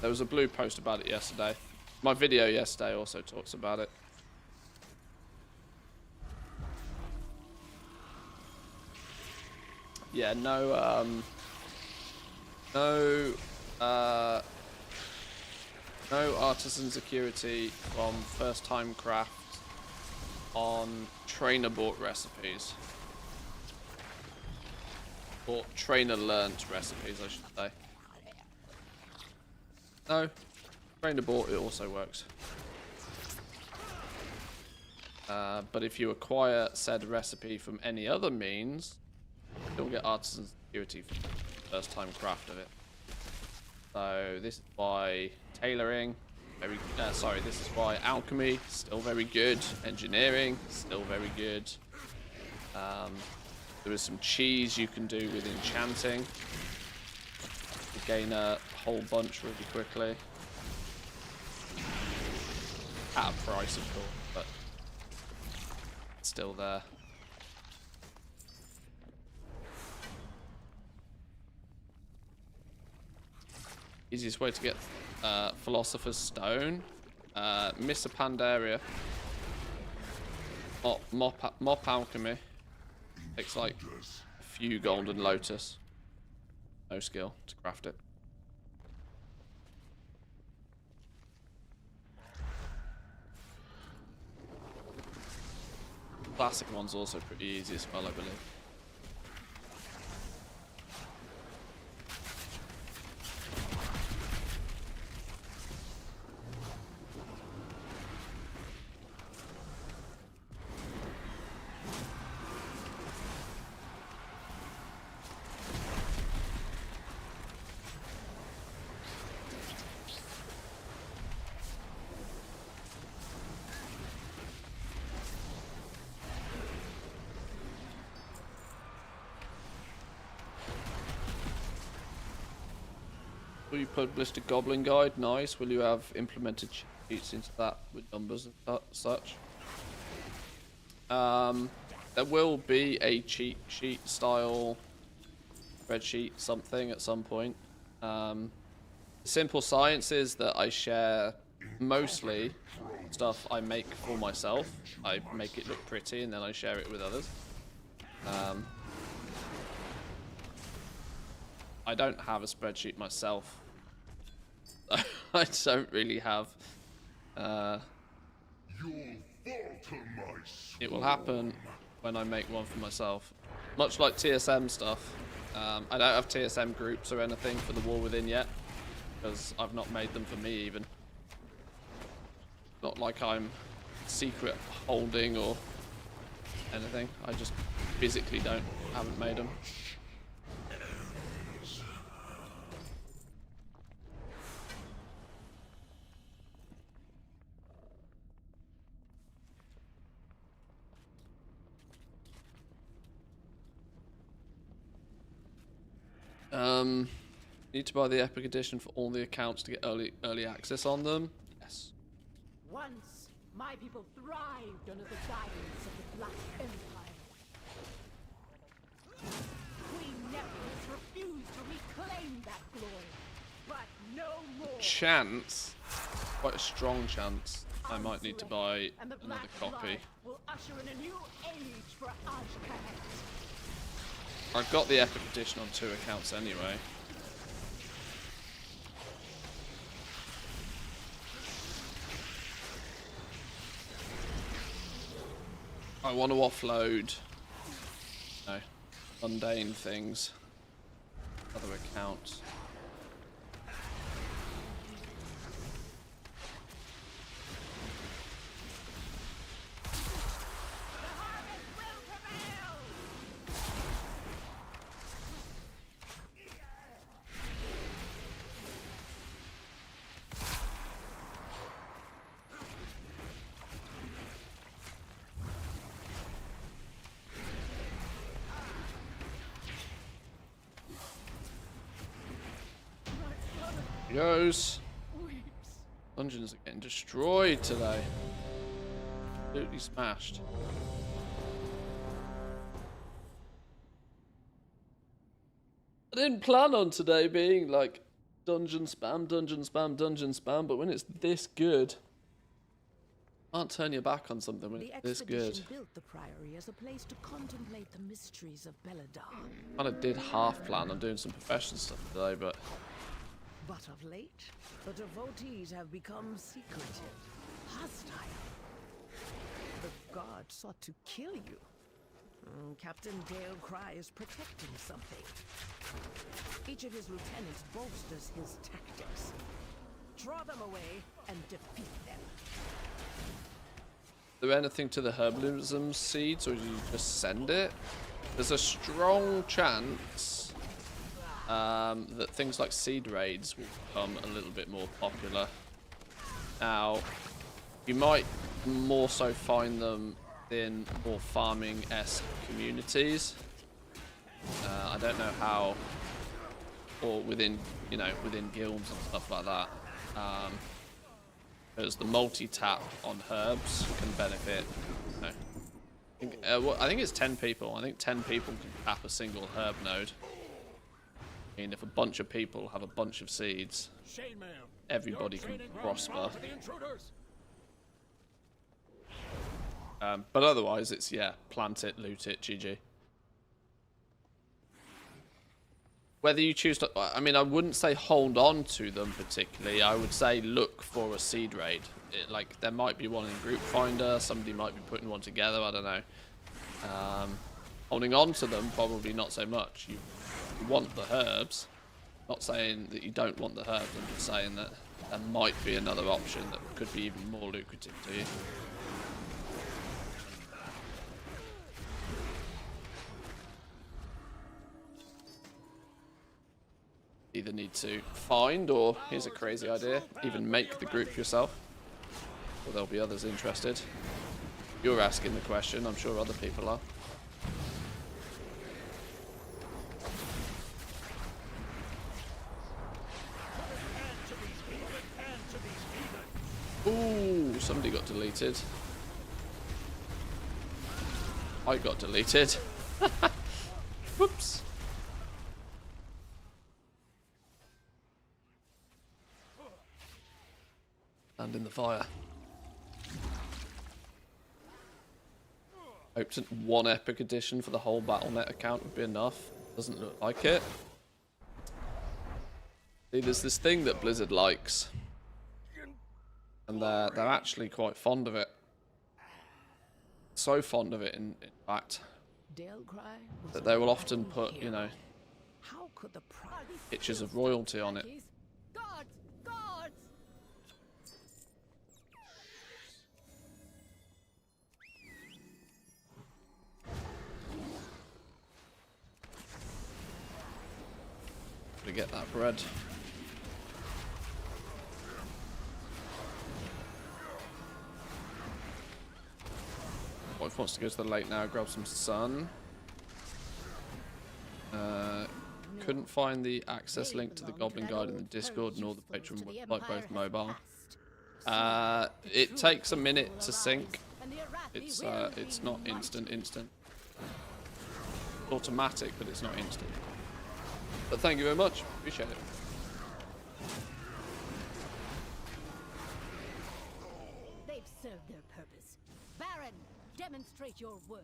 There was a blue post about it yesterday. My video yesterday also talks about it. Yeah, no artisan security from first time craft on trainer bought recipes. Or trainer learnt recipes, I should say. No, trainer bought, it also works. But if you acquire said recipe from any other means, you'll get artisan security for the first time craft of it. So this is why tailoring, this is why alchemy, still very good. Engineering, still very good. There is some cheese you can do with enchanting to gain a whole bunch really quickly. At a price, of course, but it's still there. Easiest way to get Philosopher's Stone. Miss a Pandaria. Mop Alchemy. Takes like a few Golden Lotus. No skill to craft it. Classic one's also pretty easy as well, I believe. You published a Goblin Guide, nice. Will you have implemented cheats into that with numbers and such? There will be a cheat sheet style spreadsheet something at some point. Simple science is that I share mostly stuff I make for myself. I make it look pretty and then I share it with others. I don't have a spreadsheet myself. I don't really have. It will happen when I make one for myself. Much like TSM stuff. I don't have TSM groups or anything for the War Within yet, because I've not made them for me even. Not like I'm secret holding or anything. I just physically haven't made them. Need to buy the Epic Edition for all the accounts to get early access on them. Yes. Once, my people thrived under the guidance of the Black Empire. Queen Nephilus refused to reclaim that glory, but no more. Chance, quite a strong chance. I might need to buy another copy. Will usher in a new age for Ashkahet. I've got the Epic Edition on 2 accounts anyway. I want to offload mundane things. Other accounts. Goes. Dungeons are getting destroyed today. Absolutely smashed. I didn't plan on today being like dungeon spam, dungeon spam, dungeon spam, but when it's this good, can't turn your back on something when The it's this good. expedition built the Priory as a place to contemplate the mysteries of Belladar. Kind of did half plan on doing some profession stuff today, but But of late, the devotees have become secretive, hostile. The god sought to kill you. Captain Dale Cry is protecting something. Each of his lieutenants bolsters his tactics. Draw them away and defeat them. is there anything to the herbalism seeds, or do you just send it? There's a strong chance that things like seed raids will become a little bit more popular. Now, you might more so find them in more farming-esque communities. I don't know how, or within, you know, within guilds and stuff like that. Because the multi-tap on herbs can benefit. You know, I think it's 10 people. I think 10 people can tap a single herb node. I mean, if a bunch of people have a bunch of seeds, everybody can prosper. But otherwise, it's, yeah, plant it, loot it, GG. Whether you choose to, I mean, I wouldn't say hold on to them particularly. I would say look for a seed raid. Like, there might be one in Group Finder. Somebody might be putting one together. I don't know. Holding on to them, probably not so much. You want the herbs. Not saying that you don't want the herbs. I'm just saying that there might be another option that could be even more lucrative to you. Either need to find, or here's a crazy idea, even make the group yourself. Or there'll be others interested. You're asking the question, I'm sure other people are. Ooh, somebody got deleted. I got deleted. Whoops. And in the fire. Hoped that one epic edition for the whole Battle.net account would be enough. Doesn't look like it. See, there's this thing that Blizzard likes. And they're actually quite fond of it. So fond of it, in fact, that they will often put, you know, pictures of royalty on it. To get that bread. Wife wants to go to the lake now, grab some sun. Couldn't find the access link to the Goblin Guide in the Discord, nor the Patron would like both mobile. It takes a minute to sync. It's not instant. It's automatic, but it's not instant. But thank you very much. Appreciate it. They've served their purpose. Baron, demonstrate your worth.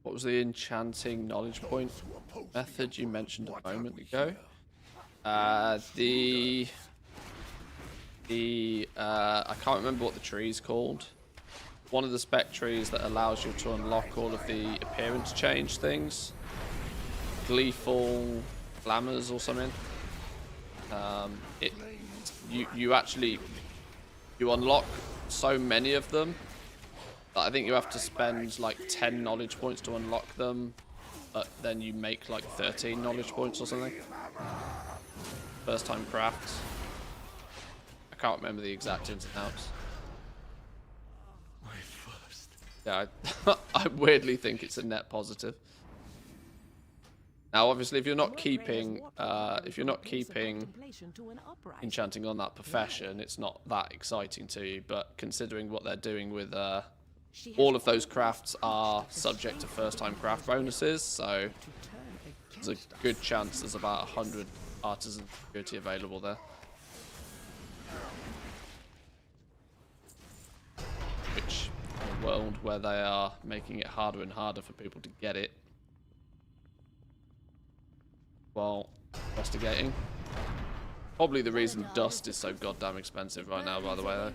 What was the enchanting knowledge point method you mentioned a moment ago? I can't remember what the tree's called. One of the spec trees that allows you to unlock all of the appearance change things. Gleeful glamours or something. You unlock so many of them that I think you have to spend like 10 knowledge points to unlock them, but then you make like 13 knowledge points or something. First time crafts. I can't remember the exact ins and outs. Yeah, I weirdly think it's a net positive. Now, obviously, if you're not keeping enchanting on that profession, it's not that exciting to you. But considering what they're doing with all of those crafts are subject to first-time craft bonuses, so there's a good chance there's about 100 artisan security available there. Which, in a world where they are making it harder and harder for people to get it while investigating. Probably the reason dust is so goddamn expensive right now, by the way, though.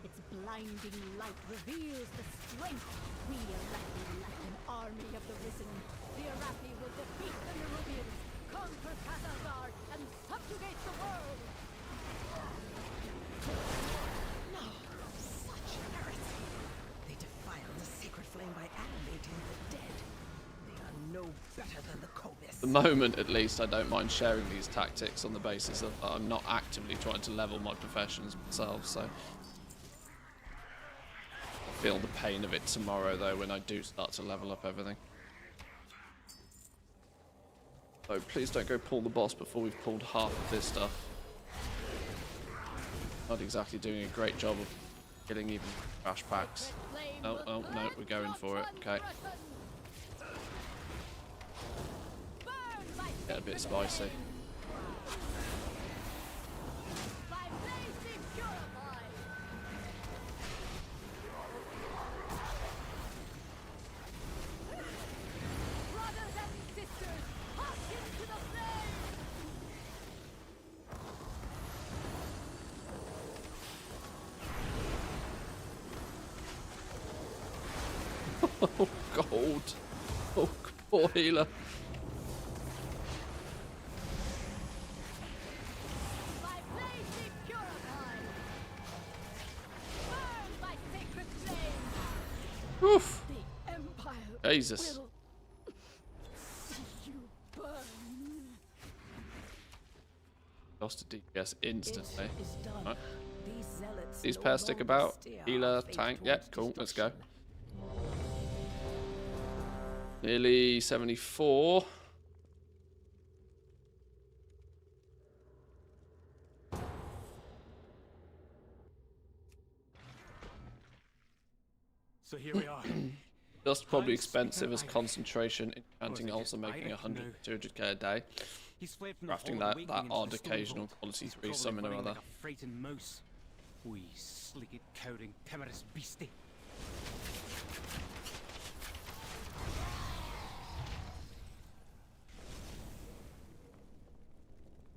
Its blinding light reveals the strength. We Arathi like an army of the risen. The Arathi will defeat the Nerubians, conquer Kazagar, and subjugate the world. No, such heresy. They defiled the sacred flame by animating the dead. They are no better than the Kobis. At the moment, at least, I don't mind sharing these tactics on the basis of I'm not actively trying to level my professions myself, so... feel the pain of it tomorrow, though, when I do start to level up everything. So please don't go pull the boss before we've pulled half of this stuff. Not exactly doing a great job of getting even crash packs. Oh, oh, no, we're going for it. Okay. Get a bit spicy. Oh, gold. Oh, poor healer. Oof. Jesus. Lost a DPS instantly. Right. These pairs stick about. Healer, tank. Yep, cool. Let's go. Nearly 74. So here we are. Dust probably expensive as concentration. Enchanting also making 100, 200k a day. Crafting that odd occasional quality 3 summon or other. Frightened mouse. We slick-it, cowering, timorous beastie.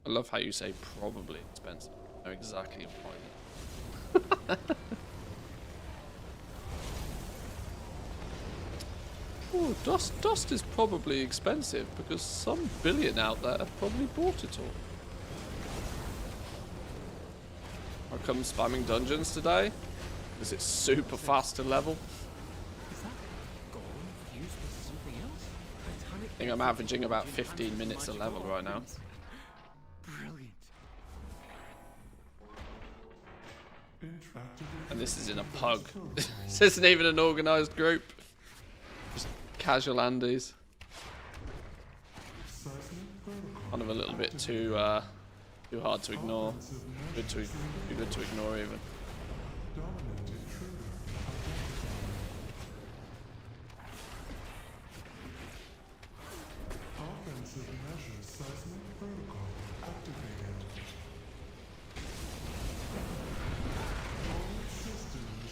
I love how you say probably expensive. I know exactly what. Oh, dust is probably expensive because some billion out there have probably bought it all. How come spamming dungeons today? Because it's super fast to level. I think I'm averaging about 15 minutes a level right now. Brilliant. And this is in a pug. This isn't even an organised group. Just casual Andes. Kind of a little bit too hard to ignore. Too good to ignore even. Offensive measures seismic protocol activated. All systems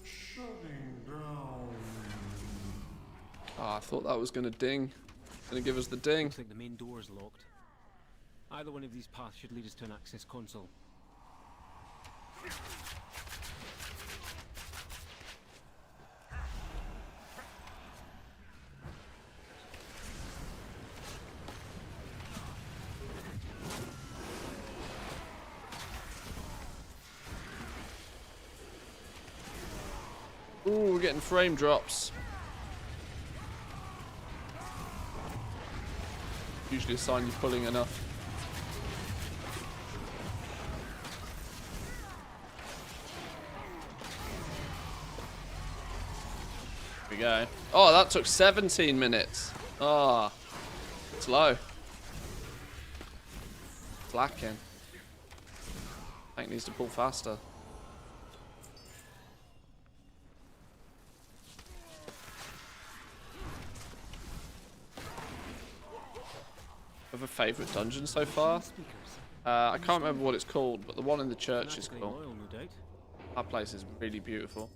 shutting down. Ah, I thought that was gonna ding. Gonna give us the ding. Looks like the main door is locked. Either one of these paths should lead us to an access console. Ooh, we're getting frame drops. Usually a sign you're pulling enough. Here we go. Oh, that took 17 minutes. Ah, slow. It's lacking. Tank needs to pull faster. of a favourite dungeon so far. I can't remember what it's called, but the one in the church is cool. Oil, no doubt. That place is really beautiful.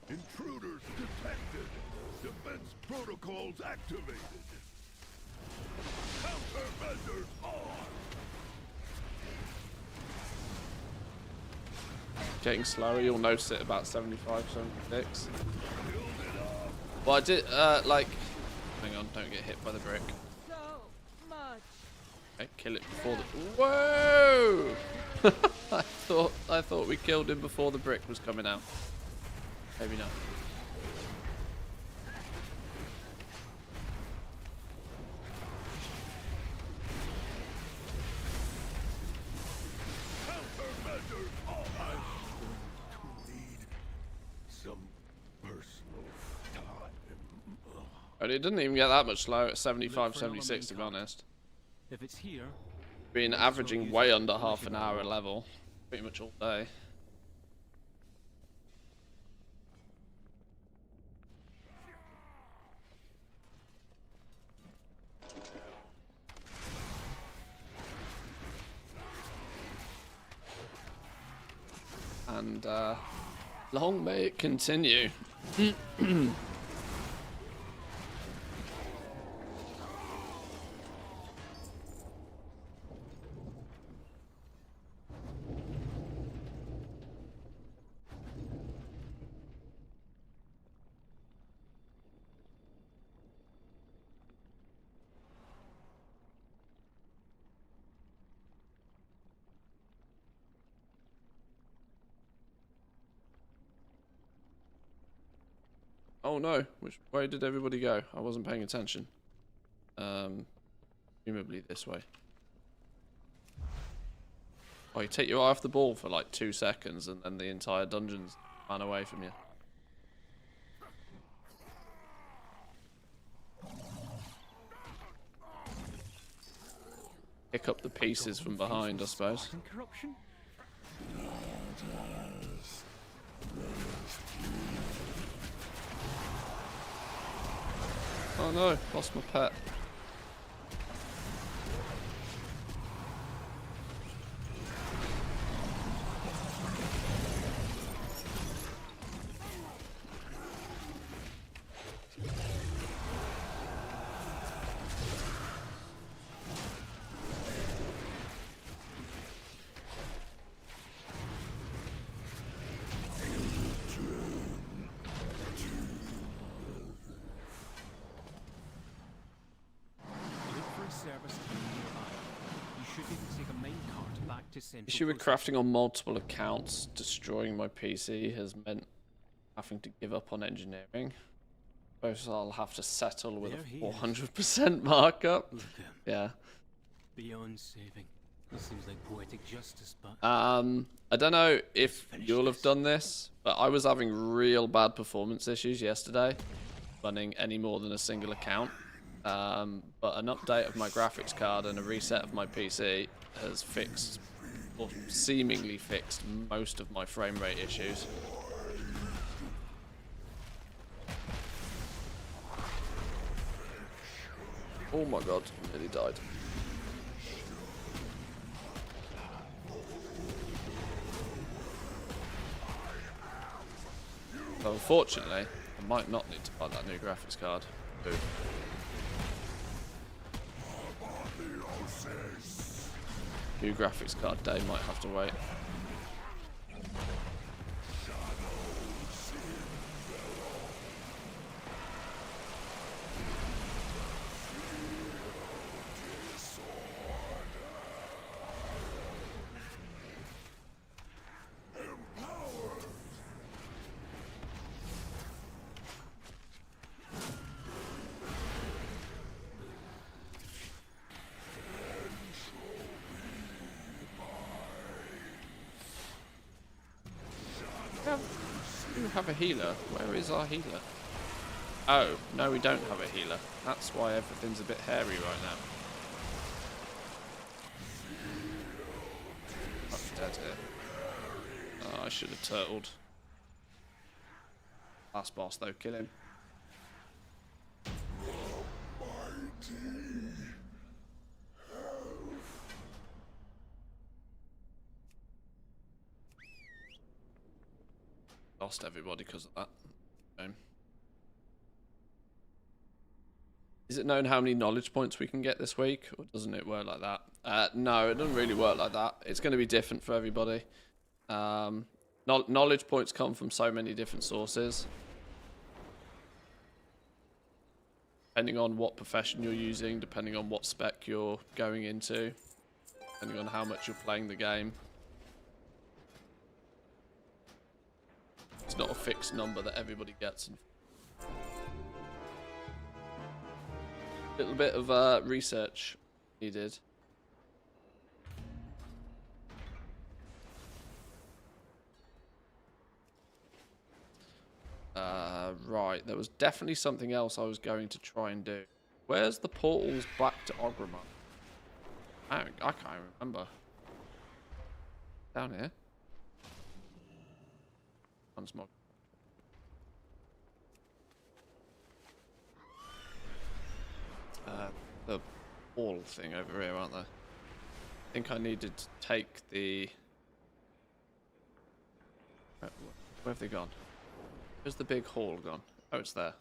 Intruders detected. Defense protocols activated. Countermeasures on. Getting slower, you'll notice it about 75, 76. Well, I did, like... Hang on, don't get hit by the brick. So much. Okay, kill it before the... Whoa! I thought we killed him before the brick was coming out. Maybe not. Countermeasures on. I'm going to need some personal time. But it didn't even get that much slower at 75, 76 to be honest. If it's here, Been averaging way under half an hour a level. Pretty much all day. And long may it continue. Oh no, which way did everybody go? I wasn't paying attention. Presumably this way. Oh, you take your eye off the ball for like 2 seconds and then the entire dungeon's ran away from you. Pick up the pieces from behind, I suppose. corruption? Oh no, lost my pet. Issue with crafting on multiple accounts, destroying my PC has meant having to give up on engineering. Suppose I'll have to settle with a 400% markup. Yeah. Beyond saving. This seems like poetic justice, but I don't know if you'll have done this, but I was having real bad performance issues yesterday, running any more than a single account. But an update of my graphics card and a reset of my PC has fixed, or seemingly fixed, most of my frame rate issues. Oh my god, nearly died. So unfortunately, I might not need to buy that new graphics card. Ooh. New graphics card day might have to wait. We have a healer. Where is our healer? Oh, no, we don't have a healer. That's why everything's a bit hairy right now. I'm dead here. Oh, I should have turtled. Last boss though, kill him. Lost everybody because of that. Okay. Is it known how many knowledge points we can get this week, or doesn't it work like that? No, it doesn't really work like that. It's going to be different for everybody. Knowledge points come from so many different sources. Depending on what profession you're using, depending on what spec you're going into, depending on how much you're playing the game. It's not a fixed number that everybody gets. A little bit of research needed. Right, there was definitely something else I was going to try and do. Where's the portals back to Ogrimmar? I can't remember. Down here. Once more. The ball thing over here, aren't there? I think I needed to take the... Where have they gone? Where's the big hall gone? Oh, it's there.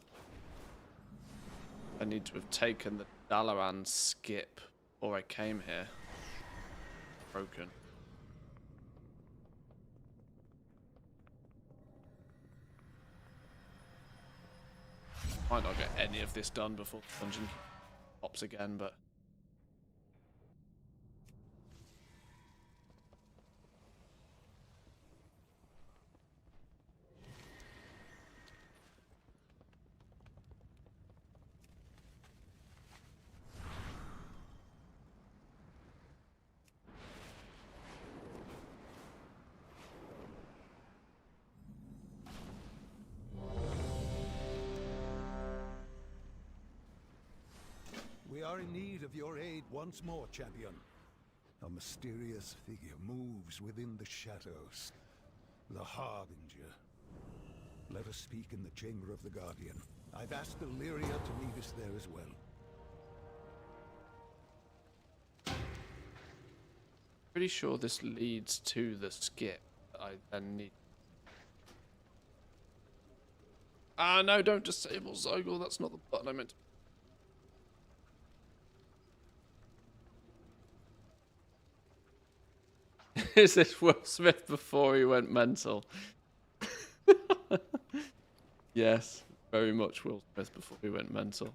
I need to have taken the Dalaran skip before I came here. Broken. Might not get any of this done before the dungeon pops again, but... We are in need of your aid once more, champion. A mysterious figure moves within the shadows. The Harbinger. Let us speak in the Chamber of the Guardian. I've asked Illyria to meet us there as well. Pretty sure this leads to the skip that I then need. Ah, no, don't disable Zogel. That's not the button I meant to. Is this Will Smith before he went mental? Yes, very much Will Smith before he went mental.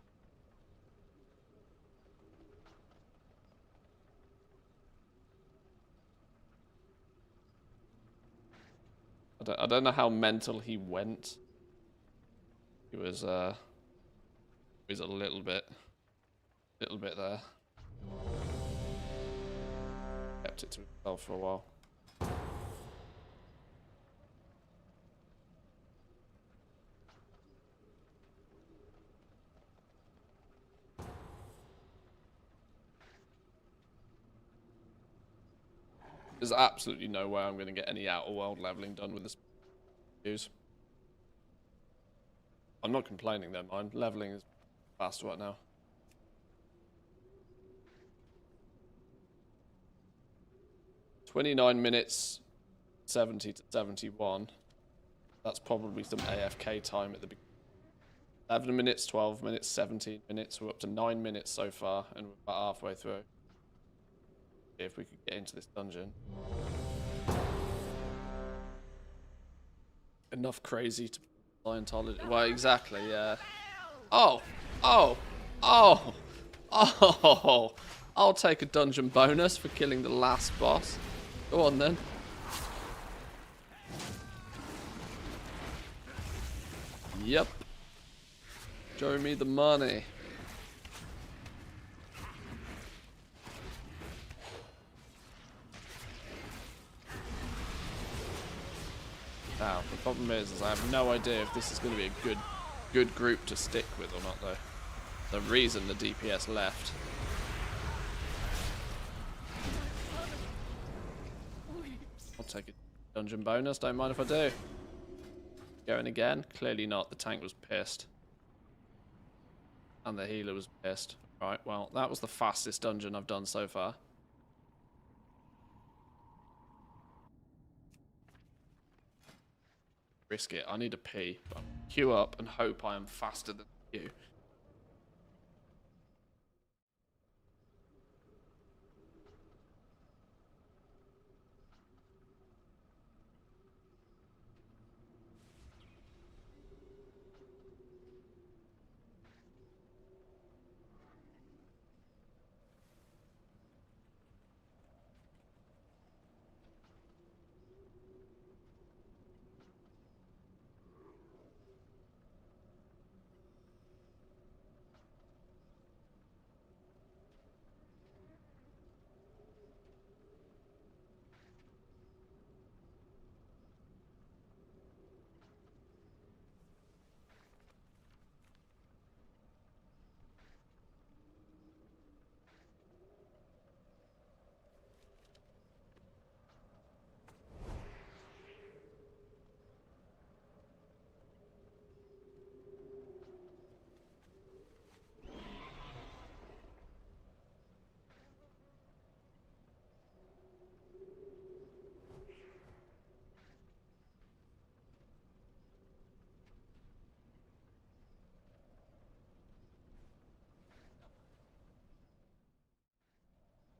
I don't know how mental he went. He was a little bit there. Kept it to himself for a while. There's absolutely no way I'm going to get any outer world leveling done with this use. I'm not complaining though, mind. Leveling is fast right now. "29 minutes, 70 to 71. That's probably some AFK time at the beginning. 11 minutes, 12 minutes, 17 minutes. We're up to 9 minutes so far, and we're about halfway through. See if we could get into this dungeon. Enough crazy to Scientology. Well, exactly, yeah. Oh! I'll take a dungeon bonus for killing the last boss. Go on then. Yep. Show me the money. Now, the problem is I have no idea if this is going to be a good group to stick with or not, though. The reason the DPS left. I'll take a dungeon bonus, don't mind if I do. Going again? Clearly not. The tank was pissed. And the healer was pissed. Right, well, that was the fastest dungeon I've done so far. Risk it. I need a pee. But queue up and hope I am faster than you.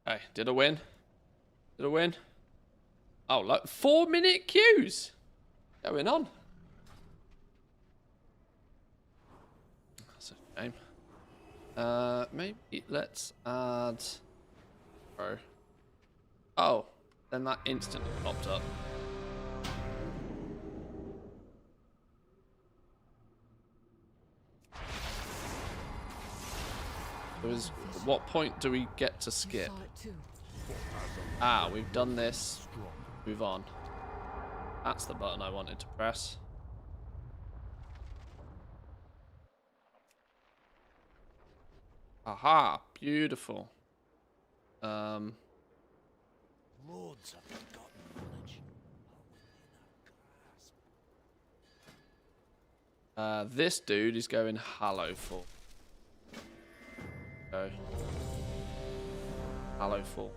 Hey, did I win? Did I win? Oh, like 4-minute queues. Going on. That's a shame. Maybe let's add... Oh, then that instantly popped up. At what point do we get to skip? Ah, we've done this. Move on. That's the button I wanted to press. Aha, beautiful. Lords of forgotten knowledge. This dude is going Hallowful. Go. Hallowful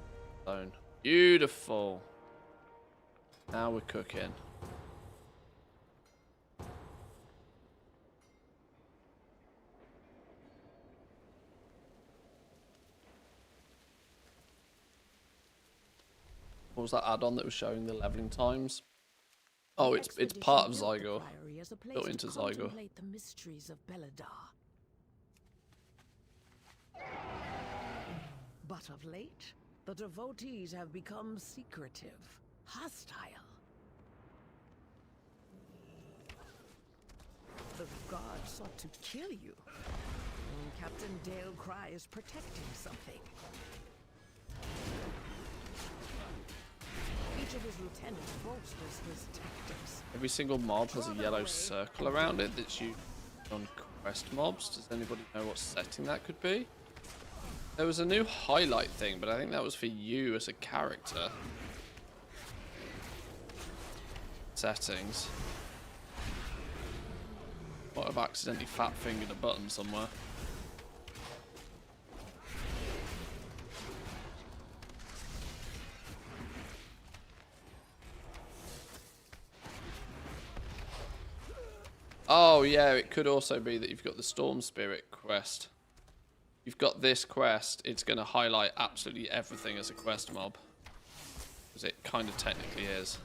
zone. Beautiful. Now we're cooking. What was that add-on that was showing the leveling times? Oh, it's part of Zygor. Built into Zygor. The mysteries of Belladar. But of late, the devotees have become secretive, hostile. The gods sought to kill you. Captain Dale Cry is protecting something. Each of his lieutenants bolsters his tactics. Every single mob has a yellow circle around it that's used on quest mobs. Does anybody know what setting that could be? There was a new highlight thing, but I think that was for you as a character. Settings. Might have accidentally fat-fingered a button somewhere. Oh yeah, it could also be that you've got the Storm Spirit quest. You've got this quest, it's going to highlight absolutely everything as a quest mob. Because it kind of technically is.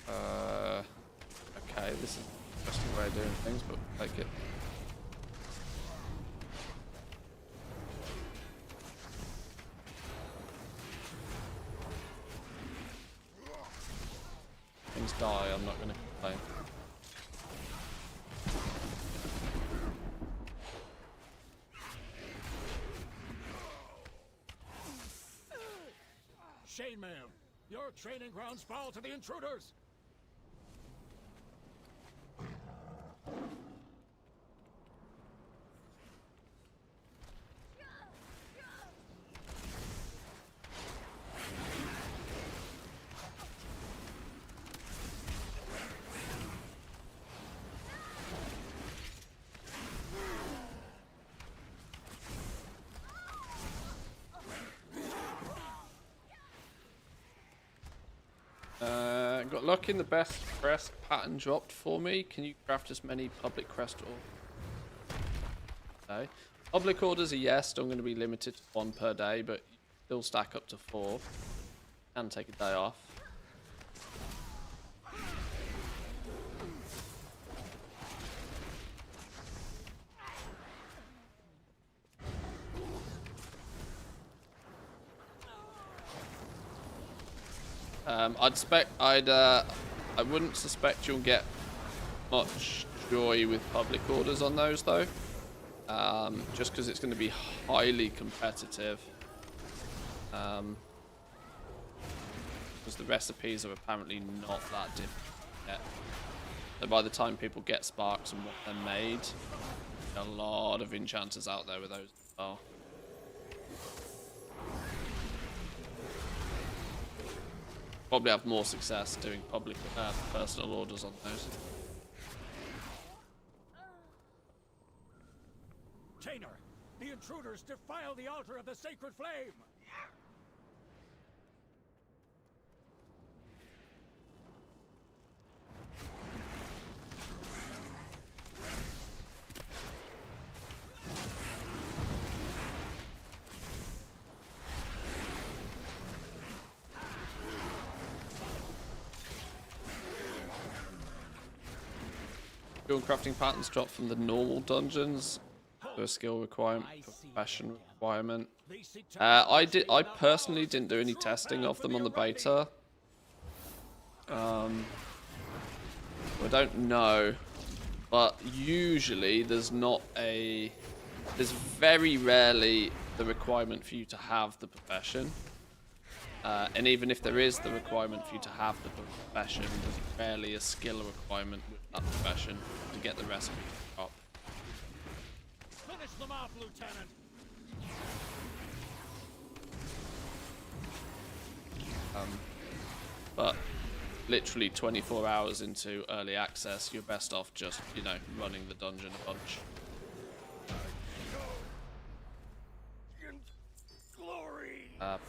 Okay, this is an interesting way of doing things, but we'll take it. Things die, I'm not going to complain. Chainmail, your training grounds fall to the intruders. luck in the best crest pattern dropped for me. Can you craft as many public crest orders? Okay. Public orders are yes, still going to be limited to 1 per day, but you still stack up to 4. And take a day off. I wouldn't suspect you'll get much joy with public orders on those though, just because it's going to be highly competitive. Because the recipes are apparently not that different yet. So by the time people get sparks and what they're made, a lot of enchanters out there with those as well. Probably have more success doing public personal orders on those. Tainer, the intruders defile the altar of the sacred flame! Skill crafting patterns drop from the normal dungeons to a skill requirement, profession requirement. I personally didn't do any testing of them on the beta. I don't know, but usually there's very rarely the requirement for you to have the profession. And even if there is the requirement for you to have the profession, there's rarely a skill requirement with that profession to get the recipe to drop. Finish them off, Lieutenant! But literally 24 hours into early access, you're best off just, you know, running the dungeon a bunch.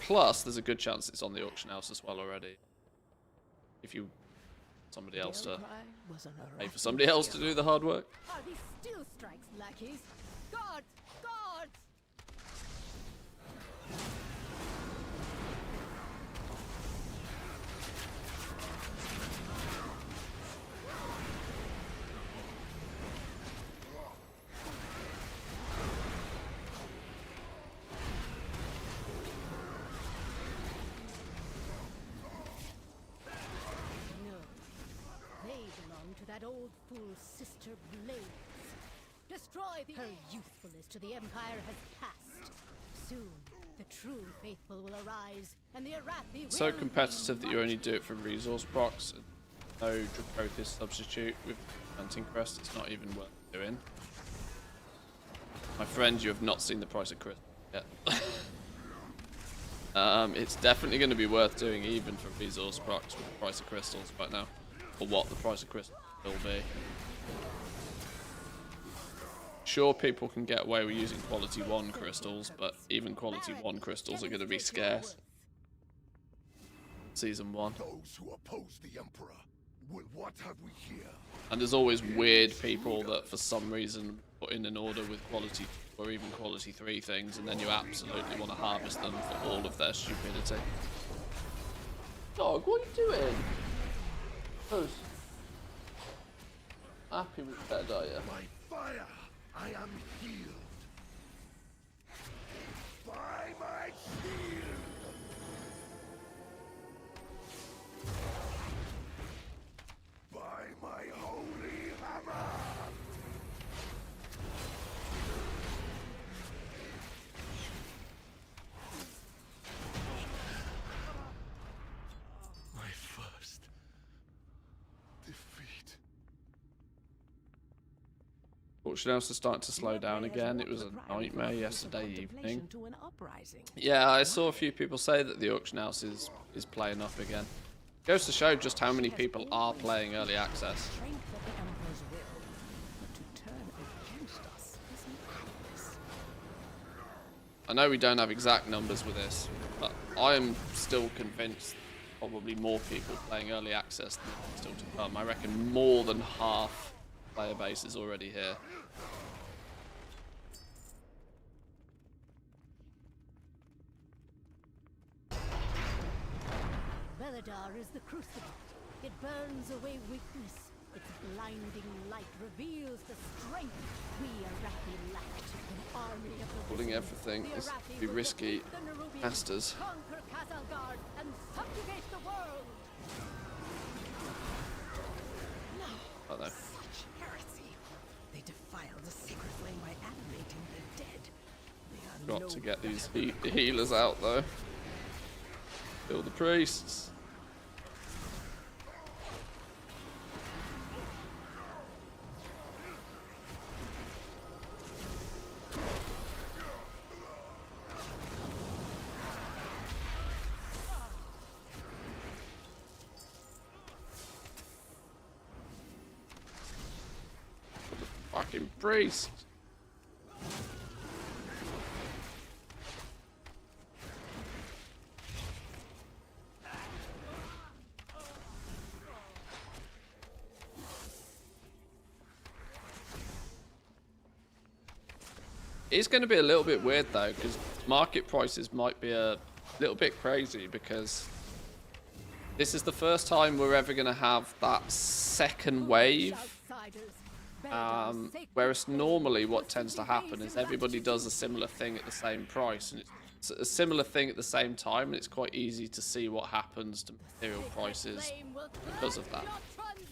Plus, there's a good chance it's on the auction house as well already. If you somebody else to pay for somebody else to do the hard work. Are these still strikes, lackeys? Guards! Guards! That old fool's sister Blades. Destroy her youthfulness to the Empire has passed. Soon, the true faithful will arise, and the Arathi will So competitive that you only do it for resource procs. No Dracothis substitute with Hunting Crest. It's not even worth doing. My friend, you have not seen the price of crystals yet. It's definitely going to be worth doing even for resource procs with the price of crystals right now, or what the price of crystals will be. Sure, people can get away with using quality 1 crystals, but even quality 1 crystals are going to be scarce. Season 1. Those who oppose the Emperor will what have we here? And there's always weird people that for some reason put in an order with quality or even quality 3 things, and then you absolutely want to harvest them for all of their stupidity. Dog, what are you doing? Who's happy with that, are you? By fire, I am healed. By my shield. By my holy hammer. My first defeat. Auction house is starting to slow down again. It was a nightmare yesterday evening. Yeah, I saw a few people say that the auction house is playing up again. Goes to show just how many people are playing early access. I know we don't have exact numbers with this, but I am still convinced probably more people playing early access than still to come. I reckon more than half player base is already here. Beledar is the crucible. It burns away weakness. Its blinding light reveals the strength we Arathi lacked. An army of the Pulling risen. everything The is Arathi be will risky. defeat the Nerubians, Masters. conquer Kazalgard, and subjugate the world. I don't know. Such heresy. They defile the sacred flame by animating the dead. They are Got no to get these better healers out though. Kill the priests. Fucking priest. It's going to be a little bit weird though, because market prices might be a little bit crazy, because this is the first time we're ever going to have that second wave. Whereas normally what tends to happen is everybody does a similar thing at the same price, and it's a similar thing at the same time, and it's quite easy to see what happens to material prices because of that.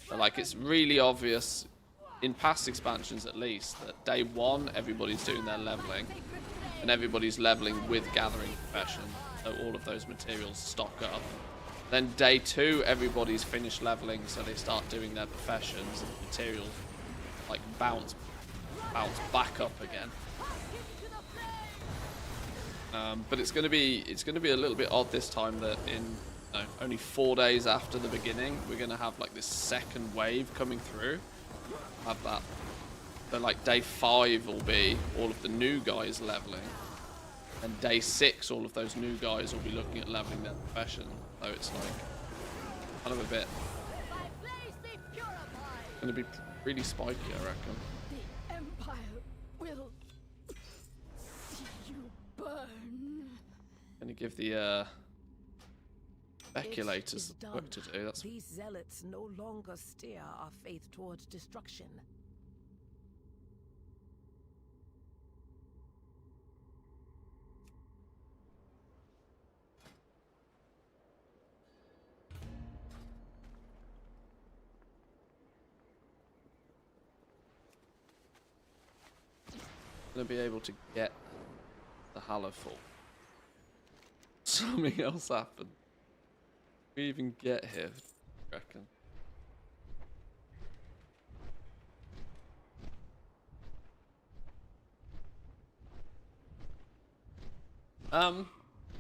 So like, it's really obvious in past expansions at least that day one everybody's doing their leveling, and everybody's leveling with gathering profession, so all of those materials stock up. Then day two everybody's finished leveling, so they start doing their professions, and the materials like bounce back up again. But it's going to be a little bit odd this time that in only 4 days after the beginning we're going to have like this second wave coming through. Have that. So like day 5 will be all of the new guys leveling, and day 6 all of those new guys will be looking at leveling their profession. So it's like kind of a bit going to be really spiky, I reckon. The Empire will see you burn. Going to give the speculators It is work to do. That's These zealots no longer steer our faith towards destruction. going to be able to get the Hallow Fall. Something else happened. We even get here, I reckon.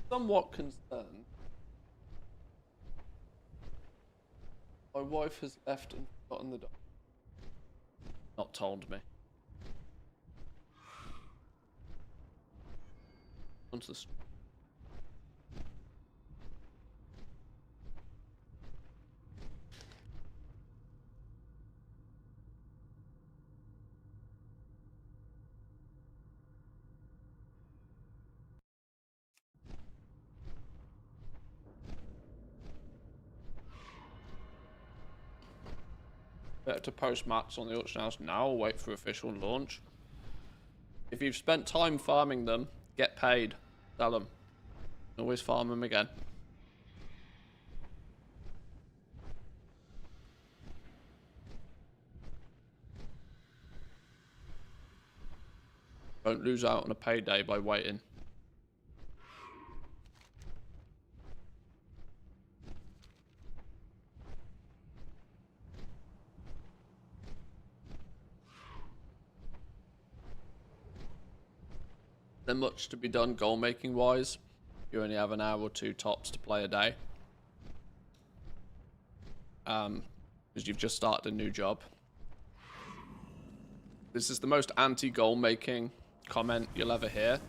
Somewhat concerned. My wife has left and forgotten the dog. Not told me. Onto the street. Better to post mats on the auction house now or wait for official launch. If you've spent time farming them, get paid. Sell them. Always farm them again. Don't lose out on a payday by waiting. There's much to be done goal making wise. You only have an hour or two tops to play a day. Because you've just started a new job. This is the most anti-goal making comment you'll ever hear.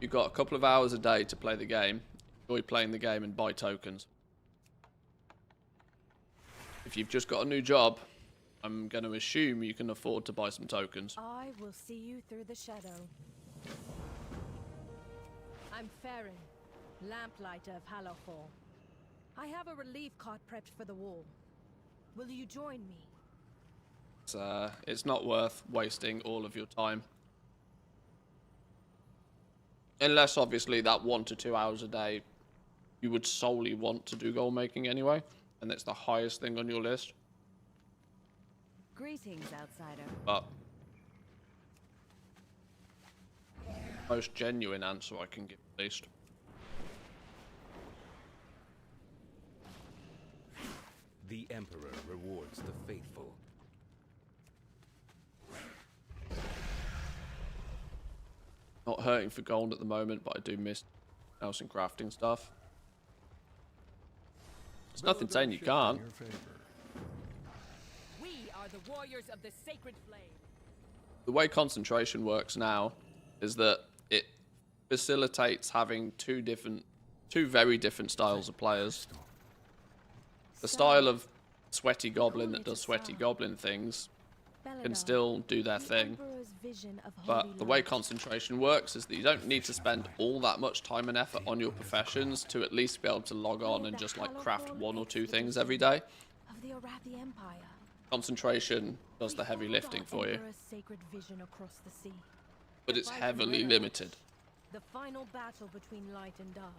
You've got a couple of hours a day to play the game. Enjoy playing the game and buy tokens. if you've just got a new job, I'm going to assume you can afford to buy some tokens. I will see you through the shadow. I'm Farron, lamplighter of Hallowfall. I have a relief cart prepped for the wall. Will you join me? It's not worth wasting all of your time. Unless, obviously, that 1 to 2 hours a day you would solely want to do gold making anyway, and it's the highest thing on your list. Greetings, outsider. But most genuine answer I can give, at least. The Emperor rewards the faithful. Not hurting for gold at the moment, but I do miss house and crafting stuff. There's nothing saying you can't. We are the warriors of the sacred flame. The way concentration works now is that it facilitates having two very different styles of players. The style of sweaty goblin that does sweaty goblin things can still do their thing, but the way concentration works is that you don't need to spend all that much time and effort on your professions to at least be able to log on and just like craft 1 or 2 things every day. Concentration does the heavy lifting for you, but it's heavily limited. The final battle between light and dark.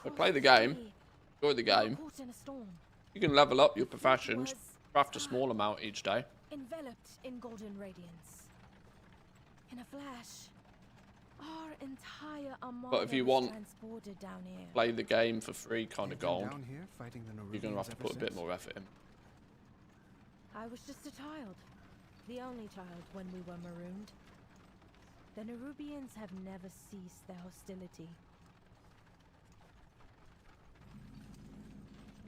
But play the game, enjoy the game. You can level up your professions, craft a small amount each day. Enveloped in golden radiance. In a flash, our entire armada But if you want transported down here. play the game for free kind of gold, Down here, fighting the you're going to have to put a bit Nerubians more effort in. I was just a child. The only child when we were marooned. The Nerubians have never ceased their hostility.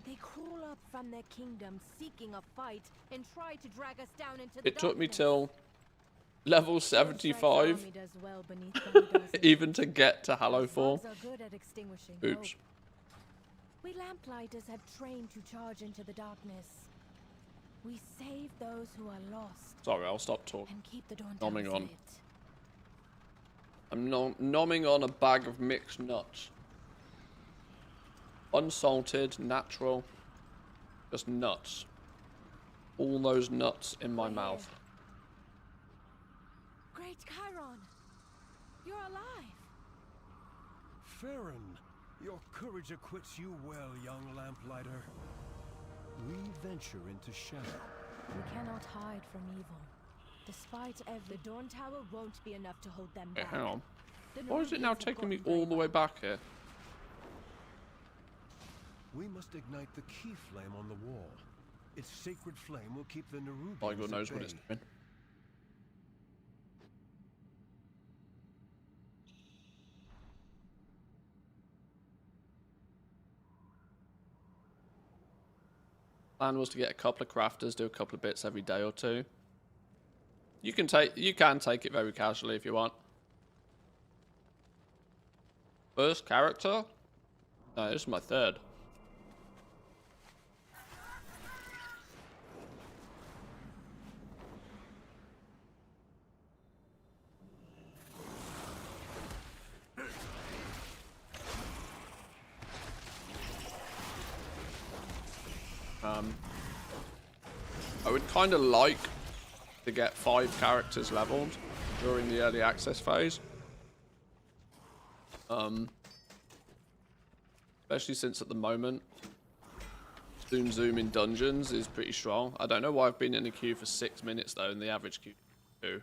They crawl up from their kingdom seeking a fight and try to drag us down into the It took me darkness. till level 75 Army does well beneath them, doesn't it? even to get to Hallowfall. Bugs are good at extinguishing Oops. hope. We lamplighters have trained to charge into the darkness. We save those who are lost Sorry, I'll stop talking. and keep the dawn Nomming towers on. lit. I'm nomming on a bag of mixed nuts. Unsalted, natural, just nuts. All those nuts in my mouth. Great Chiron, you're alive. Farron, your courage acquits you well, young lamplighter. We venture into shadow. We cannot hide from evil. Despite every Dawn Tower won't be enough to hold them Hey, back. hang on. The Why is it now Nerubians have taking me gotten all the way braver. back here? We must ignite the key flame on the wall. Its sacred flame will keep the Nerubians Oh, God at knows what it's bay. doing. Plan was to get a couple of crafters, do a couple of bits every day or two. You can take it very casually if you want. First character? No, this is my third. I would kind of like to get 5 characters leveled during the early access phase. Especially since at the moment, Zoom in dungeons is pretty strong. I don't know why I've been in a queue for 6 minutes though, and the average queue is 2.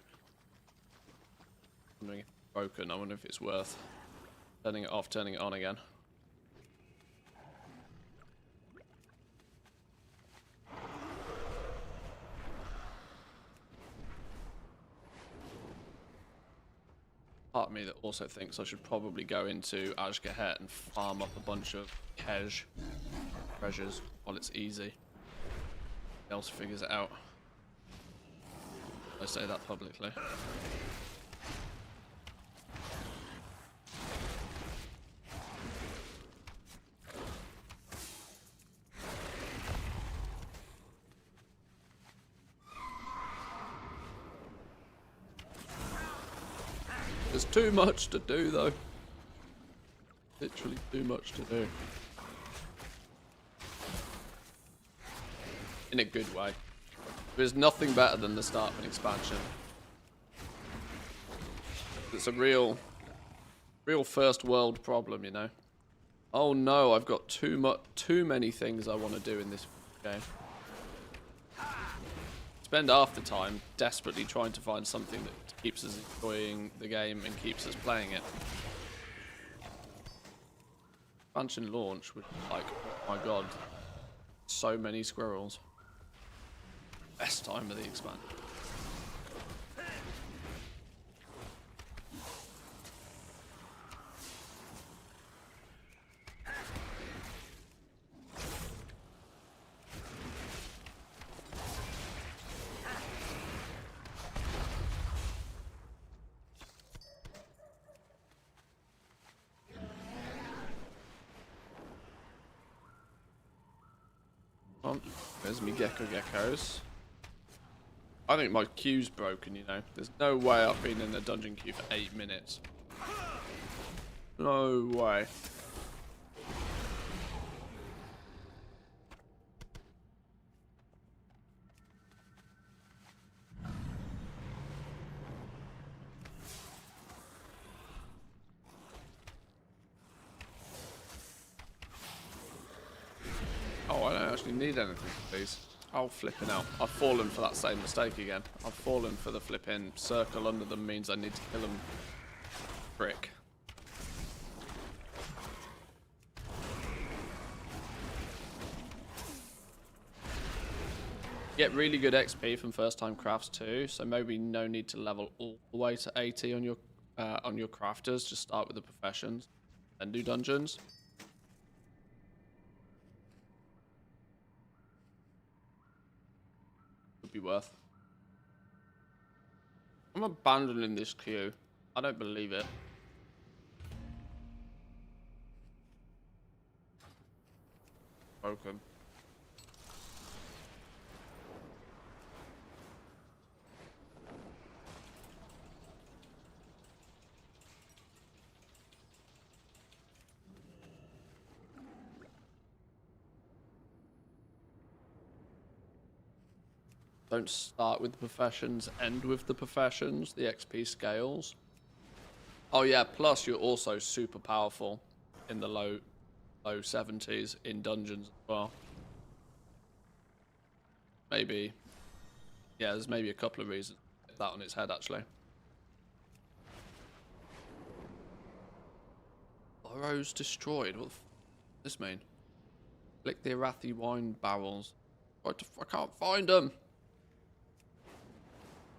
I'm wondering if it's broken. I wonder if it's worth turning it off, turning it on again. Part of me that also thinks I should probably go into Ashgahet and farm up a bunch of Kej treasures while it's easy. Who else figures it out? I say that publicly. There's too much to do, though. Literally too much to do. In a good way. There's nothing better than the start of an expansion. It's a real first world problem, you know. Oh no, I've got too many things I want to do in this game. Spend half the time desperately trying to find something that keeps us enjoying the game and keeps us playing it. Expansion launch with, like, oh my god, so many squirrels. Best time of the expansion. There's me geckos. I think my queue's broken, you know. There's no way I've been in a dungeon queue for 8 minutes. No way. Oh, I don't actually need anything for these. Oh, flipping out. I've fallen for that same mistake again. I've fallen for the flipping circle under them means I need to kill them. Frick. Get really good XP from first time crafts too, so maybe no need to level all the way to 80 on your crafters. Just start with the professions and do dungeons. Would be worth. I'm abandoning this queue. I don't believe it. Broken. Don't start with the professions, end with the professions, the XP scales. Oh yeah, plus you're also super powerful in the low 70s in dungeons as well. Maybe, yeah, there's maybe a couple of reasons to get that on its head actually. Burrows destroyed, what the f does this mean? Click the Arathi wine barrels. I can't find them.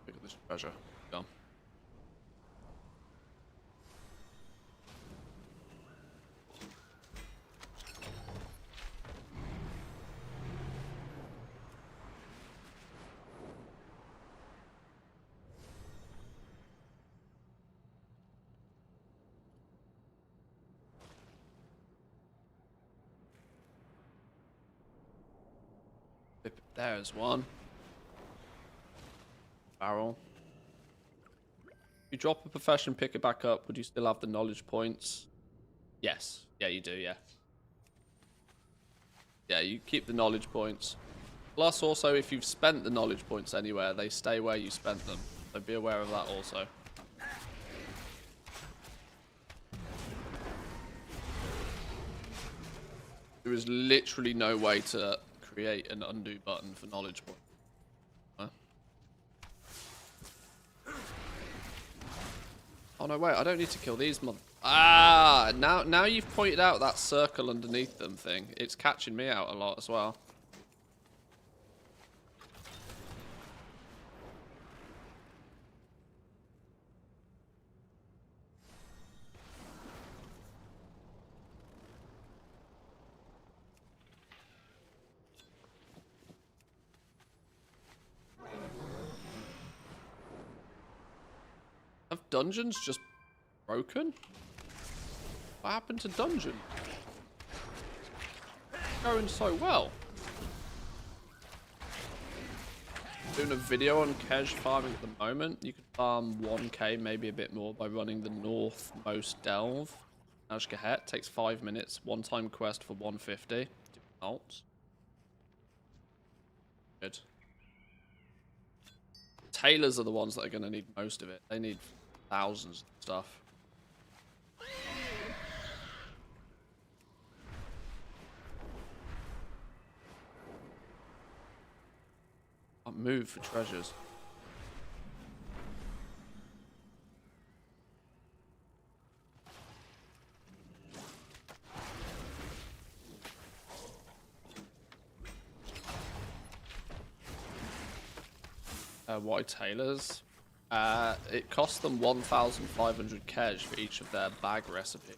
Look at this treasure. Done. There's one. Barrel. If you drop a profession, pick it back up, would you still have the knowledge points? Yes. Yeah, you do, yeah. Yeah, you keep the knowledge points. Plus, also, if you've spent the knowledge points anywhere, they stay where you spent them. So be aware of that also. There is literally no way to create an undo button for knowledge points. Oh no, wait, I don't need to kill these now you've pointed out that circle underneath them thing. It's catching me out a lot as well. Have dungeons just broken? What happened to dungeon? It's going so well. doing a video on cash farming at the moment. You could farm 1k, maybe a bit more, by running the northmost delve. Ashgahet takes 5 minutes, one-time quest for 150. Do alts. Good. Tailors are the ones that are going to need most of it. They need thousands of stuff. Can't move for treasures. Why tailors? It costs them 1,500 cash for each of their bag recipes.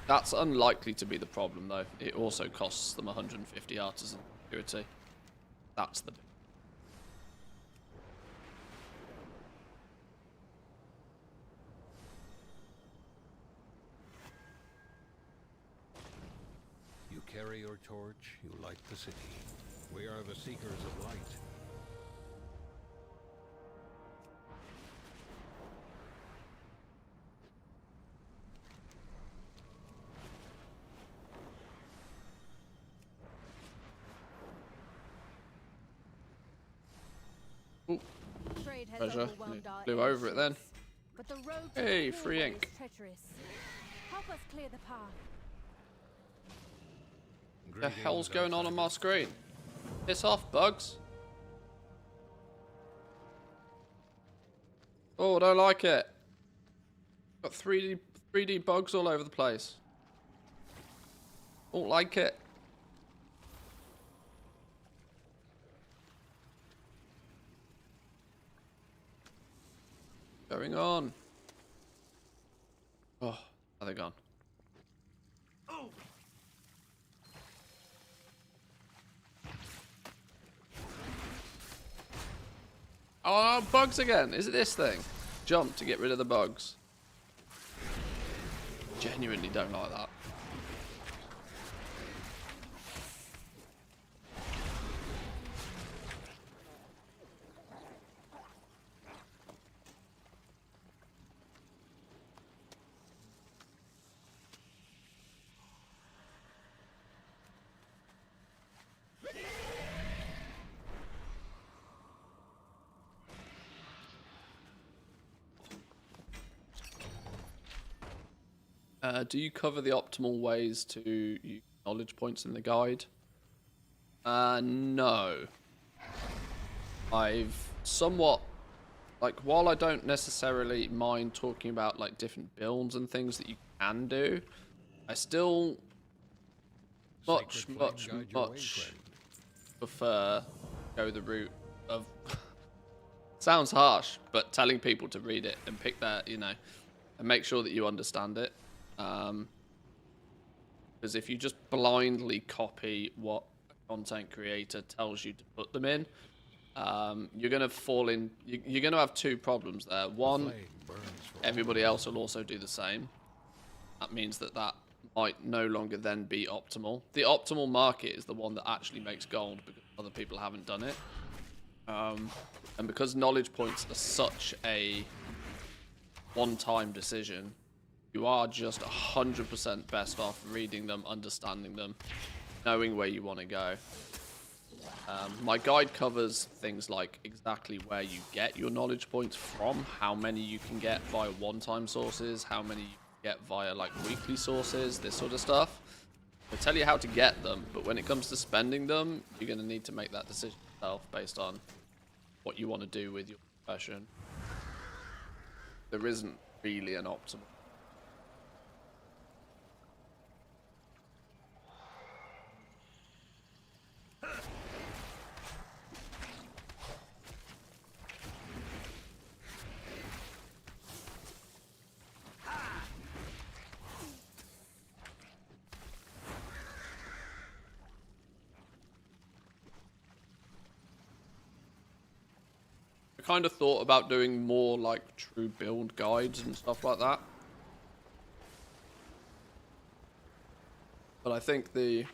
That's unlikely to be the problem, though. It also costs them 150 artisan security. That's the... You carry your torch, you light the city. We are the seekers of light. Ooh, Trade has treasure. overwhelmed our Flew over it then. but the road to Hey, the free Clearway ink. is treacherous. Help us clear the path. What the hell's going on my screen? Piss off, bugs. Oh, I don't like it. Got 3D bugs all over the place. Don't like it. Going on. Oh, are they gone? Oh, bugs again. Is it this thing? Jump to get rid of the bugs. Genuinely don't like that. Do you cover the optimal ways to use knowledge points in the guide? No. I've somewhat, like, while I don't necessarily mind talking about like different builds and things that you can do, I still much prefer go the route of sounds harsh, but telling people to read it and pick that, you know, and make sure that you understand it. Because if you just blindly copy what a content creator tells you to put them in, you're going to fall in. You're going to have two problems there. One, everybody else will also do the same. That means that might no longer then be optimal. The optimal market is the one that actually makes gold because other people haven't done it. And because knowledge points are such a one-time decision, you are just 100% best off reading them, understanding them, knowing where you want to go. My guide covers things like exactly where you get your knowledge points from, how many you can get via one-time sources, how many you get via like weekly sources, this sort of stuff. I tell you how to get them, but when it comes to spending them, you're going to need to make that decision yourself based on what you want to do with your profession. There isn't really an optimal. I kind of thought about doing more like true build guides and stuff like that. But I think the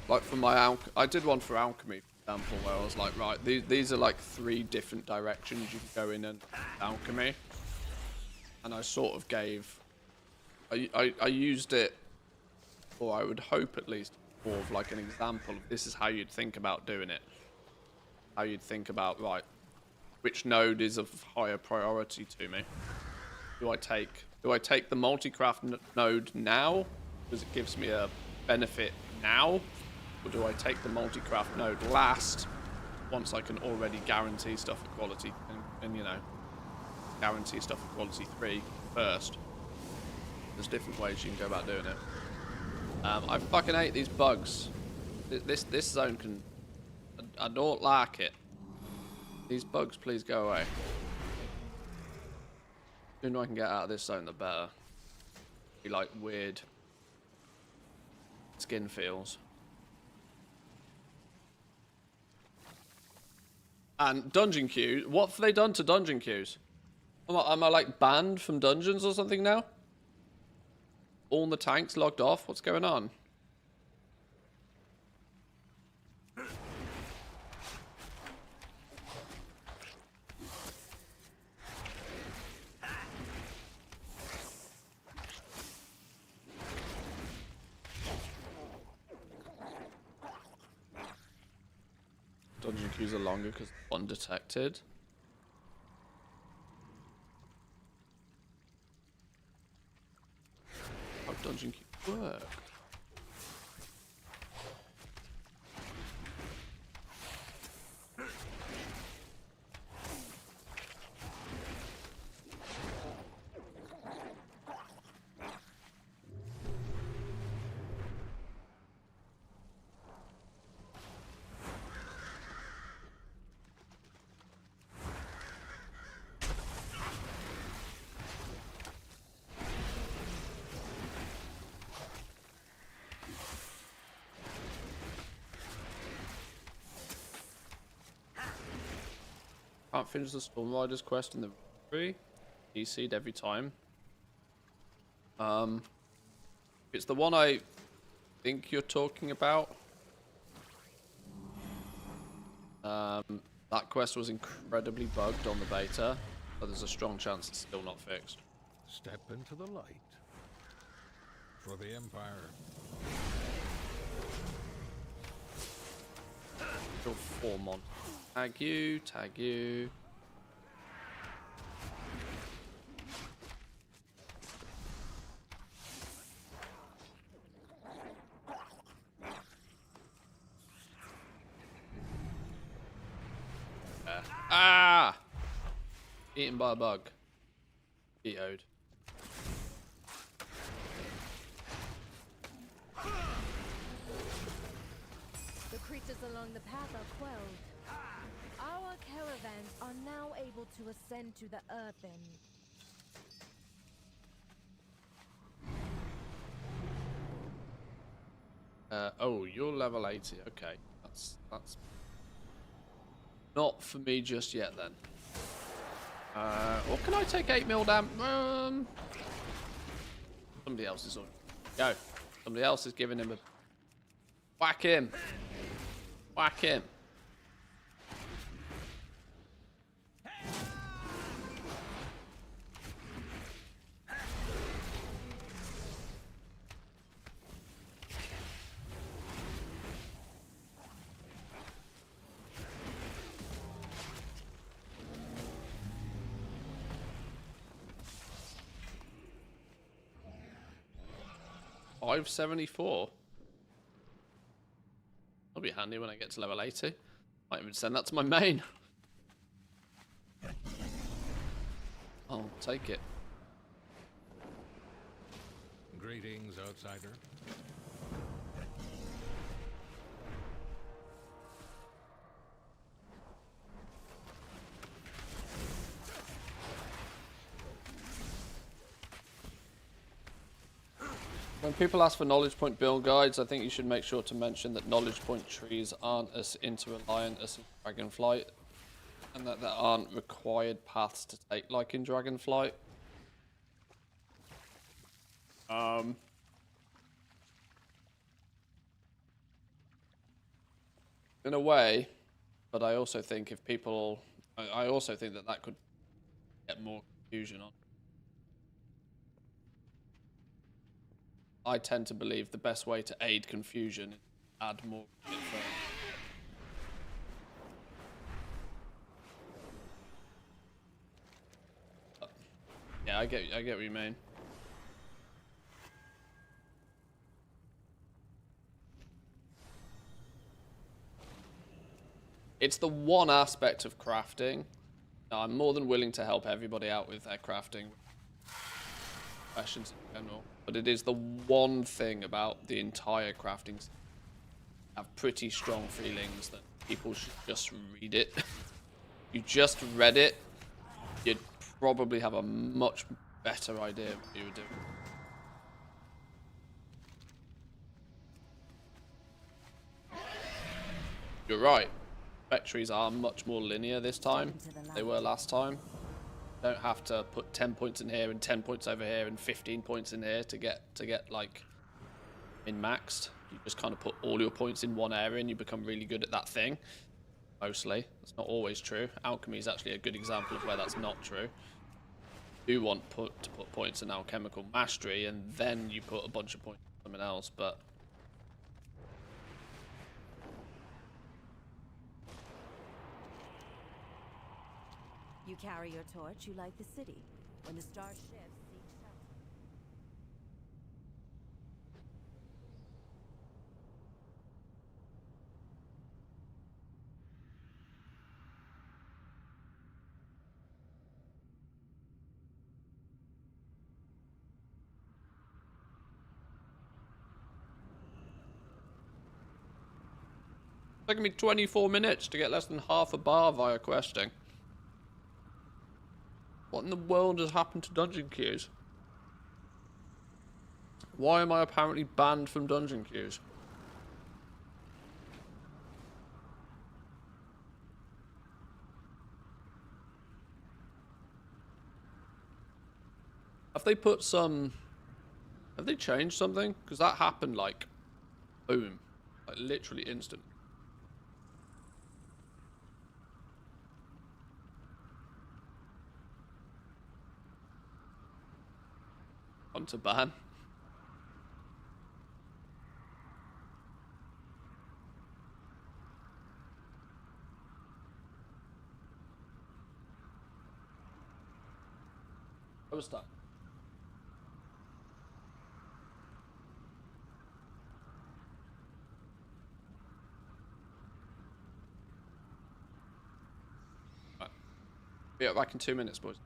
like for my I did one for alchemy, for example, where I was like, right, these are like 3 different directions you can go in and alchemy, and I sort of gave, I used it, or I would hope at least, more of like an example of this is how you'd think about doing it, how you'd think about, right, which node is of higher priority to me. Do I take the multi-craft node now because it gives me a benefit now, or do I take the multi-craft node last once I can already guarantee stuff at quality and you know, guarantee stuff at quality 3 first? There's different ways you can go about doing it. I fucking hate these bugs. This zone can, I don't like it. These bugs, please go away. The sooner I can get out of this zone, the better. Be like weird skin feels. And dungeon queues. What have they done to dungeon queues? Am I like banned from dungeons or something now? All the tanks logged off? What's going on? Dungeon queues are longer because undetected. How dungeon queues work? Can't finish the Storm Riders quest in the free. DC'd every time. It's the one I think you're talking about. That quest was incredibly bugged on the beta, but there's a strong chance it's still not fixed. Step into the light. For the Empire. Still 4 mon. Tag you, tag you. Ah! Eaten by a bug. EO'd. The creatures along the path are quelled. Our caravans are now able to ascend to the earthen. Oh, you're level 80. Okay, that's not for me just yet then. Or can I take 8 mil damage? Somebody else is on. Go. Somebody else is giving him a. Whack him. Whack him. $574. That'll be handy when I get to level 80. Might even send that to my main. I'll take it. Greetings, outsider. When people ask for knowledge point build guides, I think you should make sure to mention that knowledge point trees aren't as interreliant as in Dragonflight, and that there aren't required paths to take like in Dragonflight. in a way, but I also think if people, I also think that could get more confusion on. I tend to believe the best way to aid confusion is to add more info. Yeah, I get what you mean. It's the one aspect of crafting. Now, I'm more than willing to help everybody out with their crafting questions in general, but it is the one thing about the entire crafting system. I have pretty strong feelings that people should just read it. You just read it, you'd probably have a much better idea of what you were doing. You're right. Factories are much more linear this time than they were last time. You don't have to put 10 points in here and 10 points over here and 15 points in here to get like min-maxed. You just kind of put all your points in one area and you become really good at that thing. Mostly. That's not always true. Alchemy is actually a good example of where that's not true. You do want to put points in alchemical mastery and then you put a bunch of points in something else, but You carry your torch, you light the city. When the star shifts, seek shelter. it's taken me 24 minutes to get less than half a bar via questing. What in the world has happened to dungeon queues? Why am I apparently banned from dungeon queues? Have they put some... Have they changed something? Because that happened like... Boom. Like literally instant. On to ban. I was stuck. Right. Be back in 2 minutes, boys.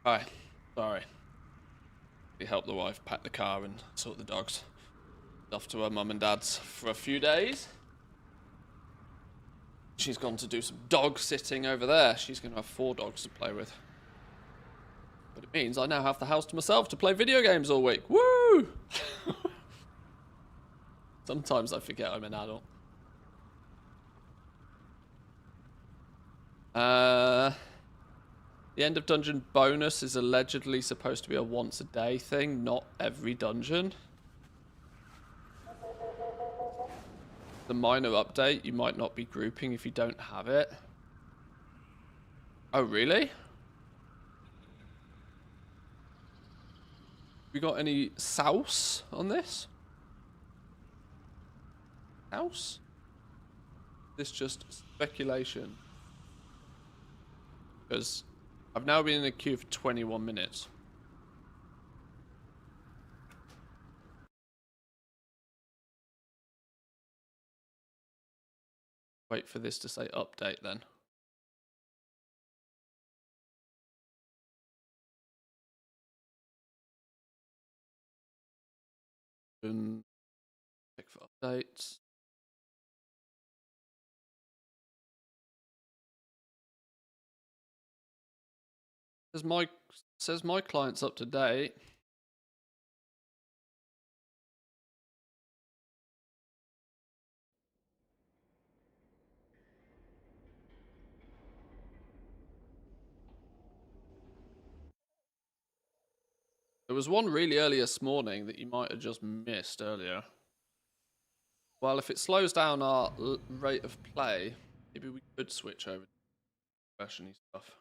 Hi. Sorry. We helped the wife pack the car and sort the dogs. Off to her mum and dad's for a few days. She's gone to do some dog sitting over there. She's going to have 4 dogs to play with. But it means I now have the house to myself to play video games all week. Woo! Sometimes I forget I'm an adult. The end of dungeon bonus is allegedly supposed to be a once a day thing, not every dungeon. The minor update, you might not be grouping if you don't have it. Oh, really? We got any sauce on this? Sauce? This just speculation. Because I've now been in a queue for 21 minutes. Wait for this to say update then. And check for updates. Says my client's up to date. There was one really early this morning that you might have just missed earlier. Well, if it slows down our rate of play, maybe we could switch over to professional stuff.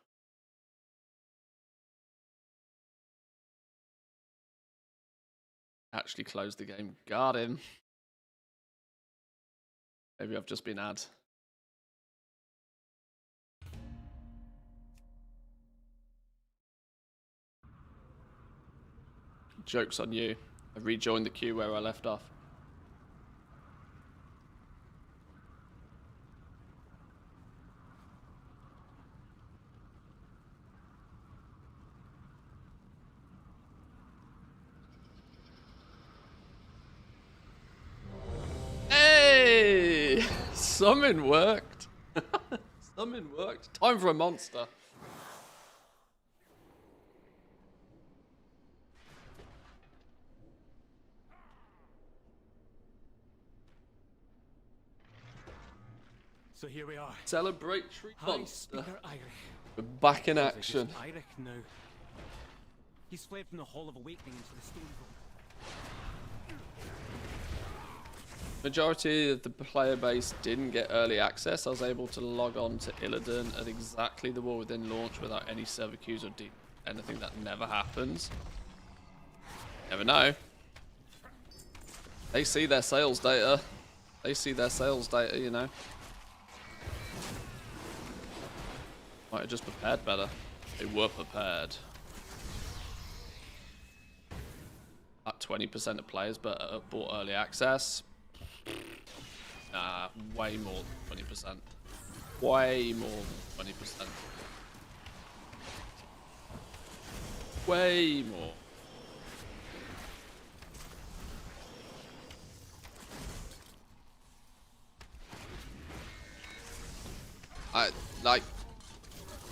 Actually closed the game. Got him. Maybe I've just been ad. Joke's on you. I rejoined the queue where I left off. Hey! Summon worked. Summon worked. Time for a monster. So here we are. Celebratory Hi, monster. Speaker Irish. We're back in action. Irish now. He's fled from the Hall of Awakening into the Stone Vault. Majority of the player base didn't get early access. I was able to log on to Illidan at exactly the wall within launch without any server queues or anything. That never happens. Never know. They see their sales data. They see their sales data, you know. Might have just prepared better. They were prepared. At 20% of players but bought early access. Nah, way more than 20%. Way more than 20%. Way more.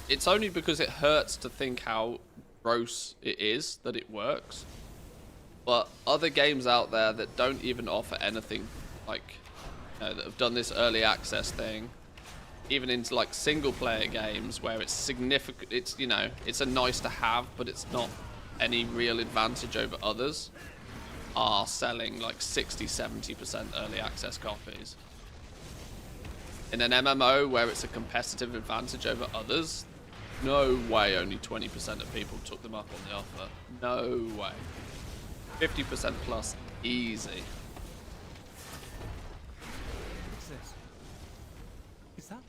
It's only because it hurts to think how gross it is that it works. But other games out there that don't even offer anything, like, you know, that have done this early access thing, even into like single player games where it's significant, it's, you know, it's a nice to have, but it's not any real advantage over others, are selling like 60-70% early access copies. In an MMO where it's a competitive advantage over others, no way only 20% of people took them up on the offer. No way. 50% plus, easy. What's this? Is that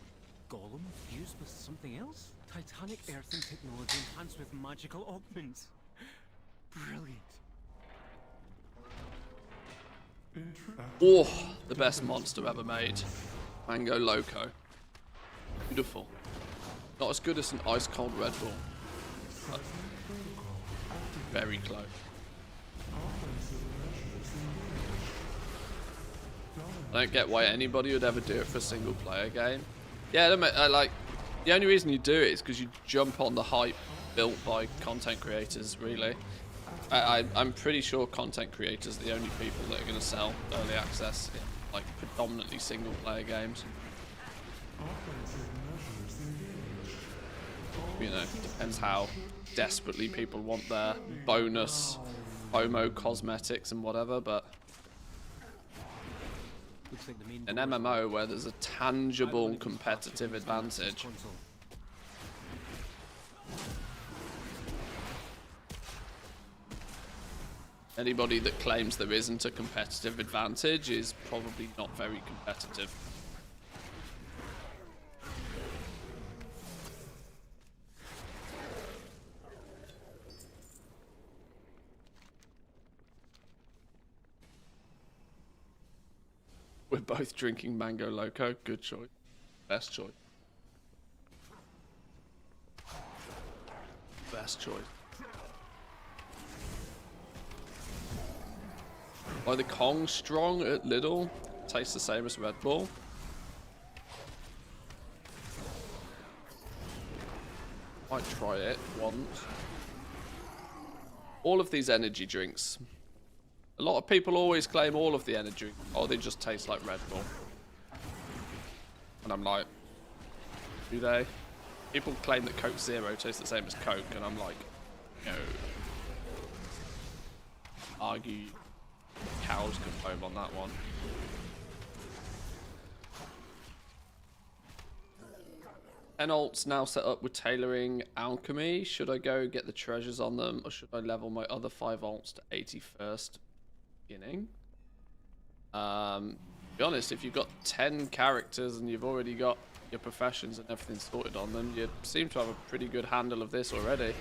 Golem fused with something else? Titanic earthen technology enhanced with magical augments. Brilliant. Oh, the best monster ever made. Mango Loco. Beautiful. Not as good as an ice cold Red Bull. Very close. I don't get why anybody would ever do it for a single player game. Yeah, I like, the only reason you do it is because you jump on the hype built by content creators, really. I'm pretty sure content creators are the only people that are going to sell early access in like predominantly single player games. You know, depends how desperately people want their bonus FOMO cosmetics and whatever, but an MMO where there's a tangible competitive advantage. Anybody that claims there isn't a competitive advantage is probably not very competitive. We're both drinking Mango Loco. Good choice. Best choice. Best choice. Why the Kong Strong at Lidl tastes the same as Red Bull. Might try it once. All of these energy drinks. A lot of people always claim all of the energy. Oh, they just taste like Red Bull. And I'm like, do they? People claim that Coke Zero tastes the same as Coke, and I'm like, no. Argue cows can foam on that one. Enalt's now set up with tailoring alchemy. Should I go get the treasures on them, or should I level my other 5 alts to 81st beginning? To be honest, if you've got 10 characters and you've already got your professions and everything sorted on them, you seem to have a pretty good handle of this already.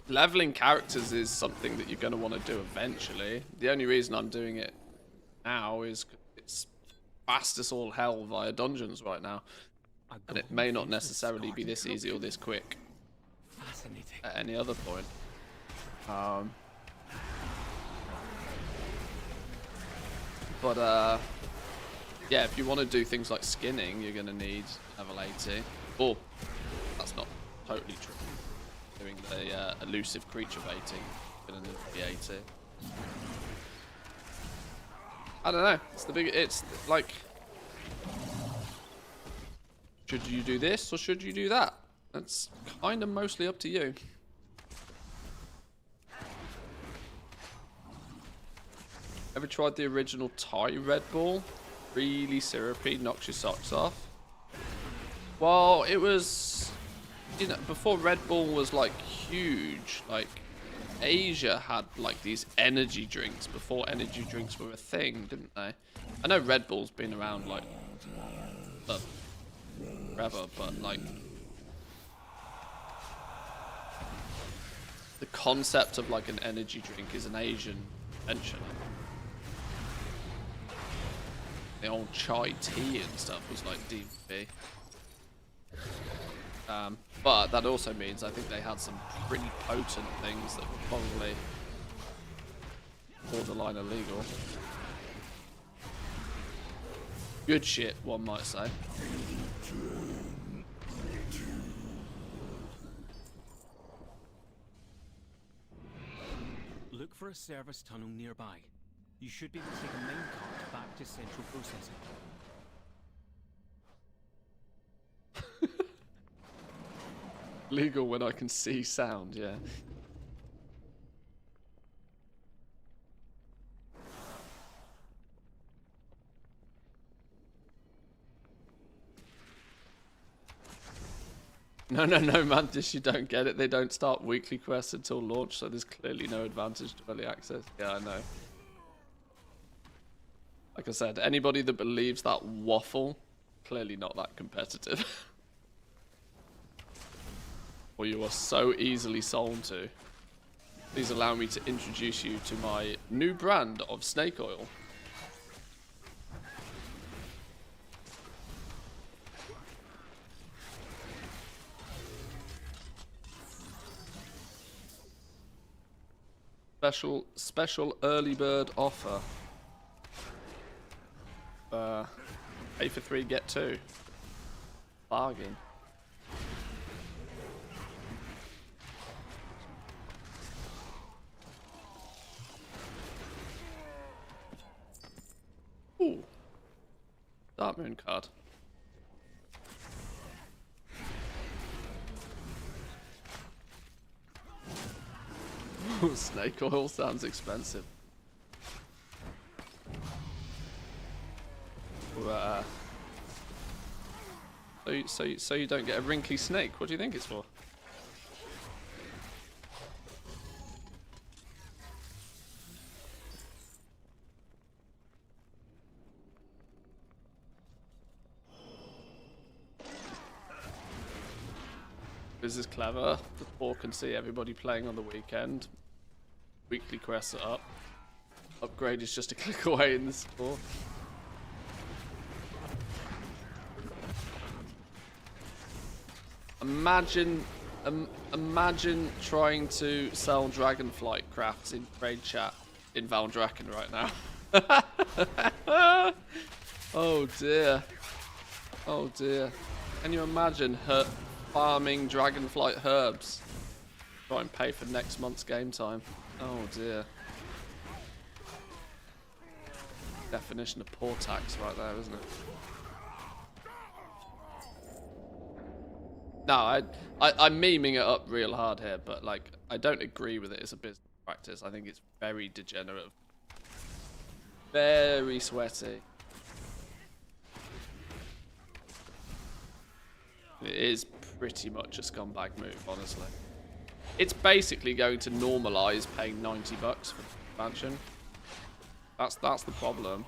Leveling characters is something that you're going to want to do eventually. The only reason I'm doing it now is it's fast as all hell via dungeons right now, and it may not necessarily be this easy or this quick at any other point. But yeah, if you want to do things like skinning, you're going to need level 80. Oh, that's not totally true. Doing the elusive creature baiting, you're going to need to be 80. I don't know. It's like, should you do this or should you do that? That's kind of mostly up to you. Ever tried the original Thai Red Bull? Really syrupy, knocks your socks off. Well, it was, you know, before Red Bull was like huge, like Asia had like these energy drinks before energy drinks were a thing, didn't they? I know Red Bull's been around like forever, but like the concept of like an energy drink is an Asian invention. The old chai tea and stuff was like DVB. But that also means I think they had some pretty potent things that were probably borderline illegal. Good shit, one might say. Look for a service tunnel nearby. You should be able to take a minecart back to central processing. Legal when I can see sound, yeah. No, Mantis, you don't get it. They don't start weekly quests until launch, so there's clearly no advantage to early access. Yeah, I know. Like I said, anybody that believes that waffle, clearly not that competitive. Or you are so easily sold to. Please allow me to introduce you to my new brand of snake oil. Special early bird offer. Pay for 3, get 2. Bargain. Ooh. Darkmoon card. Snake oil sounds expensive. So you don't get a wrinkly snake. What do you think it's for? This is clever. The poor can see everybody playing on the weekend. Weekly quests are up. Upgrade is just a click away in the store. Imagine trying to sell Dragonflight crafts in trade chat in Valdrakken right now. Oh dear. Oh dear. Can you imagine her farming Dragonflight herbs? Try and pay for next month's game time. Oh dear. Definition of poor tax right there, isn't it? No, I'm memeing it up real hard here, but like I don't agree with it as a business practice. I think it's very degenerate. Very sweaty. It is pretty much a scumbag move, honestly. It's basically going to normalize paying $90 for the expansion. That's the problem.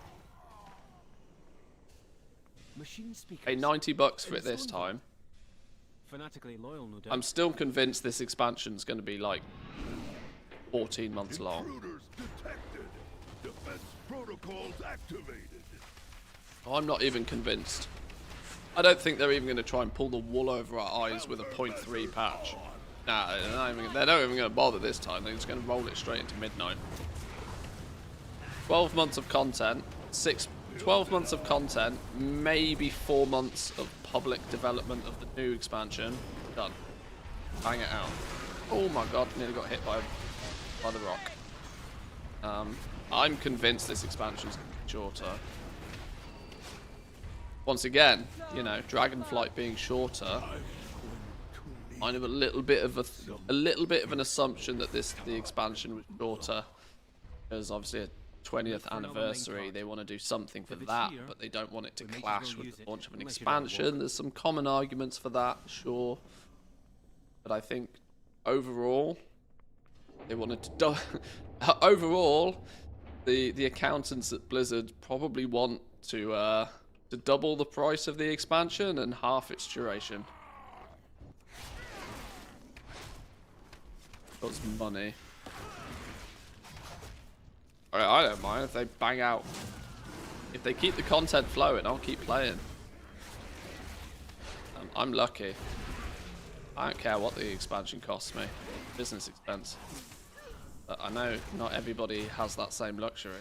Pay $90 for it this time. Fanatically loyal, no doubt. I'm still convinced this expansion's going to be like 14 months long. Intruders detected. Defense protocols activated. Oh, I'm not even convinced. I don't think they're even going to try and pull the wool over our eyes with a 0.3 patch. Nah, they're not even going to bother this time. They're just going to roll it straight into midnight. 12 months of content, 12 months of content, maybe 4 months of public development of the new expansion. Done. Bang it out. Oh my god, nearly got hit by the rock. I'm convinced this expansion's going to be shorter. Once again, you know, Dragonflight being shorter, kind of a little bit of an assumption that the expansion was shorter, because obviously a 20th anniversary, they want to do something for that, but they don't want it to clash with the launch of an expansion. There's some common arguments for that, sure, but I think overall they wanted to overall the accountants at Blizzard probably want to double the price of the expansion and half its duration. Because money. I don't mind if they bang out. If they keep the content flowing, I'll keep playing. I'm lucky. I don't care what the expansion costs me. Business expense. But I know not everybody has that same luxury.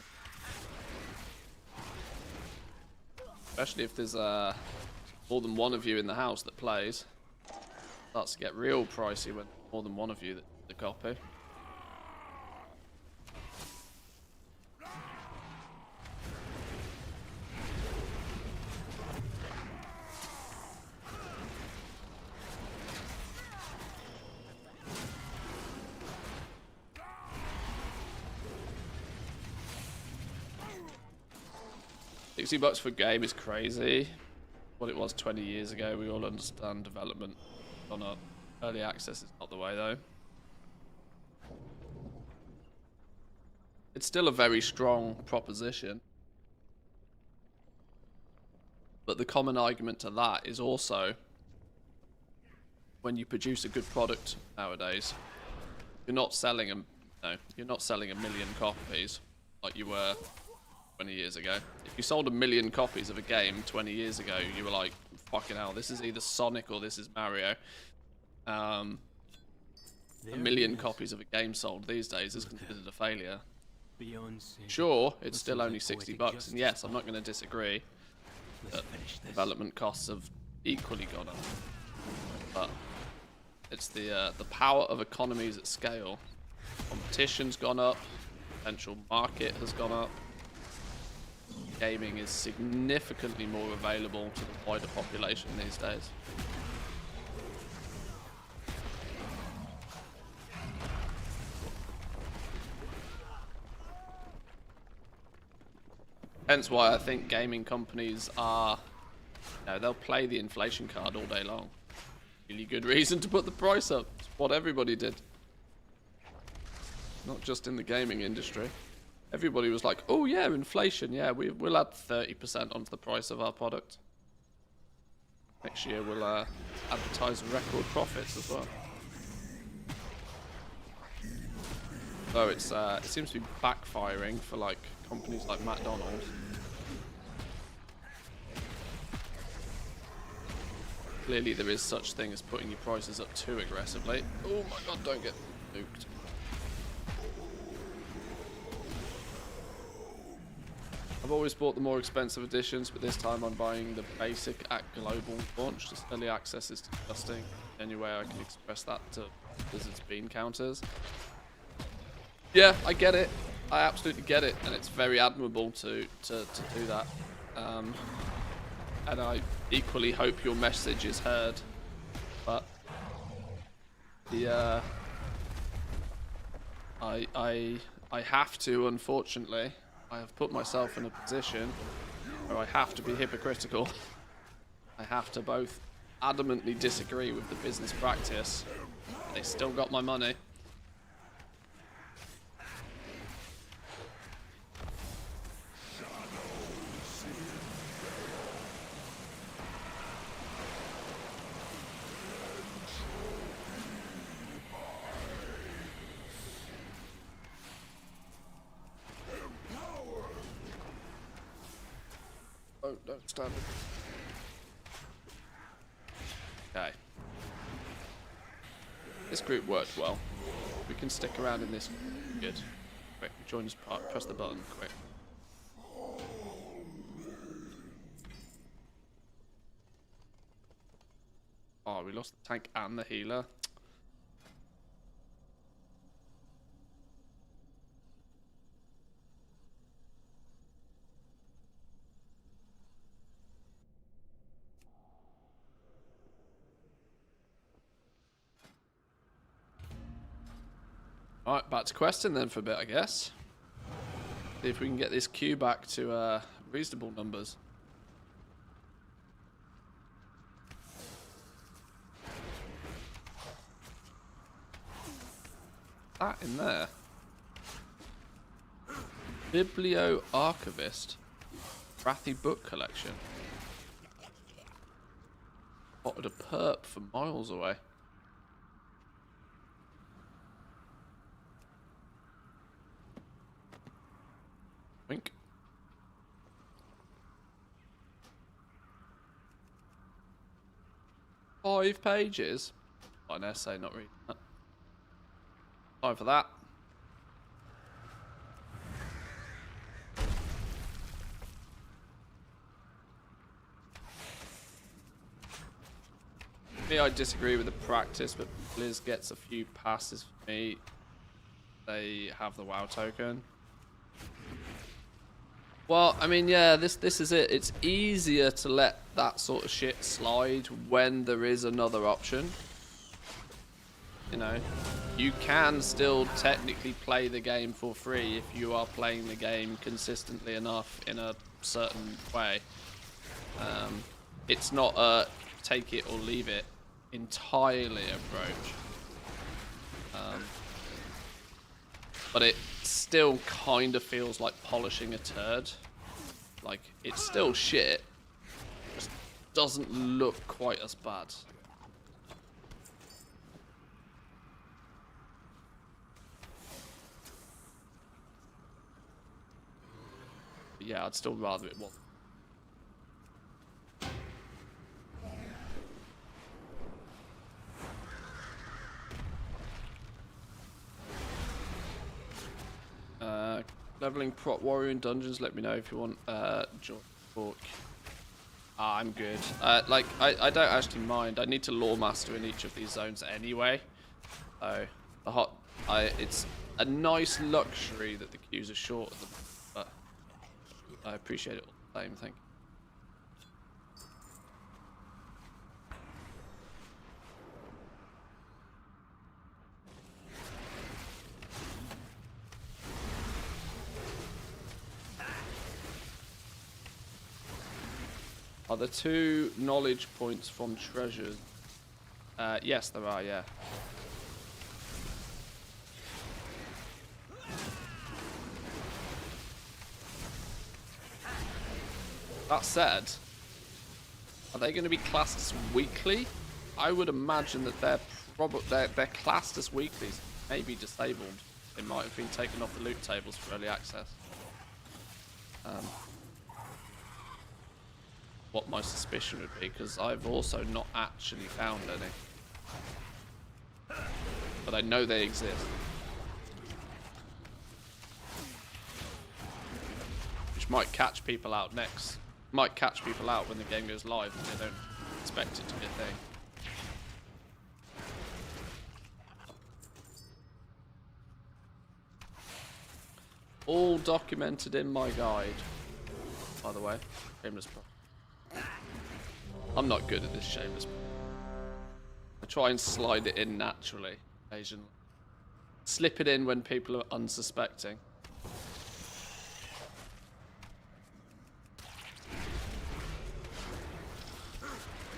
Especially if there's more than one of you in the house that plays. It starts to get real pricey when more than one of you that the copy. $60 for a game is crazy. What it was 20 years ago, we all understand development on early access is not the way though. It's still a very strong proposition. But the common argument to that is also when you produce a good product nowadays, you're not selling you're not selling 1 million copies like you were 20 years ago. If you sold 1 million copies of a game 20 years ago, you were like, fucking hell, this is either Sonic or this is Mario. a million copies of a game sold these days is considered a failure. Beyond saving. Sure, it's This still seems only like $60, poetic and yes, justice, I'm not going to disagree Let's that finish this. development costs have equally gone up. But it's the power of economies at scale. Competition's gone up, potential market has gone up. Gaming is significantly more available to the wider population these days. Hence why I think gaming companies are, you know, they'll play the inflation card all day long. Really good reason to put the price up. It's what everybody did. Not just in the gaming industry. Everybody was like, oh yeah, inflation, yeah, we'll add 30% onto the price of our product. Next year we'll advertise record profits as well. So it seems to be backfiring for like companies like McDonald's. Clearly there is such thing as putting your prices up too aggressively. Oh my god, don't get nuked. I've always bought the more expensive editions, but this time I'm buying the basic at global launch. Just early access is disgusting. Any way I can express that to Blizzard's bean counters. Yeah, I get it. I absolutely get it, and it's very admirable to do that. And I equally hope your message is heard. But the I have to, unfortunately. I have put myself in a position where I have to be hypocritical. I have to both adamantly disagree with the business practice. They still got my money. Oh, don't stand it. Okay. This group worked well. We can stick around in this. Good. Quick, join us. Press the button. Quick. Oh, we lost the tank and the healer. Alright, back to questing then for a bit, I guess. See if we can get this queue back to reasonable numbers. That in there. Biblio-archivist. Wrathy book collection. Spotted a perp from miles away. Wink. 5 pages? Oh, an essay, not reading that. Time for that. Me, I disagree with the practice, but Blizz gets a few passes for me. They have the WoW token. Well, I mean, yeah, this is it. It's easier to let that sort of shit slide when there is another option. You know, you can still technically play the game for free if you are playing the game consistently enough in a certain way. It's not a take it or leave it entirely approach. But it still kind of feels like polishing a turd. Like, it's still shit. Just doesn't look quite as bad. But yeah, I'd still rather it wasn't. Leveling prop warrior in dungeons. Let me know if you want join talk. I'm good. Like I don't actually mind. I need to lore master in each of these zones anyway. So it's a nice luxury that the queues are short at the moment, but I appreciate it all the same. Thank you. Are there 2 knowledge points from treasures? Yes, there are, yeah. That said, are they going to be classed as weekly? I would imagine that they're classed as weeklies, maybe disabled. They might have been taken off the loot tables for early access. What my suspicion would be, because I've also not actually found any. But I know they exist. Which might catch people out next. Might catch people out when the game goes live and they don't expect it to be a thing. All documented in my guide, by the way. Shameless plug. I'm not good at this shameless. I try and slide it in naturally, occasionally. Slip it in when people are unsuspecting.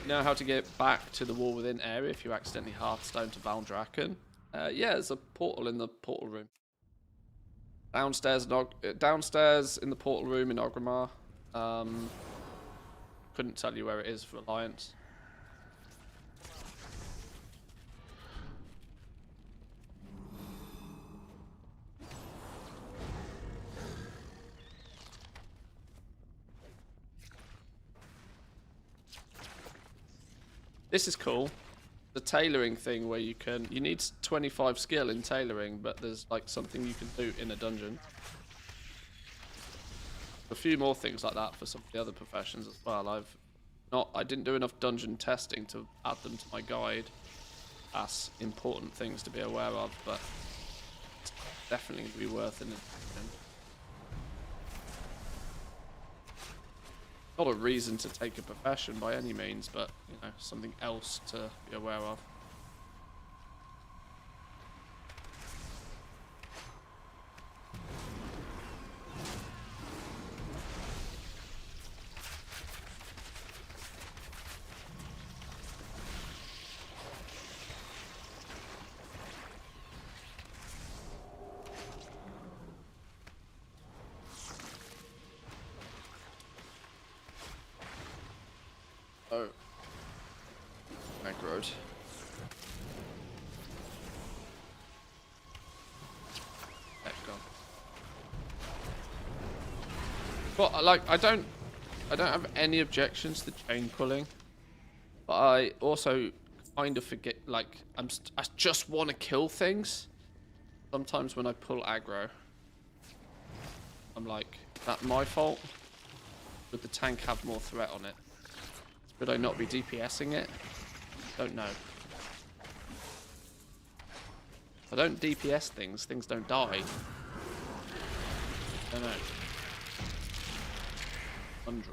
You know how to get back to the wall within area if you accidentally Hearthstone to Valdrakken? Yeah, there's a portal in the portal room. Downstairs in the portal room in Orgrimmar. Couldn't tell you where it is for Alliance. This is cool. The tailoring thing where you need 25 skill in tailoring, but there's like something you can do in a dungeon. A few more things like that for some of the other professions as well. I didn't do enough dungeon testing to add them to my guide as important things to be aware of, but it's definitely going to be worth it. Not a reason to take a profession by any means, but you know, something else to be aware of. Oh. Road. Gone. But like, I don't have any objections to chain pulling, but I also kind of forget. Like, I just want to kill things. Sometimes when I pull aggro, I'm like, is that my fault? Would the tank have more threat on it? Should I not be DPSing it? Don't know. If I don't DPS things, things don't die. Don't know. 100.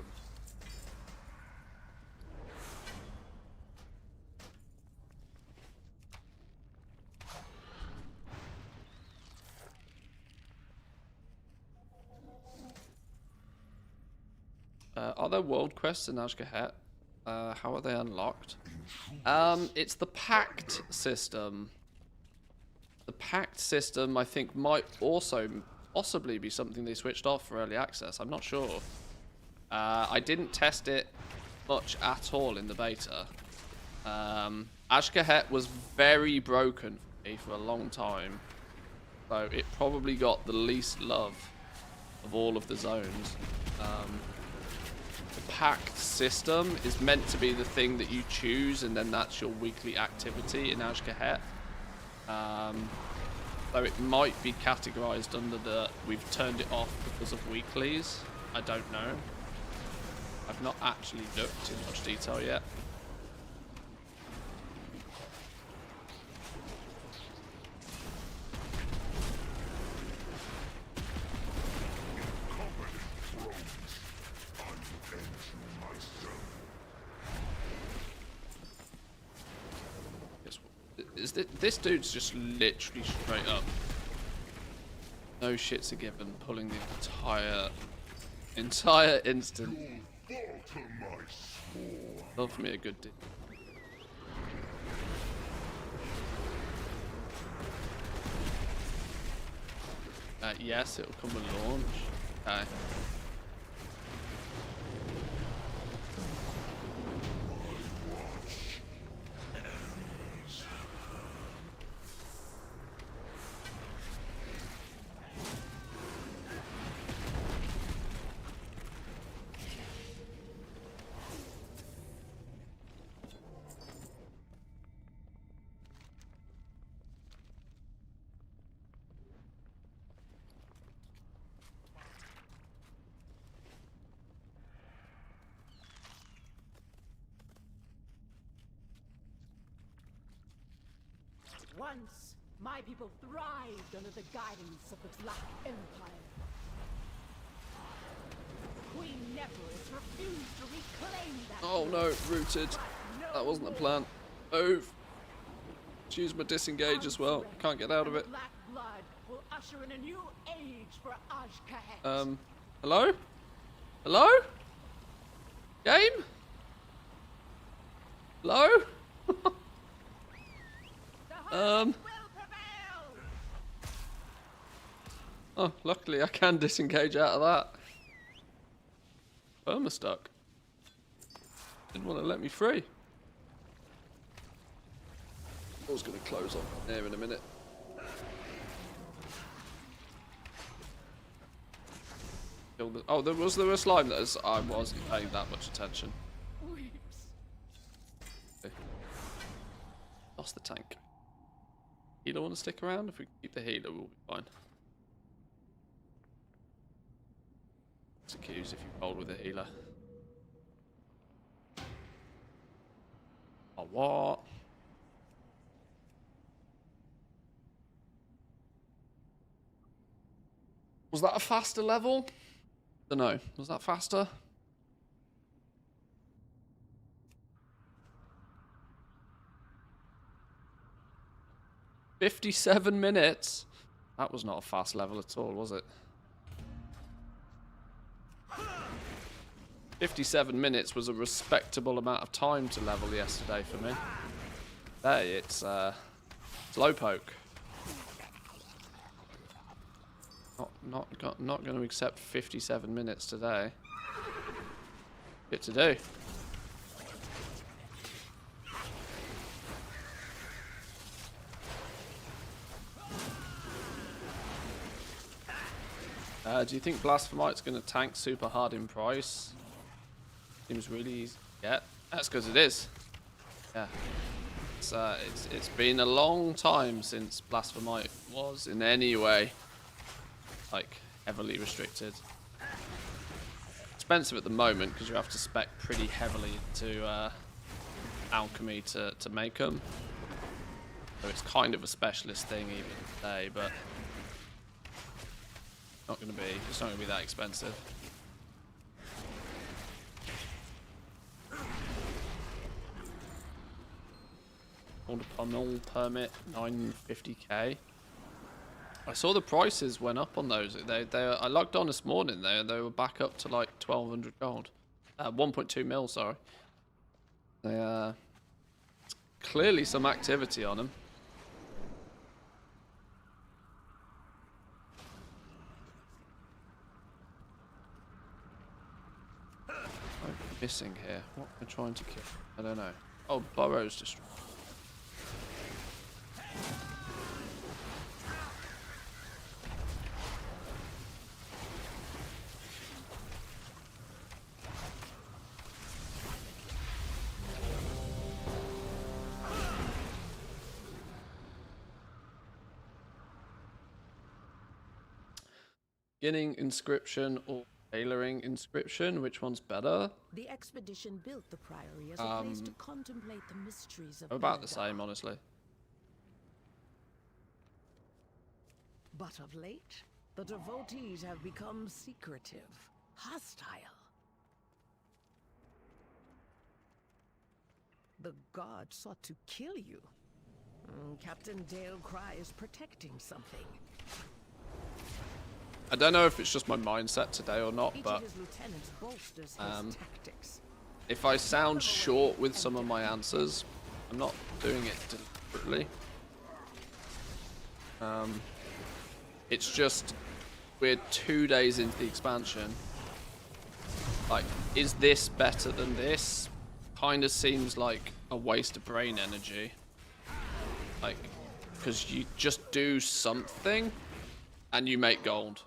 Are there world quests in Ashgahet? How are they unlocked? It's the pact system. The pact system, I think, might also possibly be something they switched off for early access. I'm not sure. I didn't test it much at all in the beta. Ashgahet was very broken for me for a long time. So it probably got the least love of all of the zones. The pact system is meant to be the thing that you choose, and then that's your weekly activity in Ashgahet. So it might be categorized under the we've turned it off because of weeklies. I don't know. I've not actually looked in much detail yet. This dude's just literally straight up. No shits are given, pulling the entire instant. Love me a good dude. Yes, it'll come with launch. Okay. Once, my people thrived under the guidance of the Black Empire. Queen Nephris refused to reclaim that. Oh no, rooted. That wasn't the plan. Move. Choose my disengage as well. Can't get out of it. Black blood will usher in a new age for Ashkahet. Hello? Hello? Game? Hello? Oh, luckily I can disengage out of that. Perma stuck. Didn't want to let me free. I was going to close on there in a minute. Oh, there was a slime that I wasn't paying that much attention. Okay. Lost the tank. Healer want to stick around? If we keep the healer, we'll be fine. Accused if you roll with a healer. Oh, what? Was that a faster level? Don't know. Was that faster? "57 minutes? That was not a fast level at all, was it? 57 minutes was a respectable amount of time to level yesterday for me. Hey, it's slowpoke. Not going to accept 57 minutes today. Bit to do. Do you think Blasphemite's going to tank super hard in price? Seems really easy to get. That's because it is. Yeah. It's been a long time since Blasphemite was in any way like heavily restricted. Expensive at the moment because you have to spec pretty heavily into alchemy to make them. So it's kind of a specialist thing even today, but it's not going to be that expensive. Order pummel permit 950k. I saw the prices went up on those. I logged on this morning. They were back up to like 1200 gold. 1.2 mil, sorry. Clearly some activity on them. What am I missing here? What am I trying to kill? I don't know. Oh, Burrow's destroyed. beginning inscription or tailoring inscription? Which one's better? The expedition built the priory as a place to contemplate the mysteries of About the Beledar. same, honestly. But of late, the devotees have become secretive, hostile. The god sought to kill you. Captain Dale Cry is protecting something. I don't know if it's just my mindset today or not, Each but of his lieutenants bolsters his tactics. if I sound short with some of my answers, I'm not doing it deliberately. It's just we're 2 days into the expansion. Like, is this better than this? Kind of seems like a waste of brain energy. Like, because you just do something and you make gold.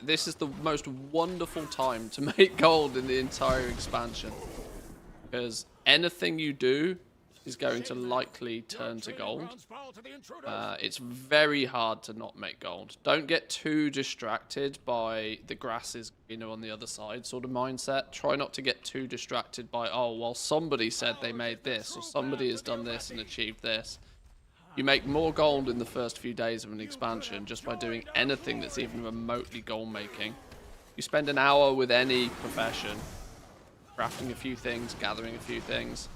This is the most wonderful time to make gold in the entire expansion. Because anything you do is going to likely turn to gold. It's very hard to not make gold. Don't get too distracted by the grass is greener on the other side sort of mindset. Try not to get too distracted by, oh, well, somebody said they made this, or somebody has done this and achieved this. You make more gold in the first few days of an expansion just by doing anything that's even remotely gold making. You spend an hour with any profession, crafting a few things, gathering a few things.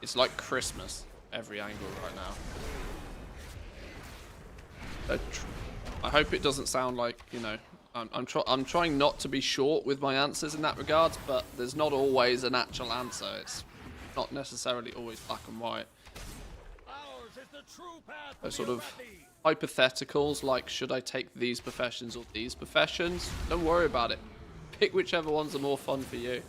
It's like Christmas every angle right now. I hope it doesn't sound like, you know, I'm trying not to be short with my answers in that regard, but there's not always an actual answer. It's not necessarily always black and white. Those sort of hypotheticals like, should I take these professions or these professions? Don't worry about it. Pick whichever ones are more fun for you.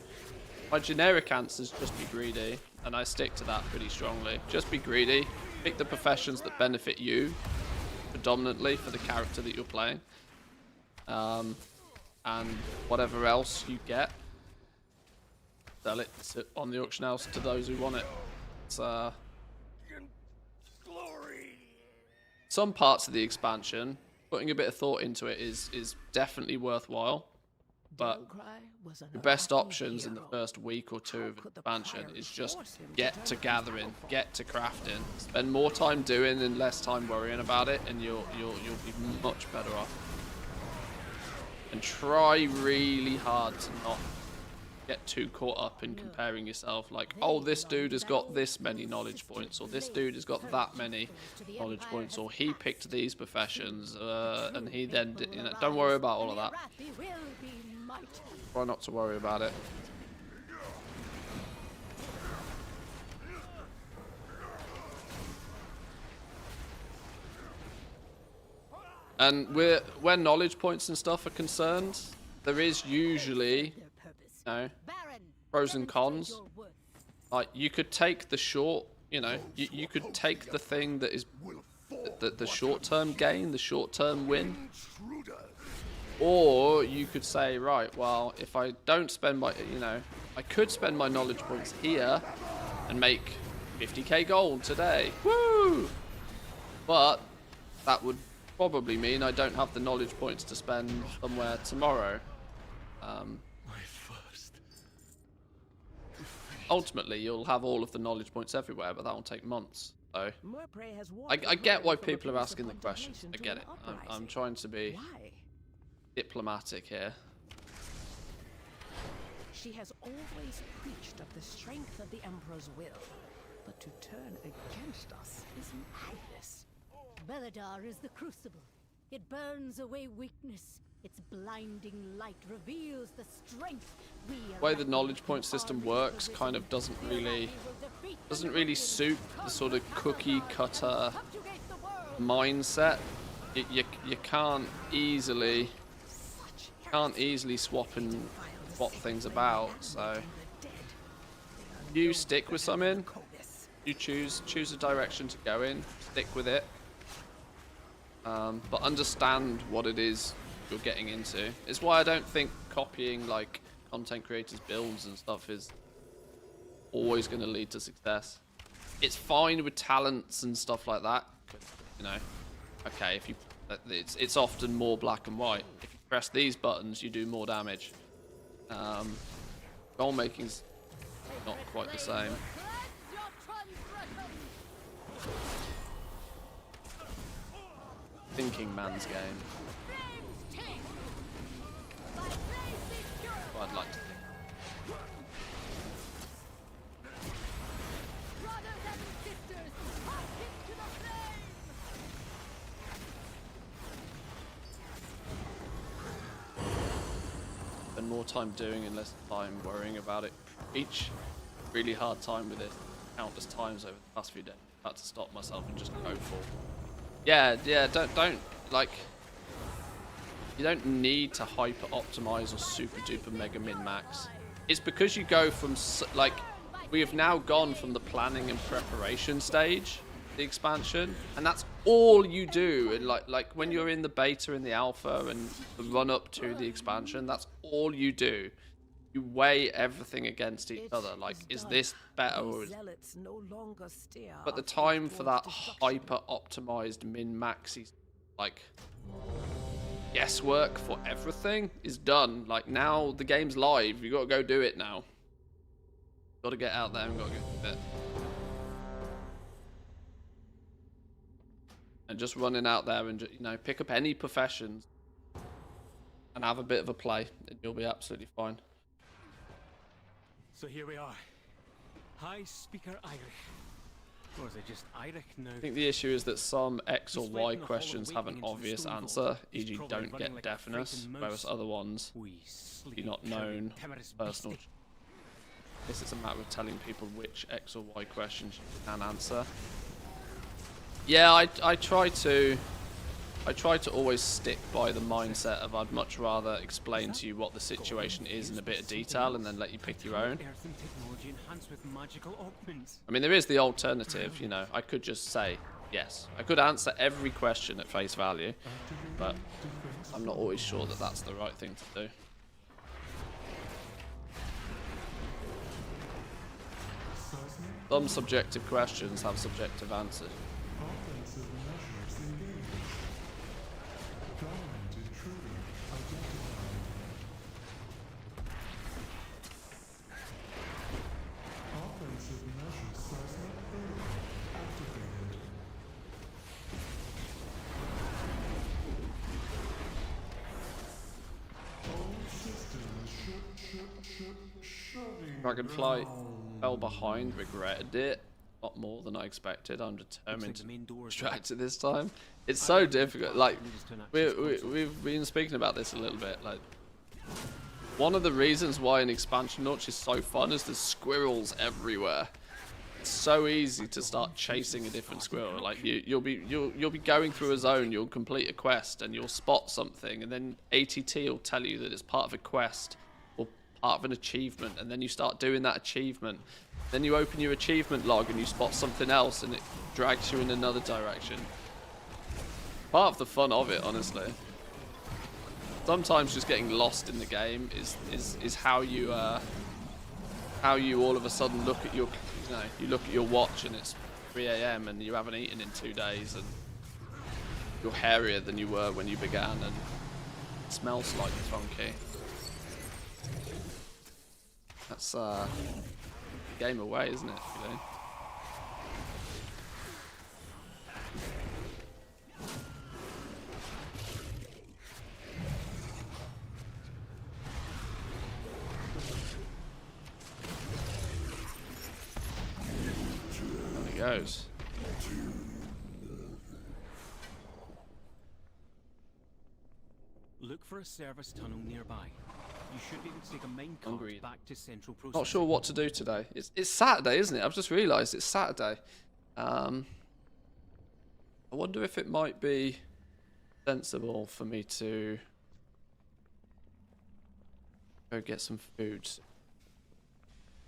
My generic answer is just be greedy, and I stick to that pretty strongly. Just be greedy. Pick the professions that benefit you, predominantly for the character that you're playing. And whatever else you get, sell it on the auction house to those who want it. It's, some parts of the expansion, putting a bit of thought into it is definitely worthwhile. But the best options in the first week or two of expansion is just get to gathering, get to crafting, spend more time doing and less time worrying about it, and you'll be much better off. And try really hard to not get too caught up in comparing yourself, like, oh, this dude has got this many knowledge points, or this dude has got that many knowledge points, or he picked these professions, and he then did, you know, don't worry about all of that. Try not to worry about it. And where knowledge points and stuff are concerned, there is usually, you know, pros and cons. Like, you could take the short, you know, you could take the thing that is the short-term gain, the short-term win. Or you could say, right, well, if I don't spend my, you know, I could spend my knowledge points here and make 50k gold today. Woo! But that would probably mean I don't have the knowledge points to spend somewhere tomorrow. Ultimately, you'll have all of the knowledge points everywhere, but that will take months. So I get why people are asking the questions. I get it. I'm trying to be diplomatic here. She has always preached of the strength of the Emperor's will, but to turn against us is madness. Beledar is the crucible. It burns away weakness. Its blinding light reveals the strength we are. The way the knowledge point system works kind of doesn't really suit the sort of cookie cutter mindset. You can't easily swap things about. So you stick with something. You choose a direction to go in. Stick with it. But understand what it is you're getting into. It's why I don't think copying like content creators' builds and stuff is always going to lead to success. It's fine with talents and stuff like that. You know, okay, if you It's often more black and white. If you press these buttons, you do more damage. Goal making's not quite the same. Thinking man's game. Well, I'd like to think. Spend more time doing and less time worrying about it. Each really hard time with it countless times over the past few days. I had to stop myself and just go for. Yeah, don't like. You don't need to hyper optimize or super duper mega min max. It's because you go from like, we have now gone from the planning and preparation stage, the expansion, and that's all you do. And like when you're in the beta and the alpha and the run up to the expansion, that's all you do. You weigh everything against each other. Like, is this better? Or but the time for that hyper optimized min maxy, like, guesswork for everything is done. Like, now the game's live. You got to go do it now. Got to get out there and got to go do it. And just running out there and, you know, pick up any professions and have a bit of a play, and you'll be absolutely fine. So here we are. High Speaker Irish. Or is it just Irish now? I think the issue is that some X or Y questions have an obvious answer, e.g. don't get deafness, whereas other ones do not known personal. This is a matter of telling people which X or Y questions you can answer. Yeah, I try to always stick by the mindset of I'd much rather explain to you what the situation is in a bit of detail and then let you pick your own. I mean, there is the alternative, you know, I could just say yes. I could answer every question at face value, but I'm not always sure that that's the right thing to do. Some subjective questions have subjective answers. Dragonfly fell behind, regretted it a lot more than I expected. I'm determined to distract it this time. It's so difficult. Like, we've been speaking about this a little bit. Like, one of the reasons why an expansion launch is so fun is there's squirrels everywhere. It's so easy to start chasing a different squirrel. Like, you'll be going through a zone, you'll complete a quest, and you'll spot something, and then ATT will tell you that it's part of a quest. Part of an achievement, and then you start doing that achievement. Then you open your achievement log and you spot something else and it drags you in another direction. Part of the fun of it, honestly. Sometimes just getting lost in the game is how you all of a sudden look at your, you know, you look at your watch and it's 3 AM and you haven't eaten in 2 days and you're hairier than you were when you began and it smells slightly funky. That's the game away, isn't it? You know? There he goes. Look for a service tunnel nearby. You should be able to take a main cart back to central processing. Not sure what to do today. It's Saturday, isn't it? I've just realised it's Saturday. I wonder if it might be sensible for me to go get some food.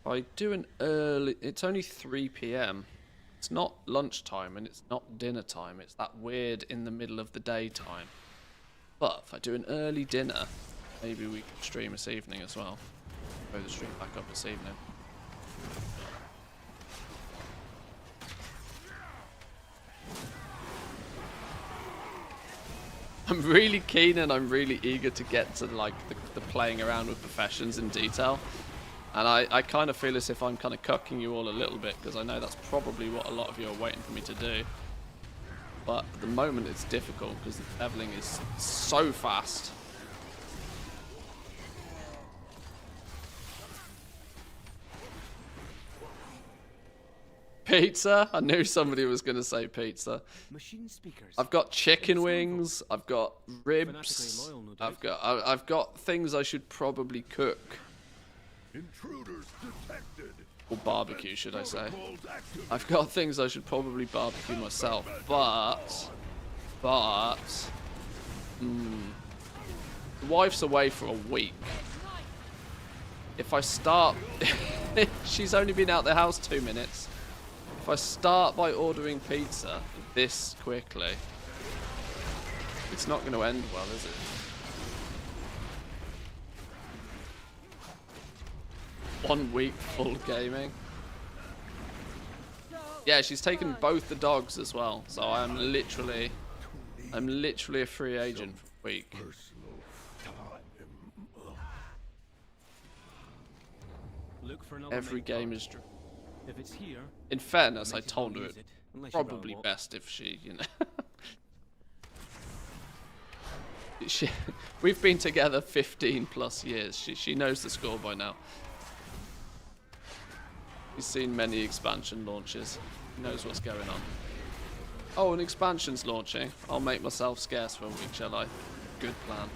I do an early. It's only 3 PM. It's not lunchtime and it's not dinner time. It's that weird in the middle of the day time. But if I do an early dinner, maybe we can stream this evening as well. Throw the stream back up this evening. I'm really keen and I'm really eager to get to like the playing around with professions in detail. And I kind of feel as if I'm kind of cucking you all a little bit, because I know that's probably what a lot of you are waiting for me to do. But at the moment it's difficult because the leveling is so fast. Pizza? I knew somebody was going to say pizza. Machine speakers. I've got chicken wings. I've got ribs. I've got things I should probably cook. Intruders detected. Or barbecue, should I say. I've got things I should probably barbecue myself, but the wife's away for a week. If I start, she's only been out the house 2 minutes. If I start by ordering pizza this quickly, it's not going to end well, is it? One week full gaming. Yeah, she's taken both the dogs as well, so I'm literally a free agent for a week. Look for another Every game is. If it's here, in fairness, I told her it probably best if she, you know. We've been together 15 plus years. She knows the score by now. She's seen many expansion launches. She knows what's going on. Oh, an expansion's launching. I'll make myself scarce for a week, shall I? Good plan.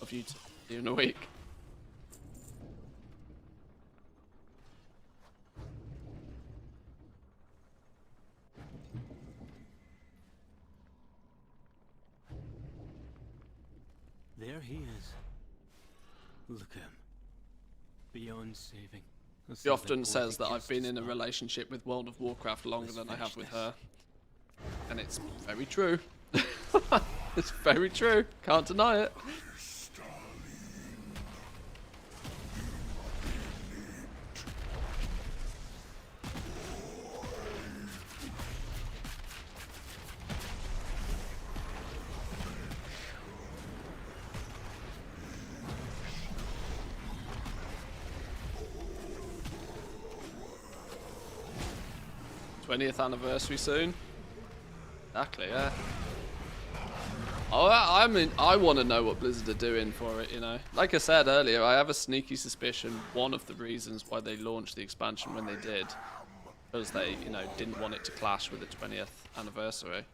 Of you two in a week. There he is. Look at him. Beyond saving. She often says that I've been in a relationship with World of Warcraft longer than I have with her. And it's very true. It's very true. Can't deny it. 20th anniversary soon. Exactly, yeah. Oh, I want to know what Blizzard are doing for it, you know. Like I said earlier, I have a sneaky suspicion one of the reasons why they launched the expansion when they did, because they, you know, didn't want it to clash with the 20th anniversary.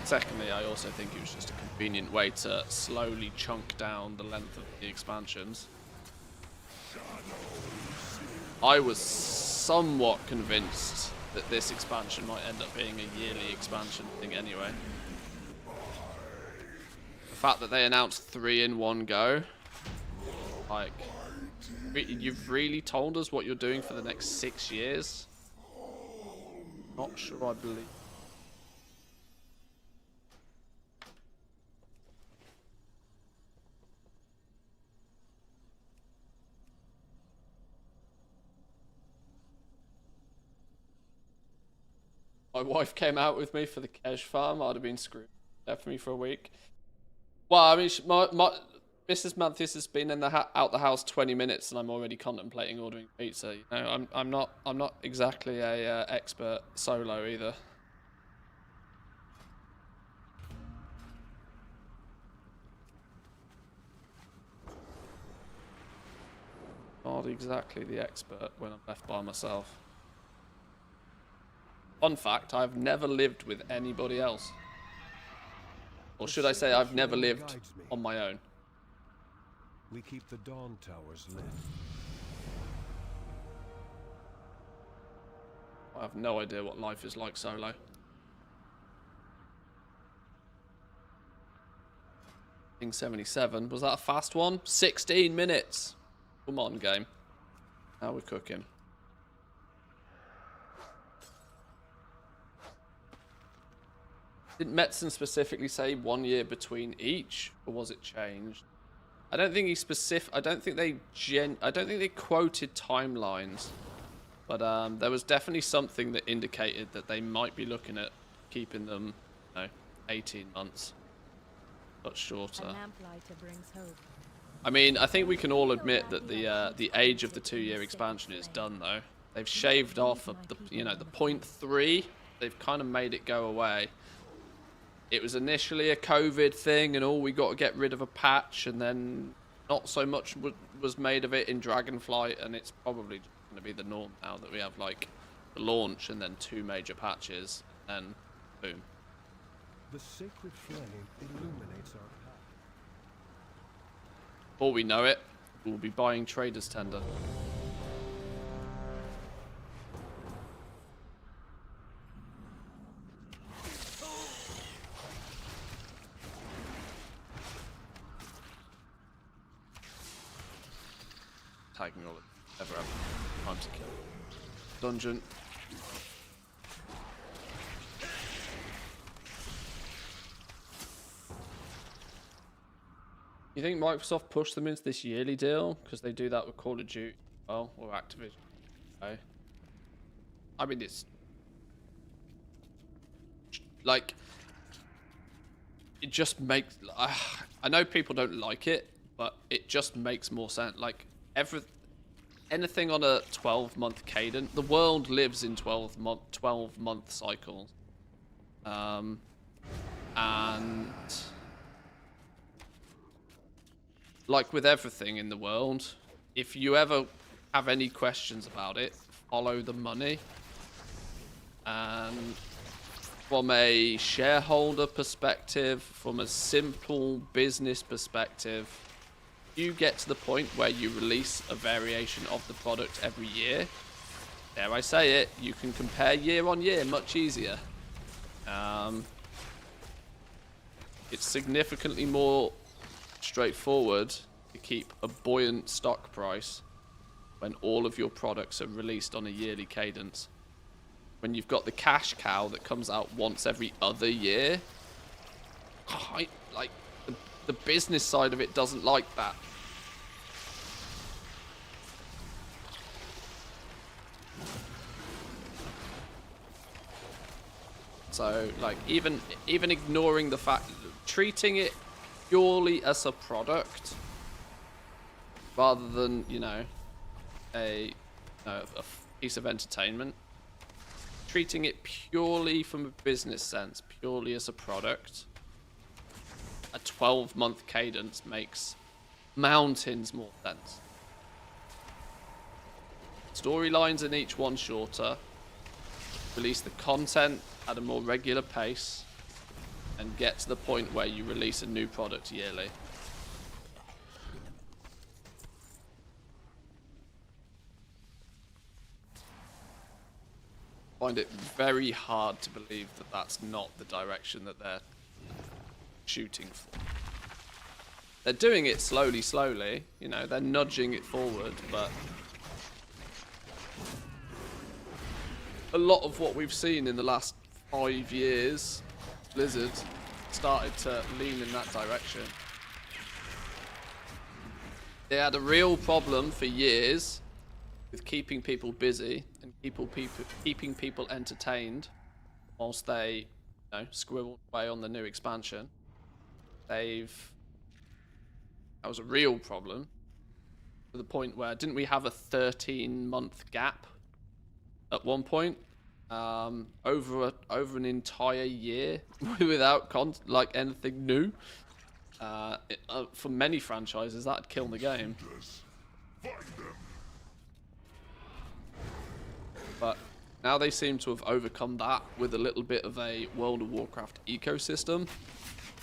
Secondly, I also think it was just a convenient way to slowly chunk down the length of the expansions. I was somewhat convinced that this expansion might end up being a yearly expansion thing anyway. The fact that they announced 3 in one go, like, you've really told us what you're doing for the next 6 years? Not sure I believe. My wife came out with me for the Kesh farm. I'd have been screwed. Left for me for a week. Well, I mean, Mrs. Manthis has been in out the house 20 minutes, and I'm already contemplating ordering pizza. You know, I'm not exactly a expert solo either. Not exactly the expert when I'm left by myself. Fun fact, I've never lived with anybody else. Or should I say I've never lived on my own. We keep the Dawn Towers lit. I have no idea what life is like solo. King 77, was that a fast one? 16 minutes! Come on, game. Now we're cooking. Did Metzen specifically say 1 year between each, or was it changed? I don't think he I don't think they quoted timelines, but there was definitely something that indicated that they might be looking at keeping them, 18 months, but shorter. A lamplighter brings hope. I mean, I think we can all admit that the age of the 2-year expansion is done, though. They've shaved off the 0.3. They've kind of made it go away. It was initially a COVID thing, and we got to get rid of a patch, and then not so much was made of it in Dragonflight, and it's probably going to be the norm now that we have like the launch and then 2 major patches, and boom. The sacred flame illuminates our path. Before we know it, we'll be buying Trader's Tender. Tagging all it ever have time to kill. Dungeon. You think Microsoft pushed them into this yearly deal because they do that with Call of Duty, or Activision? Okay. I mean, it's like it just makes. I know people don't like it, but it just makes more sense. Like anything on a 12-month cadence. The world lives in 12-month cycles, and like with everything in the world, if you ever have any questions about it, follow the money. And from a shareholder perspective, from a simple business perspective, you get to the point where you release a variation of the product every year. Dare I say it, you can compare year on year much easier. It's significantly more straightforward to keep a buoyant stock price when all of your products are released on a yearly cadence. When you've got the cash cow that comes out once every other year, like the business side of it doesn't like that. So like even ignoring the fact, treating it purely as a product rather than a piece of entertainment, treating it purely from a business sense, purely as a product, a 12-month cadence makes mountains more sense. Storylines in each one shorter, release the content at a more regular pace, and get to the point where you release a new product yearly. I find it very hard to believe that that's not the direction that they're shooting for. They're doing it slowly, they're nudging it forward, but a lot of what we've seen in the last 5 years, Blizzard started to lean in that direction. They had a real problem for years with keeping people busy and keeping people entertained whilst they squirreled away on the new expansion. That was a real problem to the point where, didn't we have a 13-month gap at one point? Over an entire year without anything new. For many franchises, that'd kill the game. But now they seem to have overcome that with a little bit of a World of Warcraft ecosystem.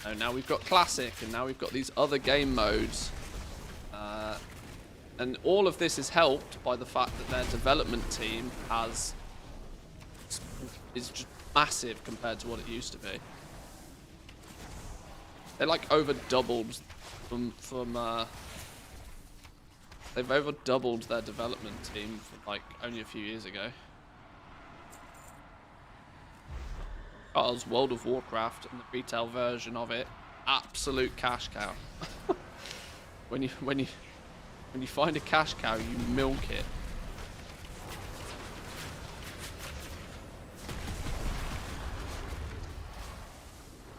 And now we've got Classic, and now we've got these other game modes. And all of this is helped by the fact that their development team is just massive compared to what it used to be. They over doubled they've over doubled their development team from only a few years ago. Because World of Warcraft and the retail version of it, absolute cash cow. when you find a cash cow, you milk it.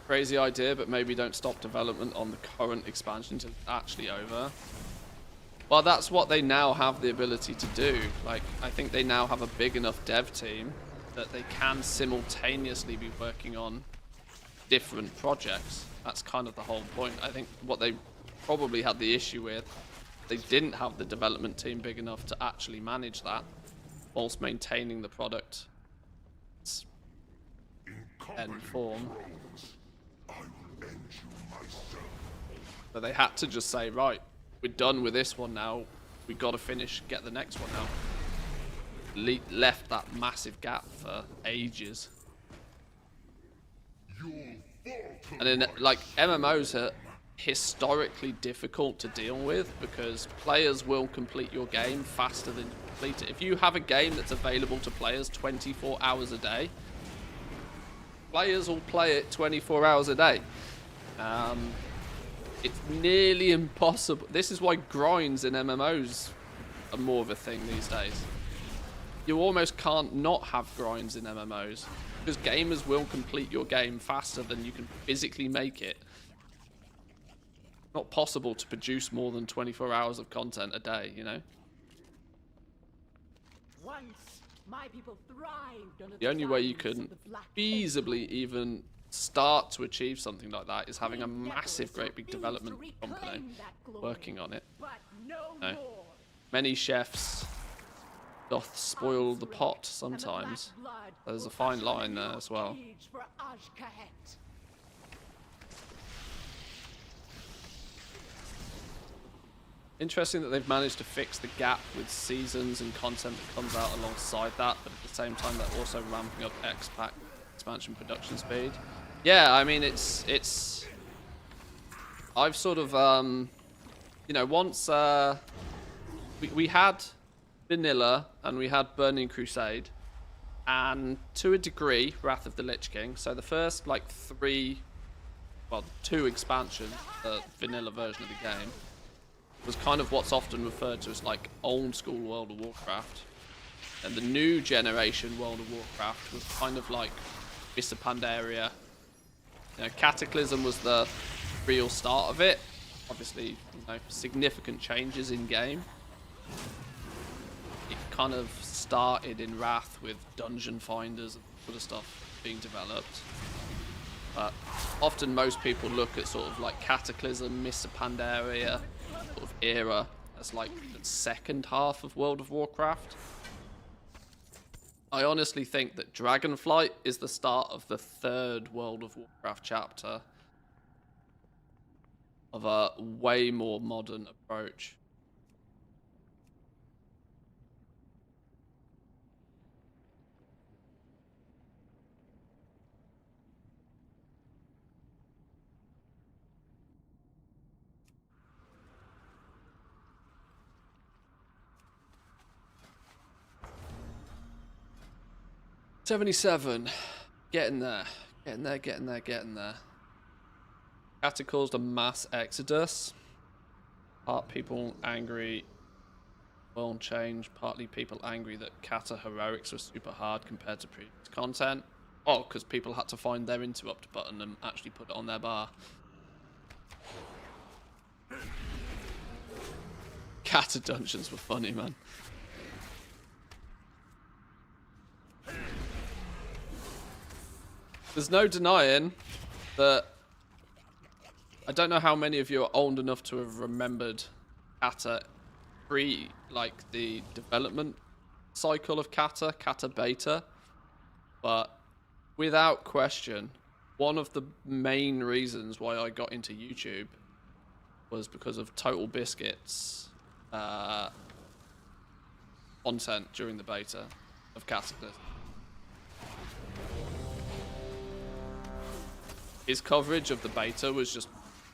crazy idea, but maybe don't stop development on the current expansion until it's actually over. Well, that's what they now have the ability to do. Like, I think they now have a big enough dev team that they can simultaneously be working on different projects. That's kind of the whole point. I think what they probably had the issue with, they didn't have the development team big enough to actually manage that, whilst maintaining the product end form. So they had to just say, right, we're done with this one now. We got to finish, get the next one out. Left that massive gap for ages. And then, like, MMOs are historically difficult to deal with because players will complete your game faster than you complete it. If you have a game that's available to players 24 hours a day, players will play it 24 hours a day. It's nearly impossible. This is why grinds in MMOs are more of a thing these days. You almost can't not have grinds in MMOs because gamers will complete your game faster than you can physically make it. Not possible to produce more than 24 hours of content a day, you know? Once my people thrived under The only way you guidance can of the Black feasibly even start to achieve something like that is having a massive, great big development company working on it. But no No. more. Many chefs doth spoil the pot sometimes. There's a fine line there as well. Interesting that they've managed to fix the gap with seasons and content that comes out alongside that, but at the same time they're also ramping up expansion production speed. Yeah, I mean, it's I've sort of you know, once we had Vanilla and we had Burning Crusade and to a degree Wrath of the Lich King. So the first like two expansions, the vanilla version of the game, was kind of what's often referred to as like old school World of Warcraft. And the new generation World of Warcraft was kind of like Mists of Pandaria. You know, Cataclysm was the real start of it. Obviously, you know, significant changes in game. It kind of started in Wrath with dungeon finders and sort of stuff being developed. But often most people look at sort of like Cataclysm, Mists of Pandaria sort of era as like the second half of World of Warcraft. I honestly think that Dragonflight is the start of the third World of Warcraft chapter of a way more modern approach. '77, getting there. Kata caused a mass exodus. Part people angry, world change. Partly people angry that Kata heroics were super hard compared to previous content. Oh, because people had to find their interrupt button and actually put it on their bar. Kata dungeons were funny, man. There's no denying that I don't know how many of you are old enough to have remembered Kata pre, like, the development cycle of Kata Beta, but without question, one of the main reasons why I got into YouTube was because of Total Biscuit's content during the beta of Cataclysm. His coverage of the beta was just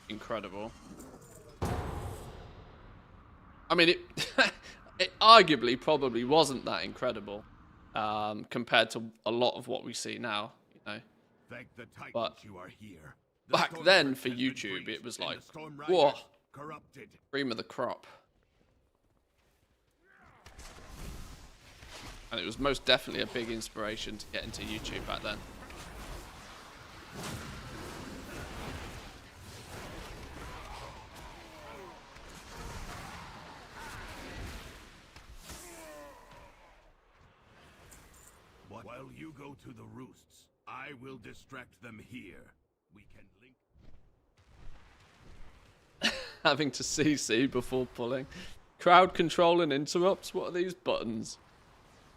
incredible. I mean, it arguably probably wasn't that incredible compared to a lot of what we see now, you know. But back then for YouTube, it was like, whoa, cream of the crop. And it was most definitely a big inspiration to get into YouTube back then. While you go to the roosts, I will distract them here. We can link. Having to CC before pulling. Crowd control and interrupts. What are these buttons?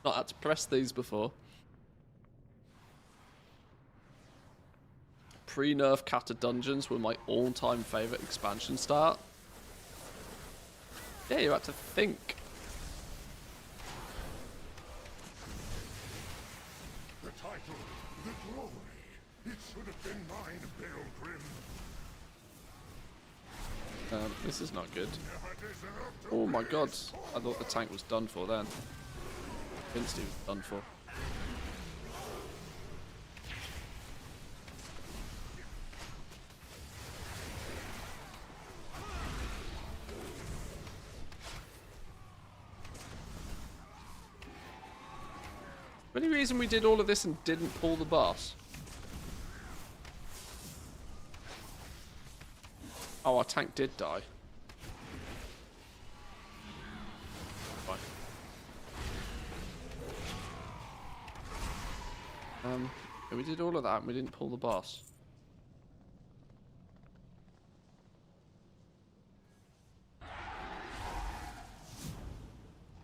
Not had to press these before. Pre-nerf Kata dungeons were my all-time favourite expansion start. Yeah, you had to think. The title, the glory. It should have been mine, Pale Grim. This is not good. Oh my god. I thought the tank was done for then. Convinced he was done for. Any reason we did all of this and didn't pull the boss? Oh, our tank did die. Fine. We did all of that and we didn't pull the boss.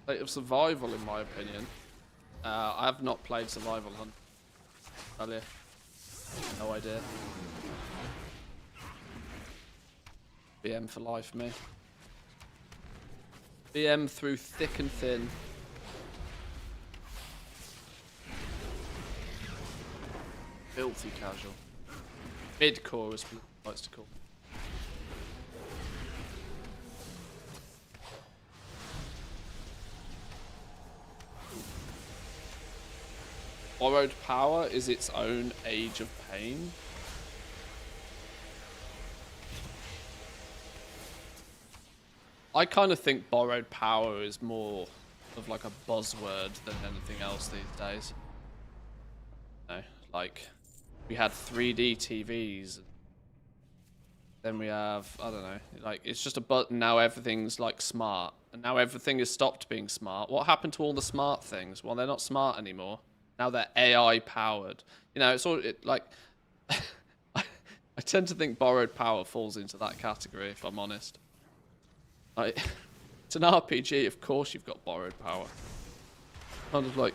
State of survival, in my opinion. I have not played Survival Hunt earlier. No idea. BM for life, me. BM through thick and thin. Filthy casual. Mid-core, as people likes to call it. Borrowed power is its own age of pain. I kind of think borrowed power is more of like a buzzword than anything else these days. No, like we had 3D TVs. Then we have, I don't know, like it's just a button. Now everything's like smart, and now everything has stopped being smart. What happened to all the smart things? Well, they're not smart anymore. Now they're AI powered. You know, it's all like I tend to think borrowed power falls into that category, if I'm honest. Like, it's an RPG, of course you've got borrowed power. Kind of like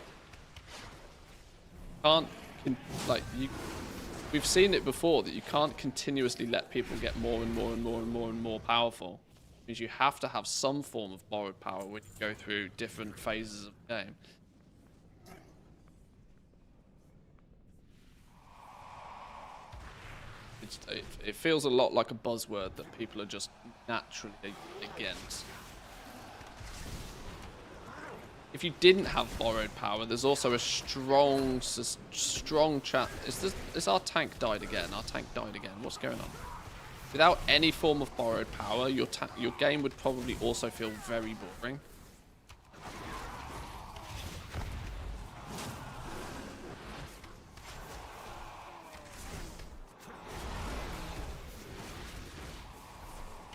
we've seen it before that you can't continuously let people get more and more and more and more and more powerful. It means you have to have some form of borrowed power when you go through different phases of the game. It feels a lot like a buzzword that people are just naturally against. If you didn't have borrowed power, there's also a strong chance. Is our tank died again? Our tank died again. What's going on? Without any form of borrowed power, your game would probably also feel very boring.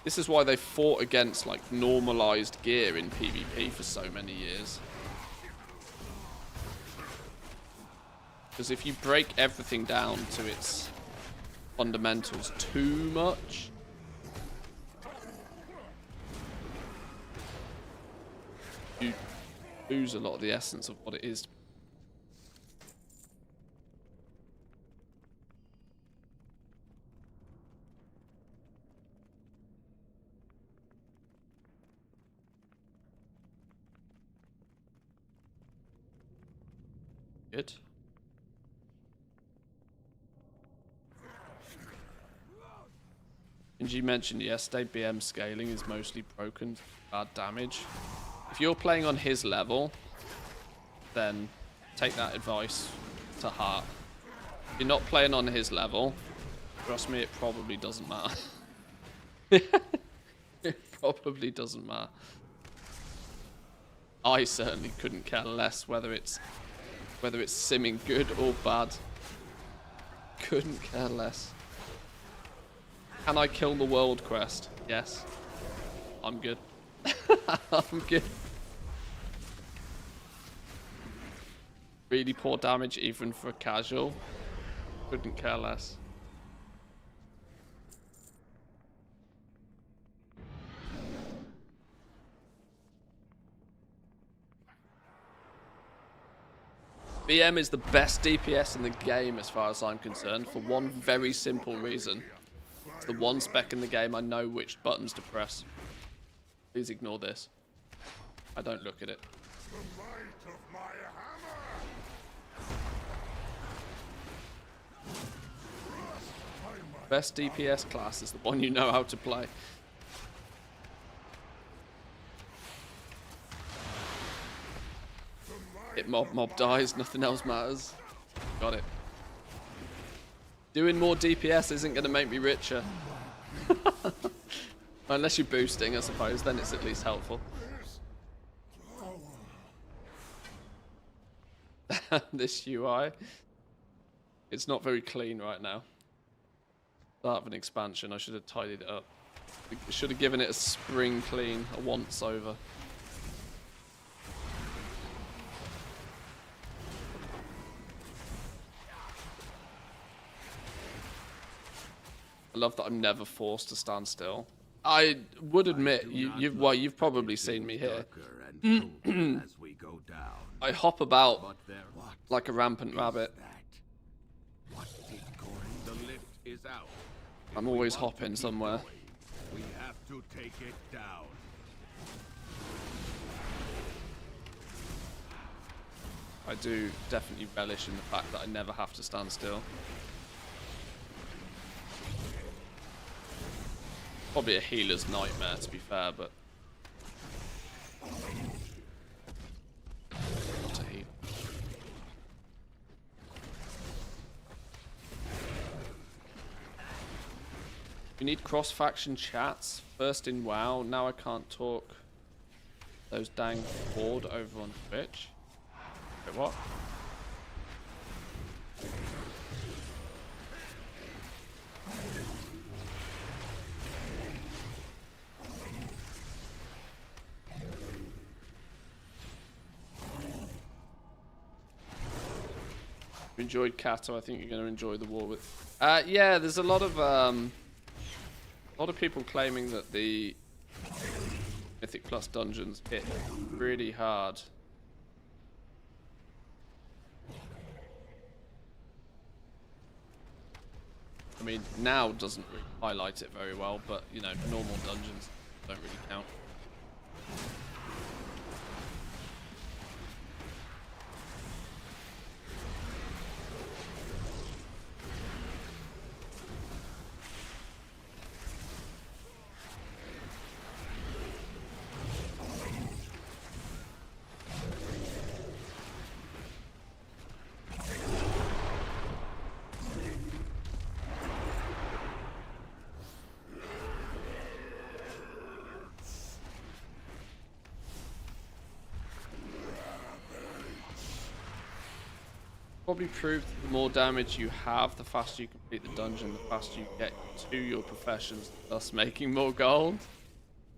This is why they fought against like normalized gear in PvP for so many years. Because if you break everything down to its fundamentals too much, you lose a lot of the essence of what it is. Good. Inji mentioned yesterday BM scaling is mostly broken, bad damage. If you're playing on his level, then take that advice to heart. If you're not playing on his level, trust me, it probably doesn't matter. It probably doesn't matter. I certainly couldn't care less whether it's simming good or bad. Couldn't care less. Can I kill the world quest? Yes. I'm good. I'm good. Really poor damage even for a casual. Couldn't care less. BM is the best DPS in the game as far as I'm concerned for one very simple reason. It's the one spec in the game I know which buttons to press. Please ignore this. I don't look at it. The might of my hammer! Best DPS class is the one you know how to play. Hit mob dies, nothing else matters. Got it. Doing more DPS isn't going to make me richer. Unless you're boosting, I suppose, then it's at least helpful. This UI, it's not very clean right now. Start of an expansion, I should have tidied it up. I should have given it a spring clean, a once over. I love that I'm never forced to stand still. I would admit, you've probably seen me here. I hop about like a rampant rabbit. I'm always hopping somewhere. We have to take it down. I do definitely relish in the fact that I never have to stand still. Probably a healer's nightmare, to be fair, but not a heal. We need cross-faction chats. First in WoW, now I can't talk those dang bored over on Twitch. Wait, what? Enjoyed Kato. I think you're going to enjoy the war with. Yeah, there's a lot of people claiming that the Mythic Plus dungeons hit really hard. I mean, now doesn't really highlight it very well, but you know, normal dungeons don't really count. Probably proved that the more damage you have, the faster you complete the dungeon, the faster you get to your professions, thus making more gold.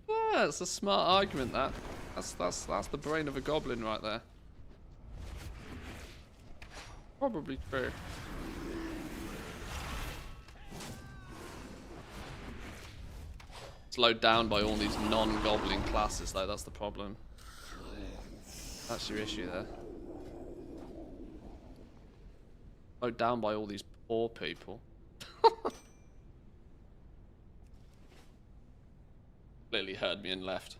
Yeah, it's a smart argument, that. That's the brain of a goblin right there. Probably true. Slowed down by all these non-goblin classes, though. That's the problem. That's your issue there. Slowed down by all these poor people. Clearly heard me and left.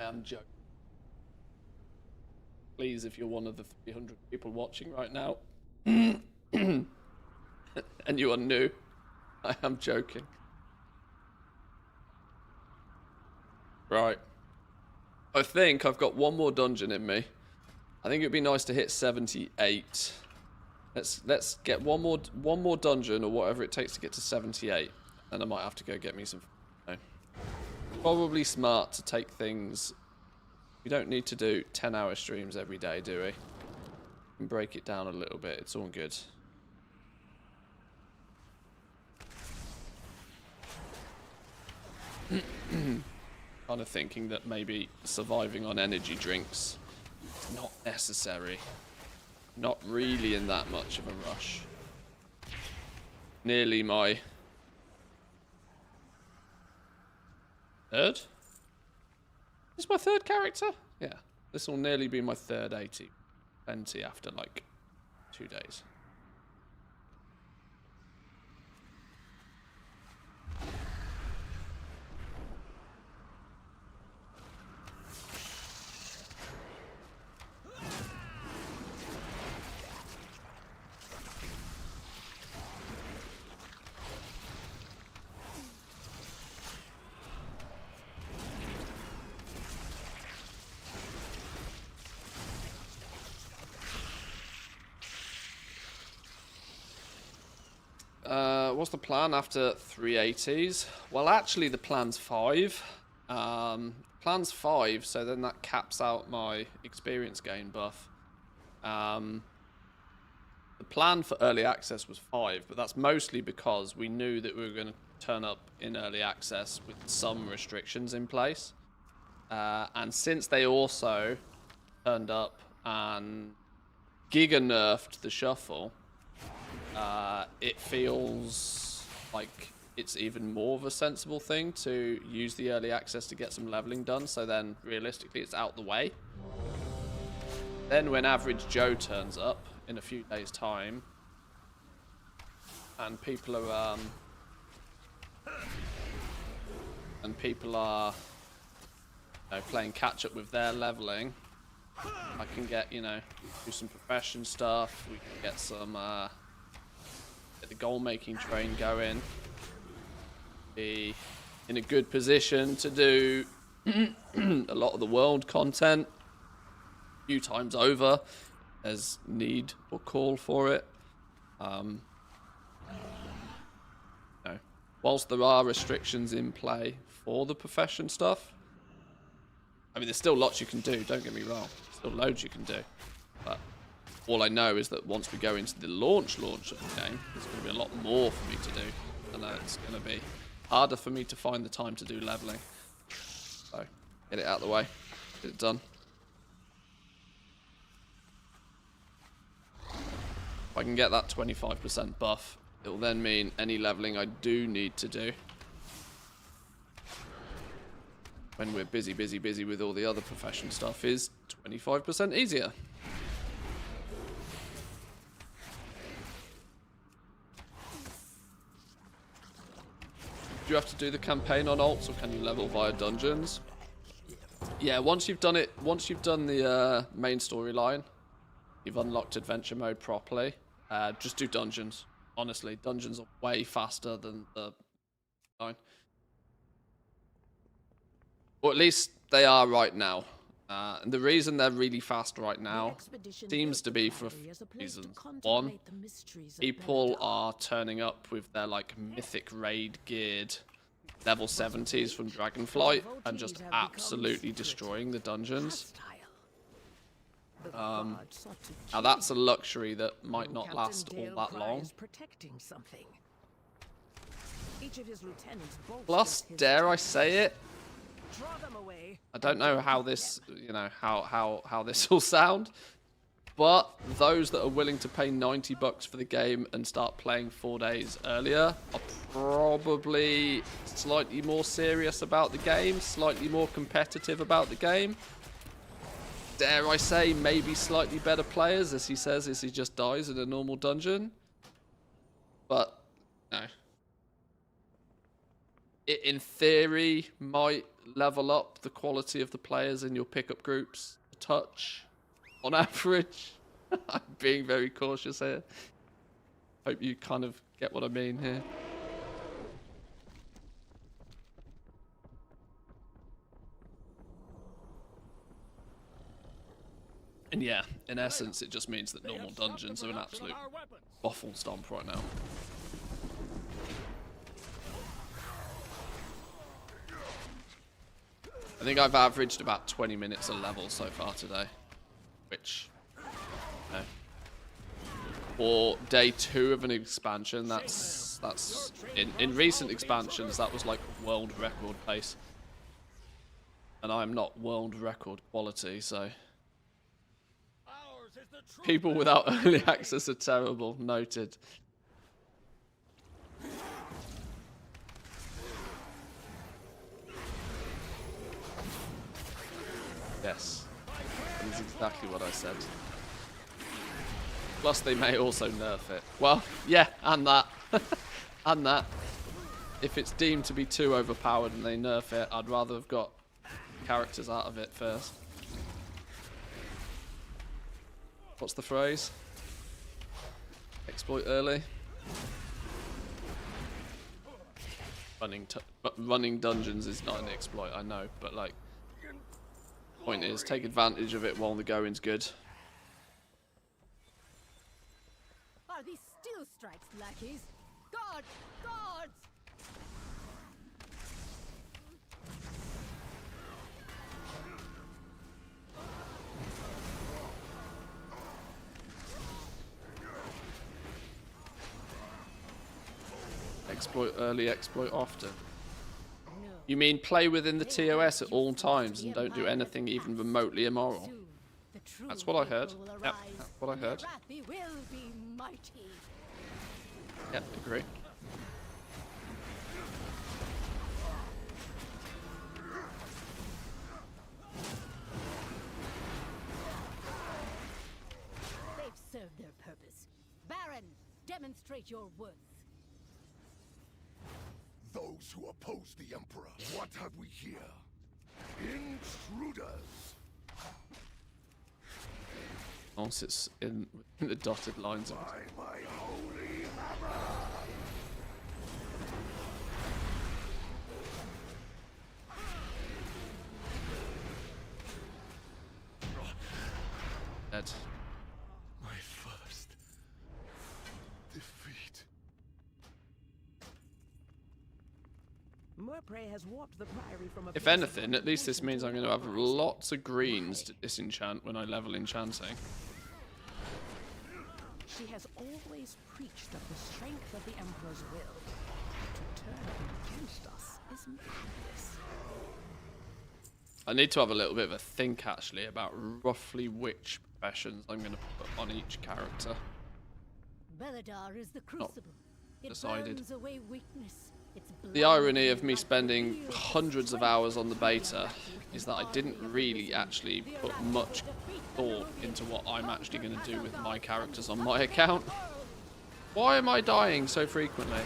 I am joking. Please, if you're one of the 300 people watching right now, and you are new, I am joking. Right. I think I've got one more dungeon in me. I think it'd be nice to hit 78. Let's get one more dungeon or whatever it takes to get to 78, and I might have to go get me some. No. Probably smart to take things. We don't need to do 10-hour streams every day, do we? We can break it down a little bit. It's all good. kind of thinking that maybe surviving on energy drinks is not necessary. Not really in that much of a rush. Nearly my third? Is my third character? Yeah. This will nearly be my third 80. Plenty after like 2 days. What's the plan after 380s? Well, actually, the plan's 5. Plan's 5, so then that caps out my experience gain buff. The plan for early access was 5, but that's mostly because we knew that we were going to turn up in early access with some restrictions in place. And since they also turned up and giga nerfed the shuffle, it feels like it's even more of a sensible thing to use the early access to get some leveling done, so then realistically it's out the way. Then when average Joe turns up in a few days' time and people are playing catch up with their leveling, I can get, do some profession stuff, we can get some get the goal making train going, be in a good position to do a lot of the world content a few times over as need or call for it. Whilst there are restrictions in play for the profession stuff, I mean, there's still lots you can do, don't get me wrong, still loads you can do, but all I know is that once we go into the launch of the game, there's going to be a lot more for me to do, and it's going to be harder for me to find the time to do leveling. So, get it out of the way, get it done. If I can get that 25% buff, it will then mean any leveling I do need to do when we're busy with all the other profession stuff is 25% easier. Do you have to do the campaign on alts, or can you level via dungeons? Yeah, once you've done the main storyline, you've unlocked adventure mode properly, just do dungeons. Honestly, dungeons are way faster than the line. Or at least they are right now. And the reason they're really fast right now seems to be for reasons. One, people are turning up with their mythic raid geared level 70s from Dragonflight and just absolutely destroying the dungeons. Now that's a luxury that might not last all that long. Plus, dare I say it, I don't know how this, how this will sound, but those that are willing to pay $90 for the game and start playing 4 days earlier are probably slightly more serious about the game, slightly more competitive about the game. Dare I say, maybe slightly better players, as he says, as he just dies in a normal dungeon. But, no. It, in theory, might level up the quality of the players in your pickup groups a touch, on average. I'm being very cautious here. Hope you kind of get what I mean here. And yeah, in essence, it just means that normal dungeons are an absolute waffle stomp right now. I think I've averaged about 20 minutes a level so far today, which, for day 2 of an expansion, that's in recent expansions that was like world record pace. And I'm not world record quality, so Ours is the true people without early access are terrible. Noted. Yes, that is exactly what I said. Plus, they may also nerf it. Well, yeah, and that. And that. If it's deemed to be too overpowered and they nerf it, I'd rather have got characters out of it first. What's the phrase? Exploit early. Running dungeons is not an exploit, I know, but like, point is, take advantage of it while the going's good. Are these still strikes, lackeys? Guards! Guards! Exploit early, exploit often. You mean play within the TOS at all times and don't do anything even remotely immoral? That's what I heard. Yep, that's what I heard. Yep, agree. They've served their purpose. Baron, demonstrate your worth. Those who oppose the Emperor. What have we here? Intruders. Once it's in the dotted lines of it. By my holy hammer. Dead. My first defeat. Murpray has warped the priory from a If place of anything, at least this means I'm going to have lots of greens to disenchant when I level enchanting. She has always preached of the strength of the Emperor's will. To turn against us is madness. I need to have a little bit of a think, actually, about roughly which professions I'm going to put on each character. Beledar is the crucible. It decided. burns away weakness. The irony of me spending hundreds of hours on the beta is that I didn't really actually put much thought into what I'm actually going to do with my characters on my account. Why am I dying so frequently?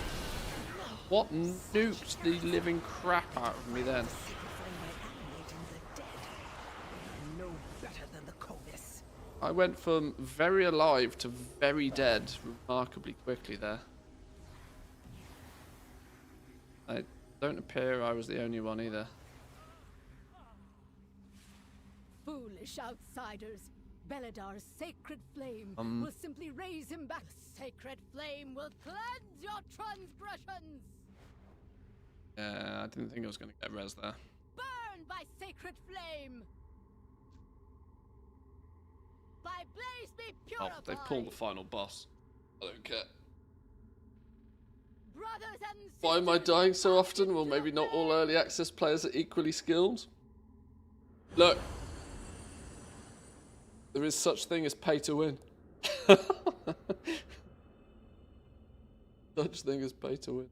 What nuked the living crap out of me then? No better than the Covis. I went from very alive to very dead remarkably quickly there. I don't appear I was the only one either. Foolish outsiders. Beledar's sacred flame will simply raise him back. Sacred flame will cleanse your transgressions. Yeah, I didn't think I was going to get res there. Burn by sacred flame. By blaze be Oh, purified. they pulled the final boss. I don't care. Brothers and Why am I sisters, dying so often? Well, to maybe the not all flame. early access players are equally skilled. Look. There is such thing as pay to win. Such thing as pay to win.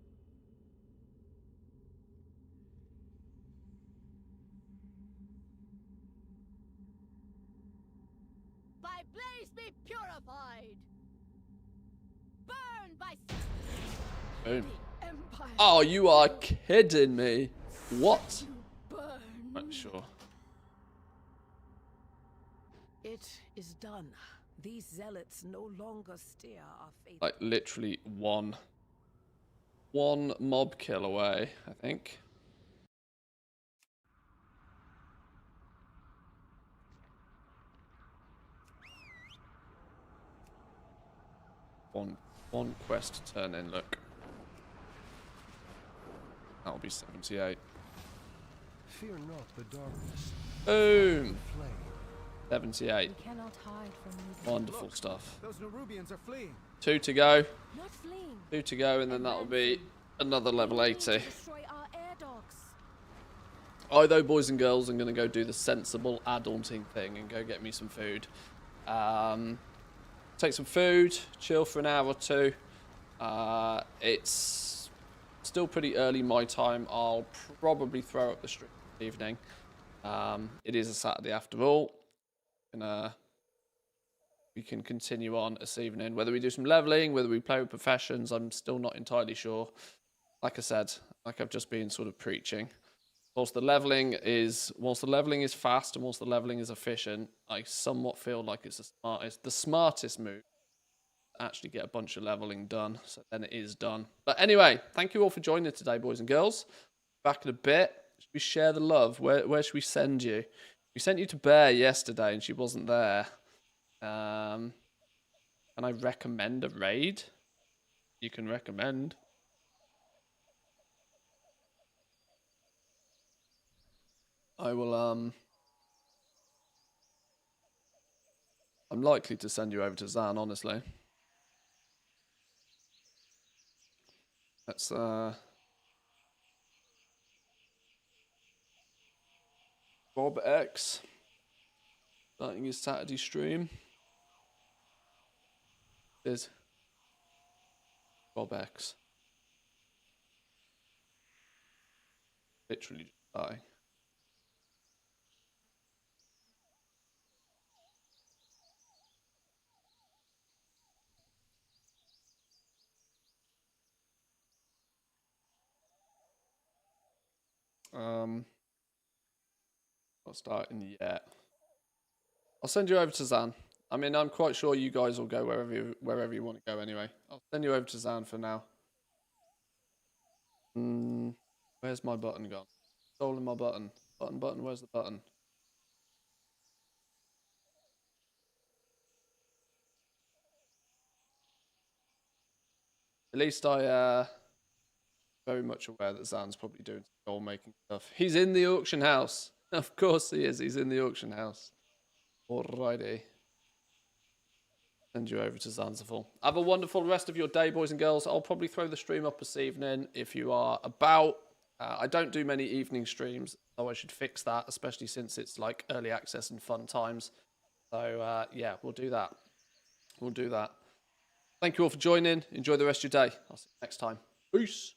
By blaze be purified. Burn by Boom. the empire. Oh, you are kidding me. What? Burn. Right, sure. It is done. These zealots no longer steer our faith. Like literally one mob kill away, I think. One quest to turn in, look. That'll be 78. Fear not the darkness. Boom! Flame. 78. We cannot hide from you. Wonderful stuff. Those Nerubians are fleeing. 2 to go. Not fleeing. 2 to go, and then that'll be another level 80. Destroy our air dogs. I, though, boys and girls, am going to go do the sensible adulting thing and go get me some food. Take some food, chill for an hour or two. It's still pretty early my time. I'll probably throw up the stream this evening. It is a Saturday after all. And we can continue on this evening. Whether we do some leveling, whether we play with professions, I'm still not entirely sure. Like I said, like I've just been sort of preaching. Whilst the leveling is fast and whilst the leveling is efficient, I somewhat feel like it's the smartest move to actually get a bunch of leveling done. So then it is done. But anyway, thank you all for joining today, boys and girls. Back in a bit. Should we share the love? Where should we send you? We sent you to Bear yesterday and she wasn't there. Can I recommend a raid? You can recommend. I will, I'm likely to send you over to Zan, honestly. Let's, Bob X. Starting his Saturday stream. Is Bob X. Literally just die. Not starting yet. I'll send you over to Zan. I mean, I'm quite sure you guys will go wherever you want to go anyway. I'll send you over to Zan for now. Where's my button gone? Stolen my button. Button, where's the button? At least I very much aware that Zan's probably doing some gold making stuff. He's in the auction house. Of course he is. He's in the auction house. Alrighty. Send you over to Zanzibar. Have a wonderful rest of your day, boys and girls. I'll probably throw the stream up this evening if you are about. I don't do many evening streams, so I should fix that, especially since it's like early access and fun times. So, yeah, we'll do that. We'll do that. Thank you all for joining. Enjoy the rest of your day. I'll see you next time. Peace.